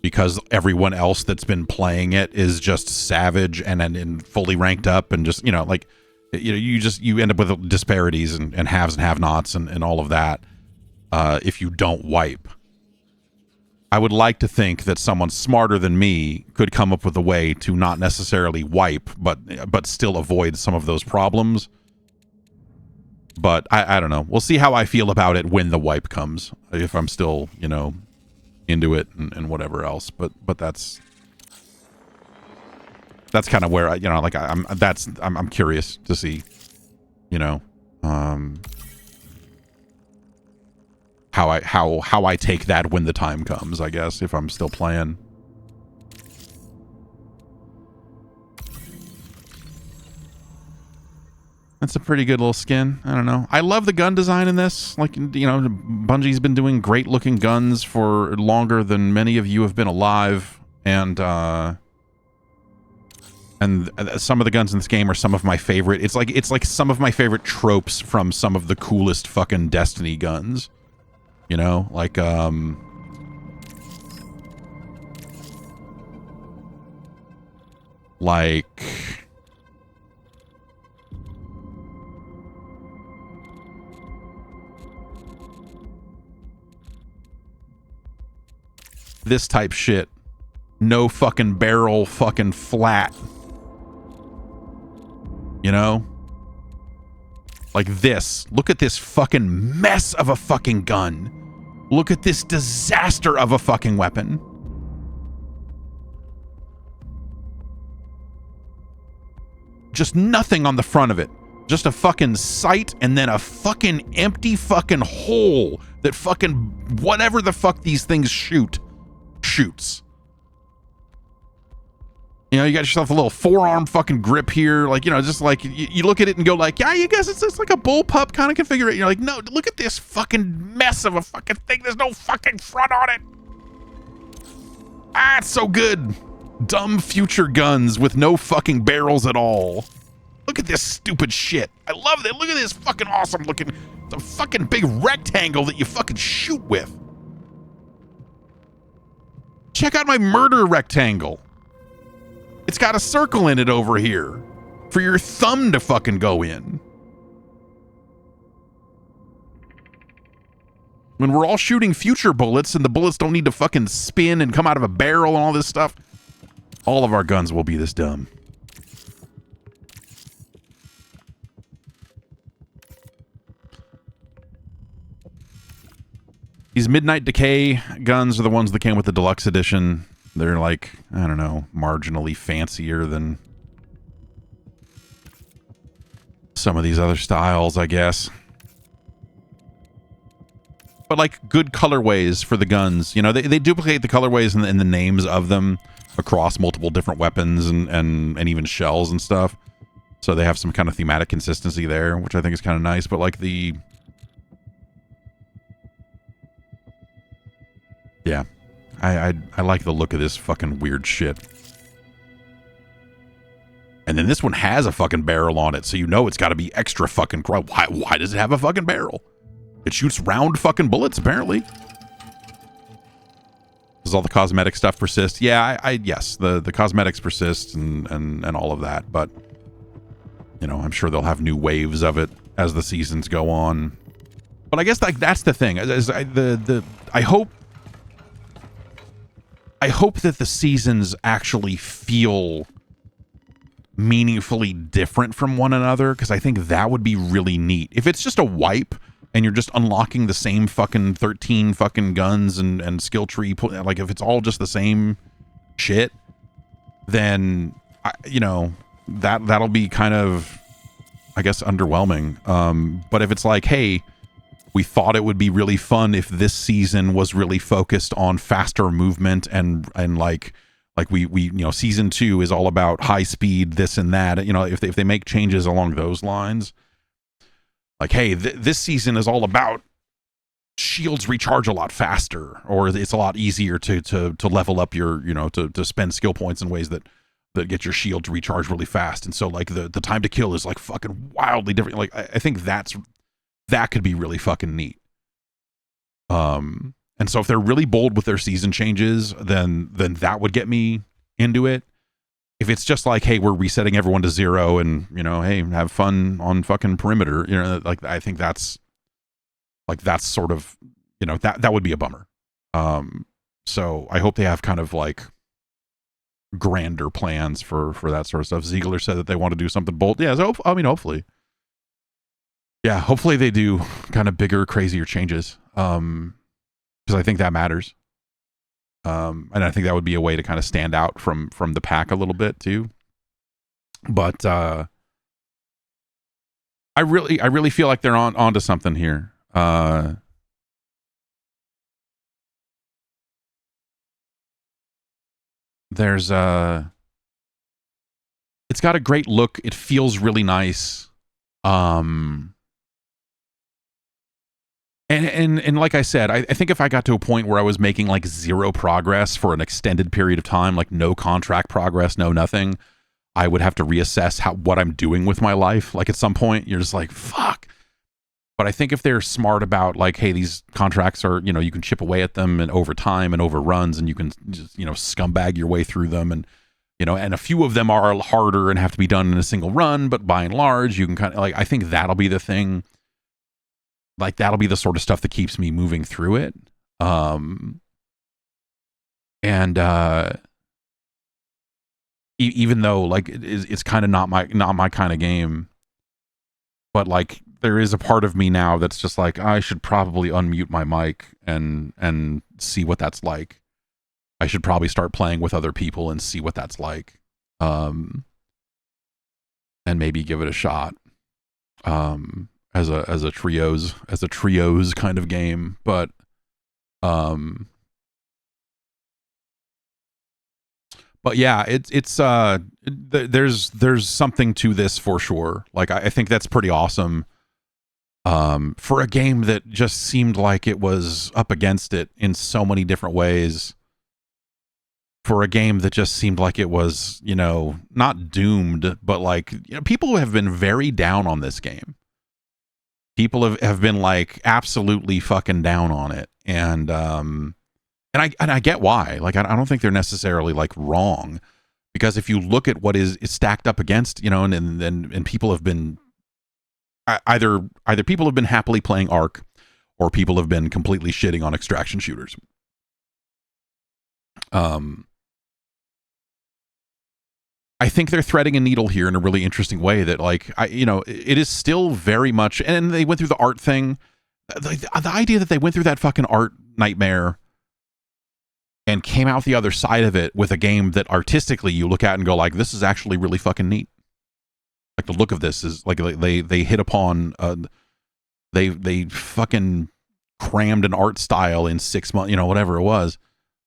because everyone else that's been playing it is just savage and fully ranked up, and just, you know, like, you know, you end up with disparities and haves and have-nots and all of that if you don't wipe. I would like to think that someone smarter than me could come up with a way to not necessarily wipe, but still avoid some of those problems. But I don't know. We'll see how I feel about it when the wipe comes. If I'm still, you know, into it and whatever else. But that's kind of where I'm curious to see, you know, how I take that when the time comes, I guess, if I'm still playing. That's a pretty good little skin. I don't know. I love the gun design in this. Like, you know, Bungie's been doing great looking guns for longer than many of you have been alive. And some of the guns in this game are some of my favorite. It's like some of my favorite tropes from some of the coolest fucking Destiny guns. You know, like this type shit. No fucking barrel, fucking flat. You know? Like this. Look at this fucking mess of a fucking gun. Look at this disaster of a fucking weapon. Just nothing on the front of it. Just a fucking sight and then a fucking empty fucking hole that fucking whatever the fuck these things shoots. You know, you got yourself a little forearm fucking grip here. Like, you know, just like you look at it and go like, yeah, you guess it's just like a bullpup kind of configuration. You're like, no, look at this fucking mess of a fucking thing. There's no fucking front on it. Ah, it's so good. Dumb future guns with no fucking barrels at all. Look at this stupid shit. I love it. Look at this fucking awesome looking, the fucking big rectangle that you fucking shoot with. Check out my murder rectangle. It's got a circle in it over here for your thumb to fucking go in. When we're all shooting future bullets and the bullets don't need to fucking spin and come out of a barrel and all this stuff, all of our guns will be this dumb. These Midnight Decay guns are the ones that came with the deluxe edition. They're like, I don't know, marginally fancier than some of these other styles, I guess. But like good colorways for the guns. You know, they duplicate the colorways and the names of them across multiple different weapons and even shells and stuff. So they have some kind of thematic consistency there, which I think is kind of nice. But like the... Yeah. I like the look of this fucking weird shit. And then this one has a fucking barrel on it, so you know it's got to be extra fucking... Why does it have a fucking barrel? It shoots round fucking bullets, apparently. Does all the cosmetic stuff persist? Yeah, yes, the cosmetics persist and all of that, but... You know, I'm sure they'll have new waves of it as the seasons go on. But I guess like that's the thing. I hope that the seasons actually feel meaningfully different from one another, because I think that would be really neat. If it's just a wipe and you're just unlocking the same fucking 13 fucking guns and skill tree, like if it's all just the same shit, then that'll be kind of, I guess, underwhelming. But if it's like, hey, we thought it would be really fun if this season was really focused on faster movement and like we season 2 is all about high speed, this and that. If they make changes along those lines, like, hey, this season is all about shields recharge a lot faster, or it's a lot easier to level up your, to spend skill points in ways that get your shield to recharge really fast, and so like the time to kill is like fucking wildly different. Like I think that could be really fucking neat. And so if they're really bold with their season changes, then that would get me into it. If it's just like, hey, we're resetting everyone to 0 and, hey, have fun on fucking perimeter, like I think that's sort of, that would be a bummer. So I hope they have kind of like grander plans for that sort of stuff. Ziegler said that they want to do something bold. Yeah, so hopefully. Yeah, hopefully they do kind of bigger, crazier changes. Because I think that matters. And I think that would be a way to kind of stand out from the pack a little bit too. But I really feel like they're onto something here. There's it's got a great look. It feels really nice. And like I said, I think if I got to a point where I was making like 0 progress for an extended period of time, like no contract progress, no nothing, I would have to reassess what I'm doing with my life. Like at some point, you're just like, fuck. But I think if they're smart about like, hey, these contracts are, you can chip away at them and over time and over runs, and you can just, scumbag your way through them. And, and a few of them are harder and have to be done in a single run. But by and large, you can kind of like, I think that'll be the thing. Like that'll be the sort of stuff that keeps me moving through it. Even though like it's kind of not my kind of game, but like there is a part of me now that's just like, I should probably unmute my mic and see what that's like. I should probably start playing with other people and see what that's like. And maybe give it a shot. As a trios kind of game, but yeah, there's something to this for sure. Like I think that's pretty awesome. For a game that just seemed like it was up against it in so many different ways. For a game that just seemed like it was, not doomed, but like, people have been very down on this game. People have been like absolutely fucking down on it, and I get why. Like I don't think they're necessarily like wrong, because if you look at what is stacked up against, and people have been either people have been happily playing Ark, or people have been completely shitting on extraction shooters. I think they're threading a needle here in a really interesting way that like, it is still very much, and they went through the art thing. The idea that they went through that fucking art nightmare and came out the other side of it with a game that artistically you look at and go like, this is actually really fucking neat. Like the look of this is like, they hit upon, they fucking crammed an art style in 6 months, whatever it was.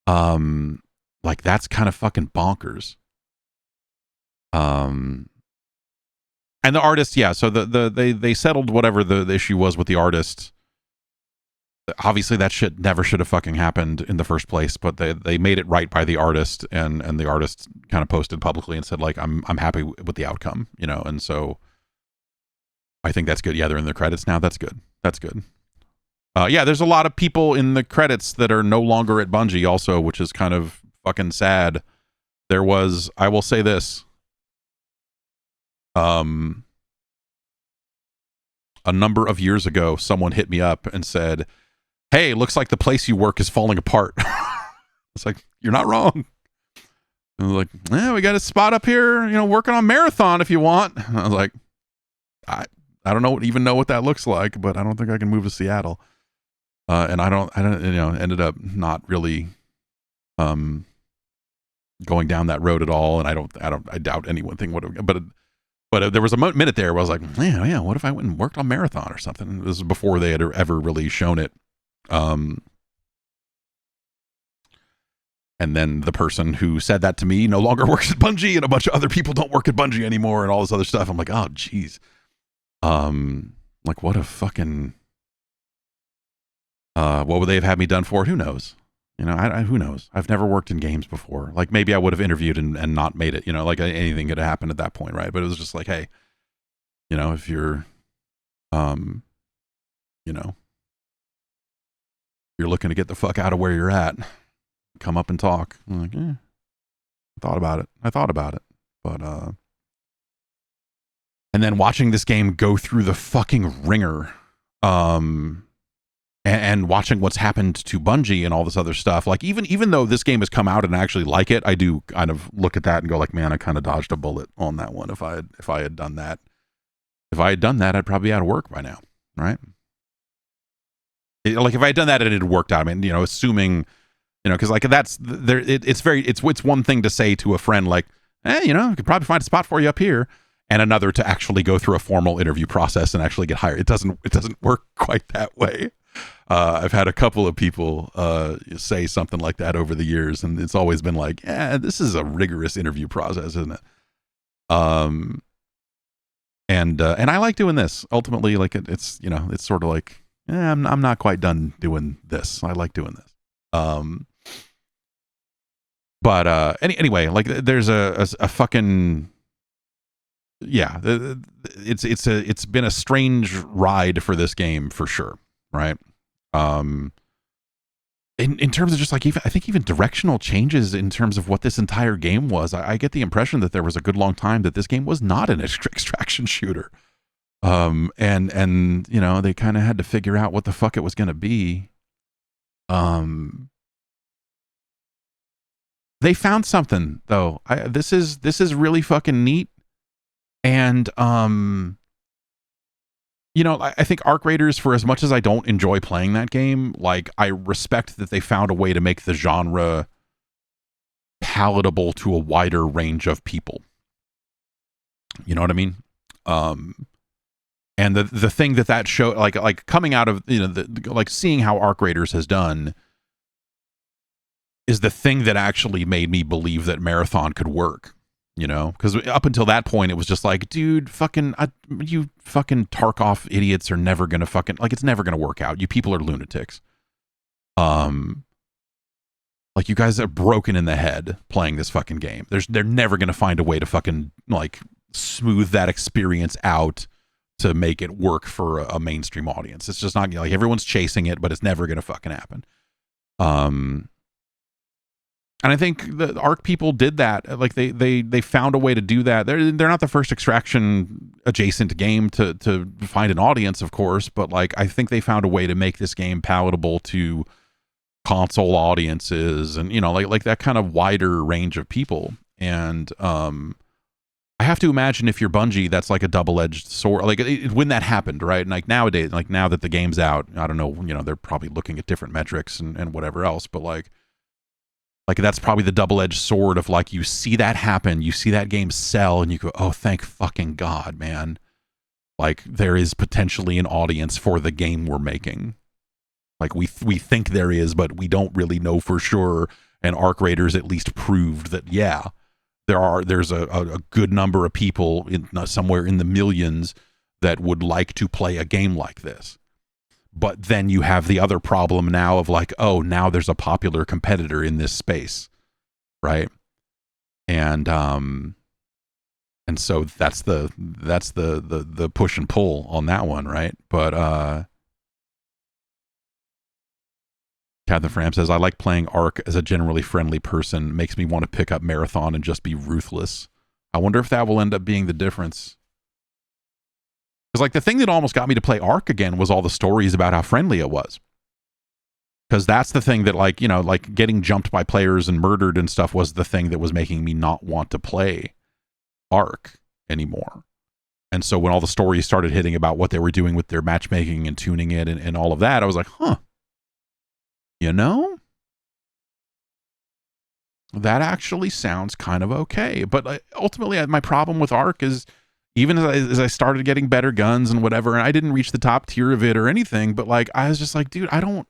Like that's kind of fucking bonkers. And the artist, yeah, so they settled whatever the issue was with the artist. Obviously that shit never should have fucking happened in the first place, but they made it right by the artist, and the artist kind of posted publicly and said like, I'm happy with the outcome, and so I think that's good. Yeah, they're in the credits now. That's good. Yeah, there's a lot of people in the credits that are no longer at Bungie also, which is kind of fucking sad. There was, I will say this, a number of years ago, someone hit me up and said, hey, looks like the place you work is falling apart. It's like, you're not wrong. And like, we got a spot up here, working on Marathon if you want. And I was like, I don't even know what that looks like, but I don't think I can move to Seattle. And I don't, ended up not really going down that road at all. And I doubt anyone would have, but there was a minute there where I was like, man, what if I went and worked on Marathon or something? This was before they had ever really shown it. And then the person who said that to me no longer works at Bungie, and a bunch of other people don't work at Bungie anymore, and all this other stuff. I'm like, oh, geez. Like, what a fucking... what would they have had me done for? Who knows? Who knows? I've never worked in games before. Like, maybe I would have interviewed and not made it. Like anything could have happened at that point, right? But it was just like, hey, if you're, you're looking to get the fuck out of where you're at, come up and talk. I'm like, I thought about it. But, and then watching this game go through the fucking ringer, and watching what's happened to Bungie and all this other stuff, like even though this game has come out and I actually like it, I do kind of look at that and go like, man, I kind of dodged a bullet on that one. If I had done that, I'd probably be out of work by now, right? Like if I had done that and it had worked out, I mean, assuming, because like that's there, it's one thing to say to a friend like, I could probably find a spot for you up here, and another to actually go through a formal interview process and actually get hired. It doesn't work quite that way. I've had a couple of people say something like that over the years, and it's always been like, this is a rigorous interview process, isn't it? And I like doing this. Ultimately, like it's it's sort of like, I'm not quite done doing this. I like doing this. But anyway, like there's a fucking it's been a strange ride for this game for sure, right? In terms of just like I think even directional changes in terms of what this entire game was. I get the impression that there was a good long time that this game was not an extraction shooter. And they kind of had to figure out what the fuck it was going to be. They found something though. This is really fucking neat. And I think Arc Raiders, for as much as I don't enjoy playing that game, like I respect that they found a way to make the genre palatable to a wider range of people. You know what I mean? And the thing that show, like coming out of, like seeing how Arc Raiders has done is the thing that actually made me believe that Marathon could work. Because up until that point, it was just like, dude, you fucking Tarkov idiots are never going to fucking, like, it's never going to work out. You people are lunatics. Like, you guys are broken in the head playing this fucking game. They're never going to find a way to fucking, like, smooth that experience out to make it work for a mainstream audience. It's just not, like, everyone's chasing it, but it's never going to fucking happen. And I think the Arc people did that. Like they found a way to do that. They're not the first extraction adjacent game to find an audience, of course, but like I think they found a way to make this game palatable to console audiences and like that kind of wider range of people. And I have to imagine if you're Bungie, that's like a double-edged sword. Like when that happened, right? And like nowadays, like now that the game's out, I don't know, they're probably looking at different metrics and whatever else, but like that's probably the double-edged sword of like, you see that happen, you see that game sell, and you go, oh, thank fucking God, man. Like there is potentially an audience for the game we're making. Like we think there is, but we don't really know for sure. And Arc Raiders at least proved that, yeah, there's a good number of people somewhere in the millions that would like to play a game like this. But then you have the other problem now of like, oh, now there's a popular competitor in this space, right? And so that's the push and pull on that one, right? But Captain Fram says, I like playing Arc as a generally friendly person. Makes me want to pick up Marathon and just be ruthless. I wonder if that will end up being the difference. Because like the thing that almost got me to play Arc again was all the stories about how friendly it was. Because that's the thing that, like, you know, like getting jumped by players and murdered and stuff was the thing that was making me not want to play Ark anymore. And so when all the stories started hitting about what they were doing with their matchmaking and tuning it and all of that, I was like, huh, you know, that actually sounds kind of okay. But ultimately, my problem with Ark is, even as I started getting better guns and whatever, and I didn't reach the top tier of it or anything, but like, I was just like, dude, I don't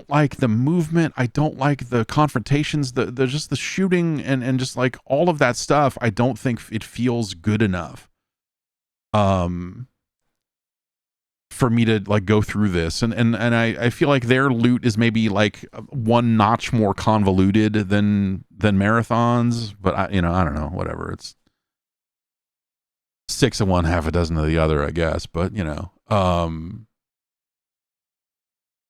like the movement. I don't like the confrontations, the just the shooting and just like all of that stuff. I don't think it feels good enough for me to like go through this. And I feel like their loot is maybe like one notch more convoluted than Marathon's, but I don't know, whatever. It's 6 of one, half a dozen of the other, I guess. But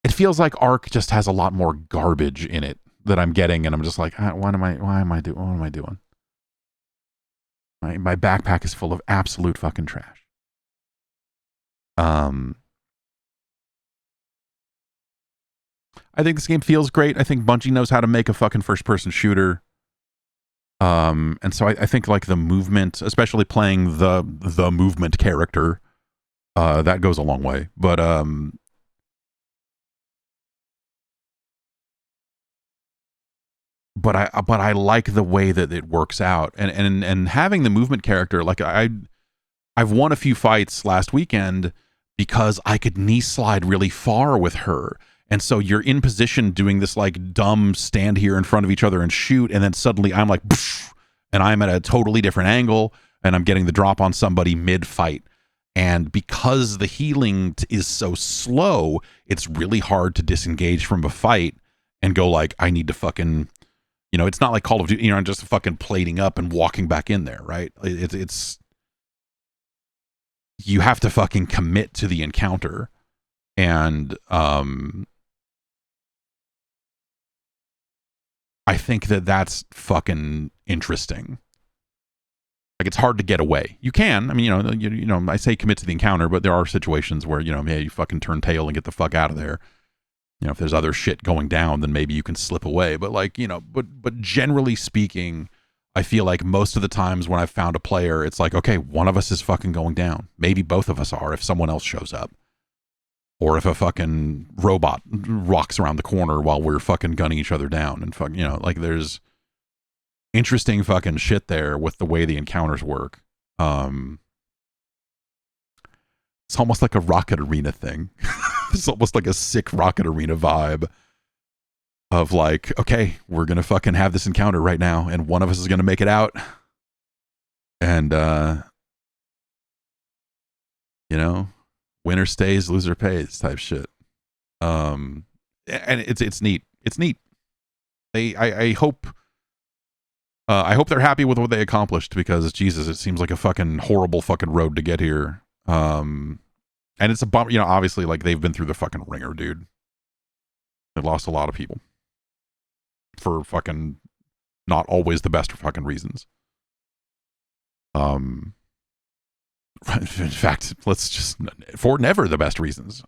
it feels like Ark just has a lot more garbage in it that I'm getting, and I'm just like, what am I doing? My backpack is full of absolute fucking trash. I think this game feels great. I think Bungie knows how to make a fucking first-person shooter. And so I think like the movement, especially playing the movement character, that goes a long way. But I like the way that it works out, and having the movement character, like I've won a few fights last weekend because I could knee slide really far with her. And so you're in position doing this like dumb stand here in front of each other and shoot, and then suddenly I'm like, and I'm at a totally different angle, and I'm getting the drop on somebody mid-fight. And because the healing is so slow, it's really hard to disengage from a fight and go like, I need to fucking, it's not like Call of Duty, I'm just fucking plating up and walking back in there, right? It's you have to fucking commit to the encounter. And I think that's fucking interesting. Like, it's hard to get away. You can, I mean, I say commit to the encounter, but there are situations where, you fucking turn tail and get the fuck out of there. If there's other shit going down, then maybe you can slip away. But like, but generally speaking, I feel like most of the times when I've found a player, it's like, okay, one of us is fucking going down. Maybe both of us are if someone else shows up. Or if a fucking robot rocks around the corner while we're fucking gunning each other down. And like there's interesting fucking shit there with the way the encounters work. It's almost like a Rocket Arena thing. It's almost like a sick Rocket Arena vibe of like, okay, we're going to fucking have this encounter right now, and one of us is going to make it out. And, winner stays, loser pays type shit. And it's neat. It's neat. I hope they're happy with what they accomplished, because Jesus, it seems like a fucking horrible fucking road to get here. And it's a bummer, obviously, like, they've been through the fucking ringer, dude. They lost a lot of people for fucking not always the best fucking reasons. In fact, for never the best reasons.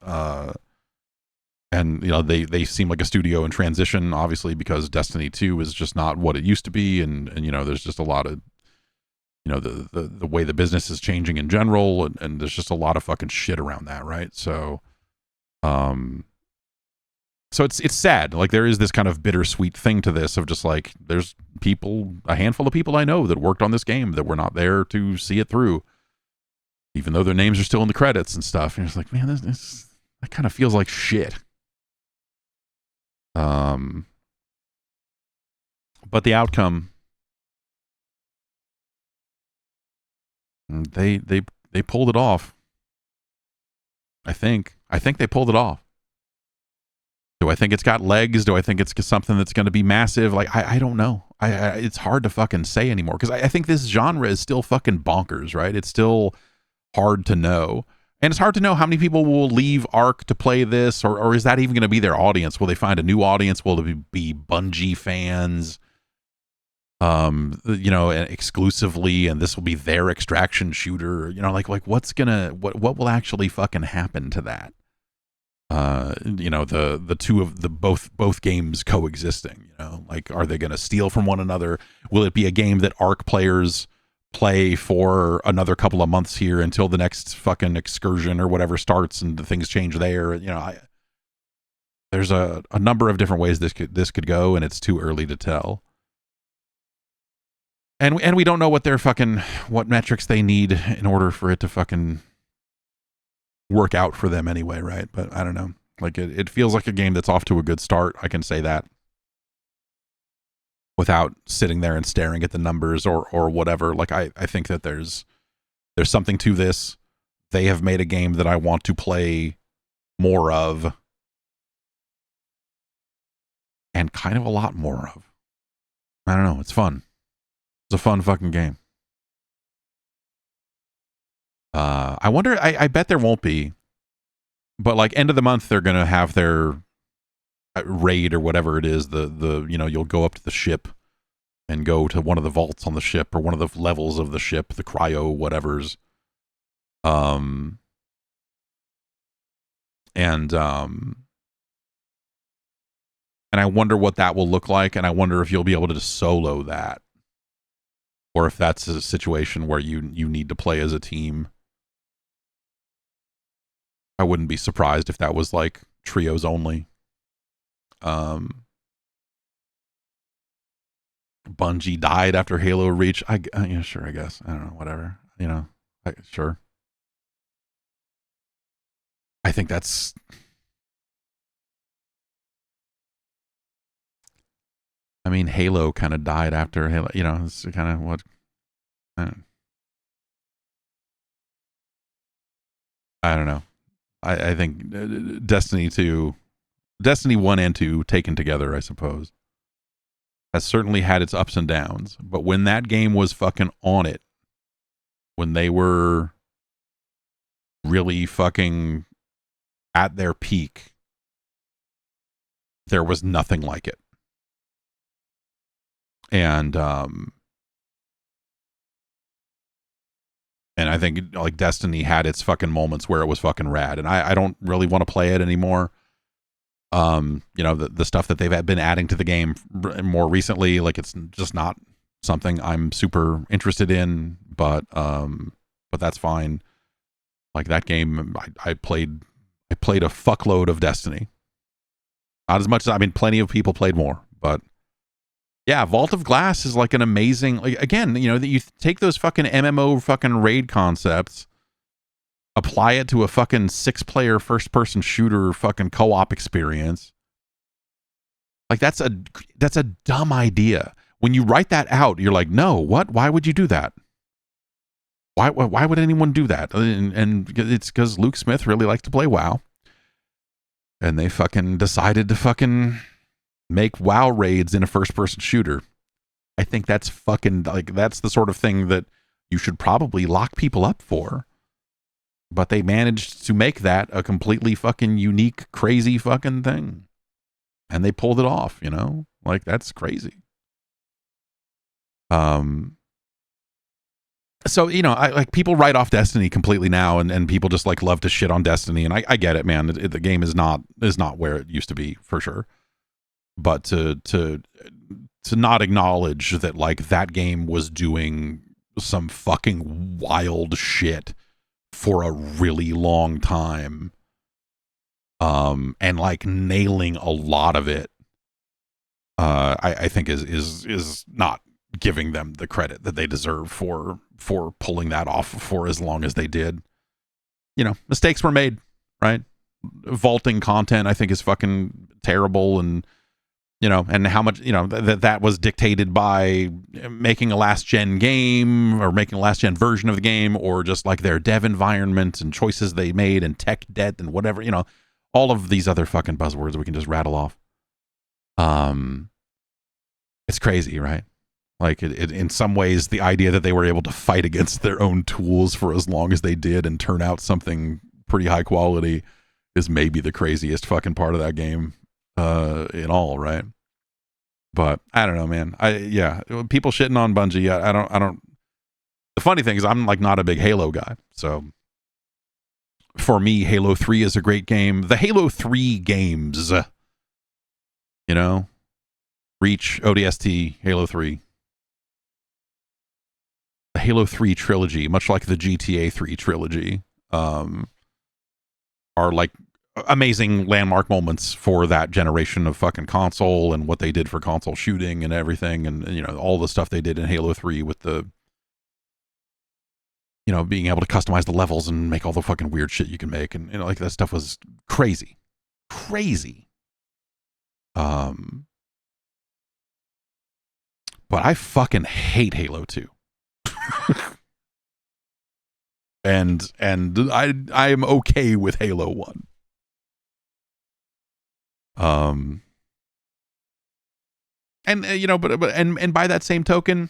And they seem like a studio in transition, obviously, because Destiny 2 is just not what it used to be, and there's just a lot of the way the business is changing in general, and there's just a lot of fucking shit around that, right? So it's sad. Like, there is this kind of bittersweet thing to this of just like, there's a handful of people I know that worked on this game that were not there to see it through, even though their names are still in the credits and stuff. And it's like, man, that kind of feels like shit. But the outcome, they pulled it off. I think they pulled it off. Do I think it's got legs? Do I think it's something that's going to be massive? Like, I don't know. It's hard to fucking say anymore, because I think this genre is still fucking bonkers, right? It's still hard to know. And it's hard to know how many people will leave Ark to play this, or is that even going to be their audience? Will they find a new audience? Will it be Bungie fans? Exclusively, and this will be their extraction shooter. Like what will actually fucking happen to that? you know, the two of the both games coexisting, you know, like, are they going to steal from one another? Will it be a game that ARC players play for another couple of months here until the next fucking excursion or whatever starts and the things change there? You know, there's a number of different ways this could go, and it's too early to tell. And we don't know what metrics they need in order for it to fucking work out for them anyway, right? But I don't know. Like, it feels like a game that's off to a good start. I can say that without sitting there and staring at the numbers or whatever. Like, I think that there's something to this. They have made a game that I want to play more of, and kind of a lot more of. I don't know. It's fun. It's a fun fucking game. I wonder, I bet there won't be, but like end of the month, they're going to have their raid or whatever it is. The you know, you'll go up to the ship and go to one of the vaults on the ship or one of the levels of the ship, the cryo whatevers. And I wonder what that will look like. And I wonder if you'll be able to just solo that, or if that's a situation where you need to play as a team. I wouldn't be surprised if that was like trios only. Bungie died after Halo Reach. Yeah, sure, I guess. I don't know, whatever. You know, sure. I think that's... I mean, Halo kind of died after Halo. You know, it's kind of what... I don't know. I think Destiny 1 and 2 taken together, I suppose, has certainly had its ups and downs. But when that game was fucking on it, when they were really fucking at their peak, there was nothing like it. And I think like Destiny had its fucking moments where it was fucking rad, and I don't really want to play it anymore. You know, the stuff that they've been adding to the game more recently, like, it's just not something I'm super interested in, but that's fine. Like, that game, I played a fuckload of Destiny. Not as much as, I mean, plenty of people played more, but yeah, Vault of Glass is like an amazing, like, again, you know, that you take those fucking MMO fucking raid concepts, apply it to a fucking 6-player first-person shooter fucking co-op experience. Like, that's a dumb idea. When you write that out, you're like, no, what? Why would you do that? Why would anyone do that? And it's because Luke Smith really likes to play WoW. And they fucking decided to fucking make WoW raids in a first-person shooter. I think that's fucking, like, that's the sort of thing that you should probably lock people up for. But they managed to make that a completely fucking unique, crazy fucking thing. And they pulled it off, you know? Like, that's crazy. So, you know, like, people write off Destiny completely now, and people just like love to shit on Destiny, and I get it, man. The game is not where it used to be, for sure. But to not acknowledge that, like, that game was doing some fucking wild shit for a really long time, and like nailing a lot of it, I think is not giving them the credit that they deserve for pulling that off for as long as they did. You know, mistakes were made, right? Vaulting content, I think, is fucking terrible, and you know, and how much, you know, that was dictated by making a last gen game, or making a last gen version of the game, or just like their dev environment and choices they made, and tech debt and whatever, you know, all of these other fucking buzzwords we can just rattle off. It's crazy, right? Like, it in some ways, the idea that they were able to fight against their own tools for as long as they did and turn out something pretty high quality is maybe the craziest fucking part of that game in all, right? But I don't know, man. People shitting on Bungie. I don't. The funny thing is, I'm like not a big Halo guy, so For me, Halo 3 is a great game. The Halo 3 games, you know, Reach, ODST, Halo 3. The Halo 3 trilogy, much like the GTA 3 trilogy, are like amazing landmark moments for that generation of fucking console and what they did for console shooting and everything. And, you know, all the stuff they did in Halo 3 with the, you know, being able to customize the levels and make all the fucking weird shit you can make. And, you know, like that stuff was crazy. Crazy. But I fucking hate Halo 2. and I am okay with Halo 1. You know, but by that same token,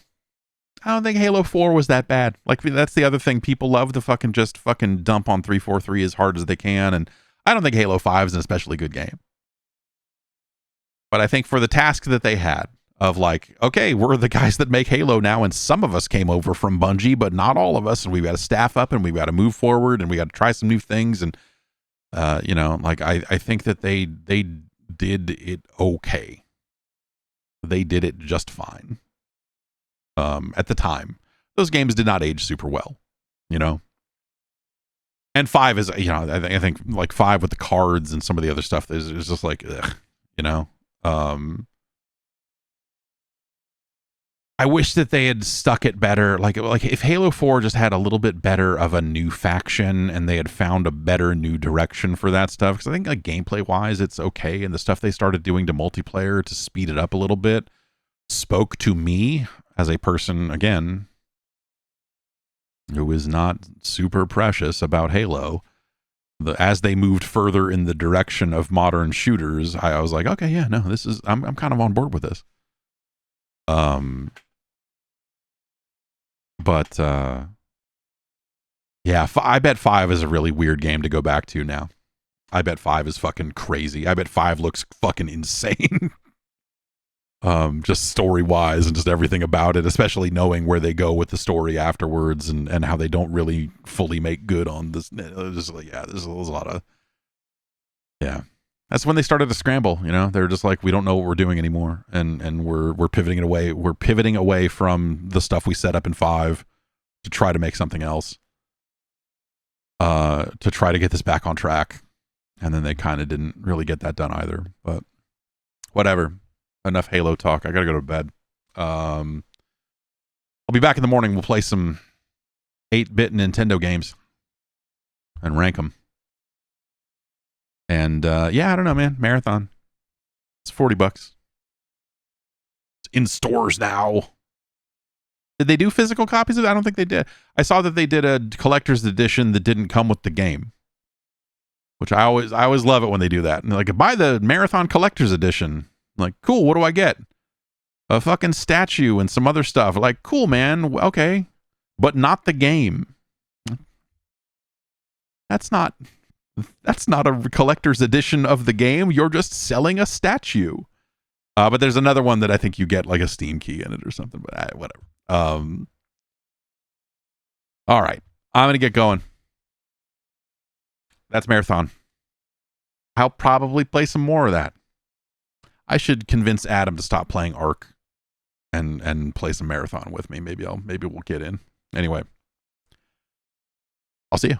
I don't think Halo 4 was that bad. Like, that's the other thing. People love to fucking just fucking dump on 343 as hard as they can, and I don't think Halo 5 is an especially good game. But I think for the task that they had of like, okay, we're the guys that make Halo now, and some of us came over from Bungie, but not all of us, and we've got to staff up, and we've got to move forward, and we got to try some new things, and you know, like I think that they did it okay. They did it just fine. At the time, those games did not age super well, you know. And 5 is, you know, I think like 5 with the cards and some of the other stuff is just like, ugh, you know. I wish that they had stuck it better. Like if Halo 4 just had a little bit better of a new faction and they had found a better new direction for that stuff. Because I think like gameplay wise, it's okay. And the stuff they started doing to multiplayer to speed it up a little bit spoke to me as a person, again, who is not super precious about Halo. As they moved further in the direction of modern shooters, I was like, okay, yeah, no, this is, I'm kind of on board with this. But yeah, I bet 5 is a really weird game to go back to now. I bet 5 is fucking crazy. I bet 5 looks fucking insane. Just story-wise and just everything about it, especially knowing where they go with the story afterwards and how they don't really fully make good on this. Just like, yeah, there's a lot of, yeah. That's when they started to scramble, you know. They're just like, we don't know what we're doing anymore, and we're pivoting away. We're pivoting away from the stuff we set up in 5 to try to make something else. To try to get this back on track, and then they kind of didn't really get that done either. But whatever. Enough Halo talk. I gotta go to bed. I'll be back in the morning. We'll play some 8-bit Nintendo games and rank them. And yeah, I don't know, man. Marathon. It's $40. It's in stores now. Did they do physical copies of it? I don't think they did. I saw that they did a collector's edition that didn't come with the game, which I always love it when they do that. And like, buy the Marathon collector's edition. Like, cool, what do I get? A fucking statue and some other stuff. Like, cool, man, okay. But not the game. That's not a collector's edition of the game. You're just selling a statue. But there's another one that I think you get like a Steam key in it or something, but whatever. All right, I'm going to get going. That's Marathon. I'll probably play some more of that. I should convince Adam to stop playing Ark and play some Marathon with me. Maybe we'll get in. Anyway, I'll see you.